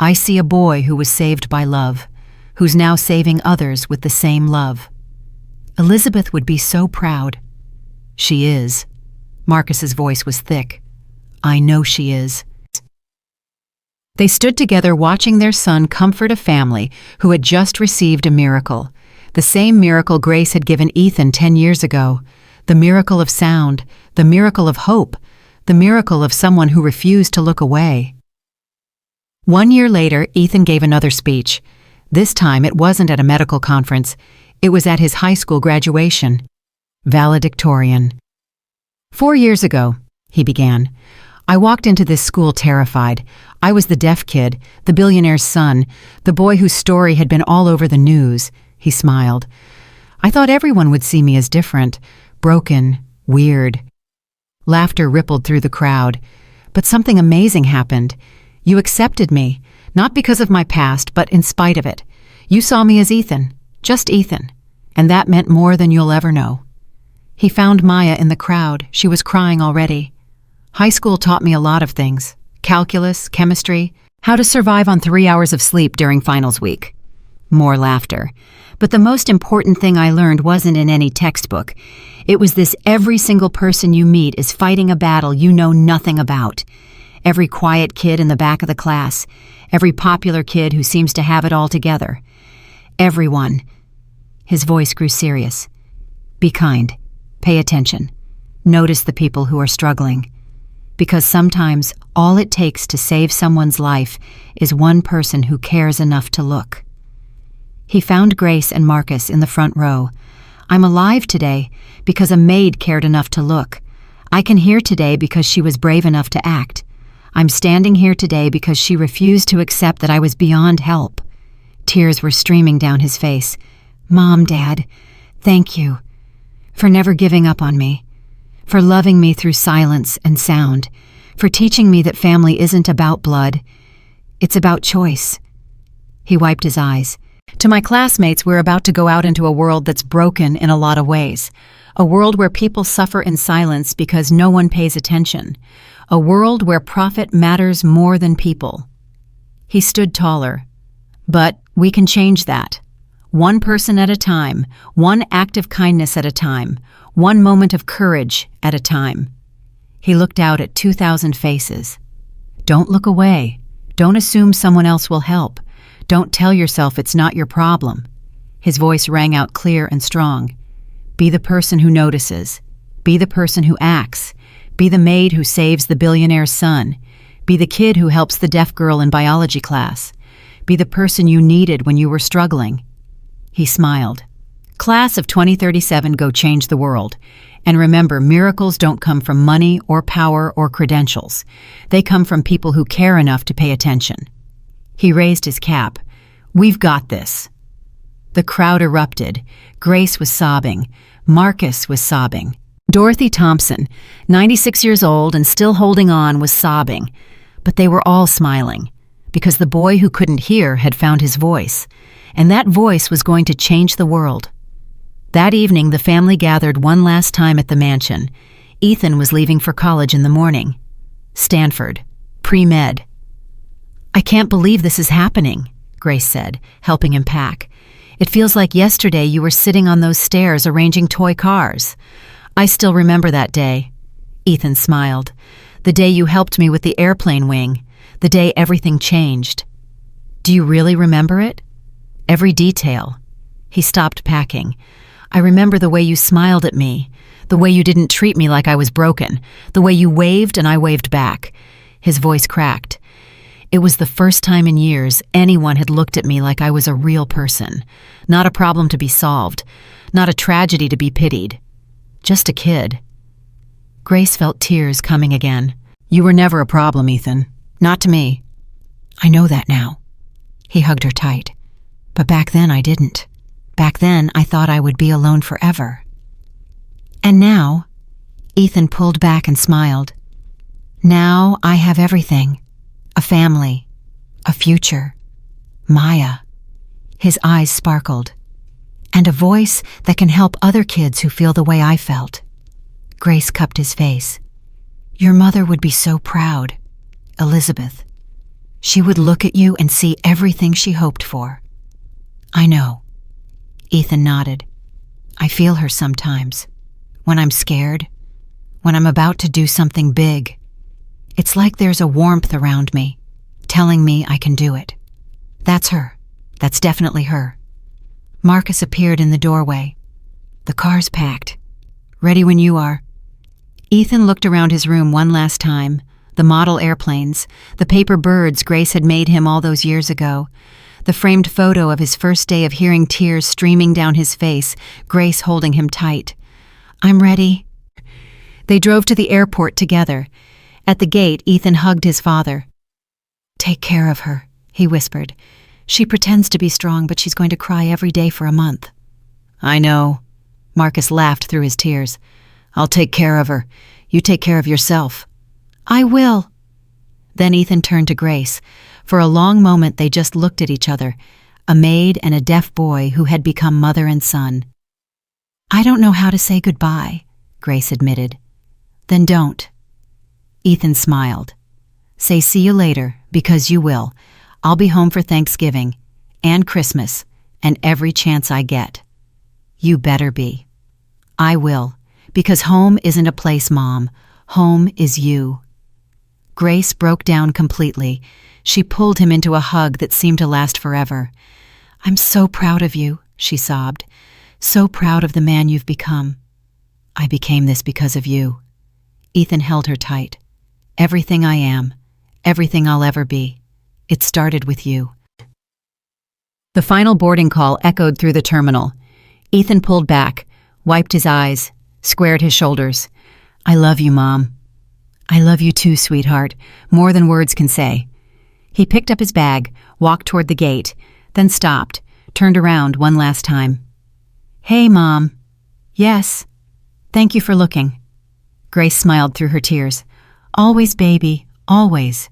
I see a boy who was saved by love, who's now saving others with the same love. Elizabeth would be so proud. She is. Marcus's voice was thick. I know she is. They stood together watching their son comfort a family who had just received a miracle. The same miracle Grace had given Ethan 10 years ago. The miracle of sound, the miracle of hope, the miracle of someone who refused to look away. 1 year later, Ethan gave another speech. This time it wasn't at a medical conference. It was at his high school graduation. Valedictorian. 4 years ago, he began, I walked into this school terrified. I was the deaf kid, the billionaire's son, the boy whose story had been all over the news. He smiled. I thought everyone would see me as different, broken, weird. Laughter rippled through the crowd. But something amazing happened. You accepted me, not because of my past, but in spite of it. You saw me as Ethan, just Ethan, and that meant more than you'll ever know. He found Maya in the crowd. She was crying already. High school taught me a lot of things. Calculus, chemistry, how to survive on 3 hours of sleep during finals week. More laughter. But the most important thing I learned wasn't in any textbook. It was this: every single person you meet is fighting a battle you know nothing about. Every quiet kid in the back of the class. Every popular kid who seems to have it all together. Everyone. His voice grew serious. Be kind. Pay attention. Notice the people who are struggling. Because sometimes all it takes to save someone's life is one person who cares enough to look. He found Grace and Marcus in the front row. I'm alive today because a maid cared enough to look. I can hear today because she was brave enough to act. I'm standing here today because she refused to accept that I was beyond help. Tears were streaming down his face. Mom, Dad, thank you for never giving up on me, for loving me through silence and sound, for teaching me that family isn't about blood, it's about choice. He wiped his eyes. To my classmates, we're about to go out into a world that's broken in a lot of ways. A world where people suffer in silence because no one pays attention. A world where profit matters more than people. He stood taller. But we can change that. One person at a time, one act of kindness at a time, one moment of courage at a time. He looked out at 2,000 faces. Don't look away. Don't assume someone else will help. Don't tell yourself it's not your problem. His voice rang out clear and strong. Be the person who notices. Be the person who acts. Be the maid who saves the billionaire's son. Be the kid who helps the deaf girl in biology class. Be the person you needed when you were struggling. He smiled. Class of 2037, go change the world. And remember, miracles don't come from money or power or credentials. They come from people who care enough to pay attention. He raised his cap. We've got this. The crowd erupted. Grace was sobbing. Marcus was sobbing. Dorothy Thompson, 96 years old and still holding on, was sobbing. But they were all smiling, because the boy who couldn't hear had found his voice, and that voice was going to change the world. That evening, the family gathered one last time at the mansion. Ethan was leaving for college in the morning. Stanford, pre-med. I can't believe this is happening, Grace said, helping him pack. It feels like yesterday you were sitting on those stairs arranging toy cars. I still remember that day. Ethan smiled. The day you helped me with the airplane wing. The day everything changed. Do you really remember it? Every detail. He stopped packing. I remember the way you smiled at me, the way you didn't treat me like I was broken, the way you waved and I waved back. His voice cracked. It was the first time in years anyone had looked at me like I was a real person, not a problem to be solved, not a tragedy to be pitied. Just a kid. Grace felt tears coming again. You were never a problem, Ethan. Not to me. I know that now. He hugged her tight. But back then I didn't. Back then I thought I would be alone forever. And now, Ethan pulled back and smiled. Now I have everything. A family. A future. Maya. His eyes sparkled. And a voice that can help other kids who feel the way I felt. Grace cupped his face. Your mother would be so proud. Elizabeth. She would look at you and see everything she hoped for. I know. Ethan nodded. I feel her sometimes. When I'm scared. When I'm about to do something big. It's like there's a warmth around me, telling me I can do it. That's her. That's definitely her. Marcus appeared in the doorway. The car's packed. Ready when you are. Ethan looked around his room one last time. The model airplanes, the paper birds Grace had made him all those years ago, the framed photo of his first day of hearing tears streaming down his face, Grace holding him tight. I'm ready. They drove to the airport together. At the gate, Ethan hugged his father. Take care of her, he whispered. She pretends to be strong, but she's going to cry every day for a month. I know. Marcus laughed through his tears. I'll take care of her. You take care of yourself. I will. Then Ethan turned to Grace. For a long moment they just looked at each other, a maid and a deaf boy who had become mother and son. I don't know how to say goodbye, Grace admitted. Then don't. Ethan smiled. Say see you later, because you will. I'll be home for Thanksgiving, and Christmas, and every chance I get. You better be. I will, because home isn't a place, Mom. Home is you. Grace broke down completely. She pulled him into a hug that seemed to last forever. I'm so proud of you, she sobbed. So proud of the man you've become. I became this because of you. Ethan held her tight. Everything I am, everything I'll ever be. It started with you. The final boarding call echoed through the terminal. Ethan pulled back, wiped his eyes, squared his shoulders. I love you, Mom. I love you too, sweetheart, more than words can say. He picked up his bag, walked toward the gate, then stopped, turned around one last time. Hey, Mom. Yes. Thank you for looking. Grace smiled through her tears. Always, baby, always.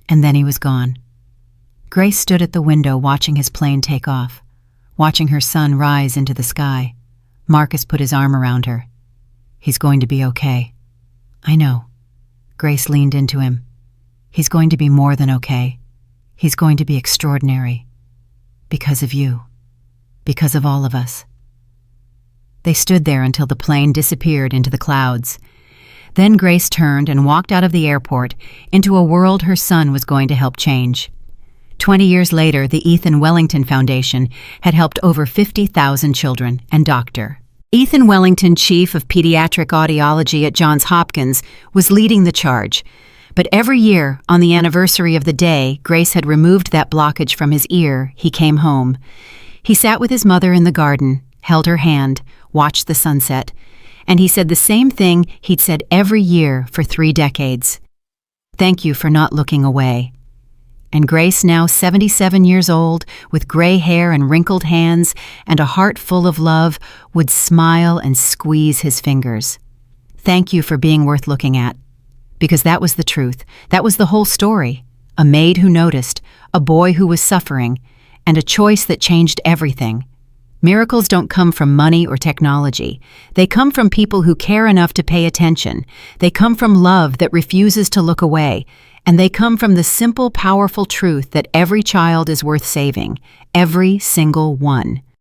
And then he was gone. Grace stood at the window watching his plane take off, watching her son rise into the sky. Marcus put his arm around her. He's going to be okay. I know. Grace leaned into him. He's going to be more than okay. He's going to be extraordinary. Because of you. Because of all of us. They stood there until the plane disappeared into the clouds. Then Grace turned and walked out of the airport into a world her son was going to help change. 20 years later, the Ethan Wellington Foundation had helped over 50,000 children and Dr. Ethan Wellington, chief of pediatric audiology at Johns Hopkins, was leading the charge. But every year, on the anniversary of the day Grace had removed that blockage from his ear, he came home. He sat with his mother in the garden, held her hand, watched the sunset, and he said the same thing he'd said every year for 3 decades. Thank you for not looking away. And Grace, now 77 years old, with gray hair and wrinkled hands and a heart full of love, would smile and squeeze his fingers. Thank you for being worth looking at. Because that was the truth. That was the whole story. A maid who noticed, a boy who was suffering, and a choice that changed everything. Miracles don't come from money or technology. They come from people who care enough to pay attention. They come from love that refuses to look away. And they come from the simple, powerful truth that every child is worth saving. Every single one.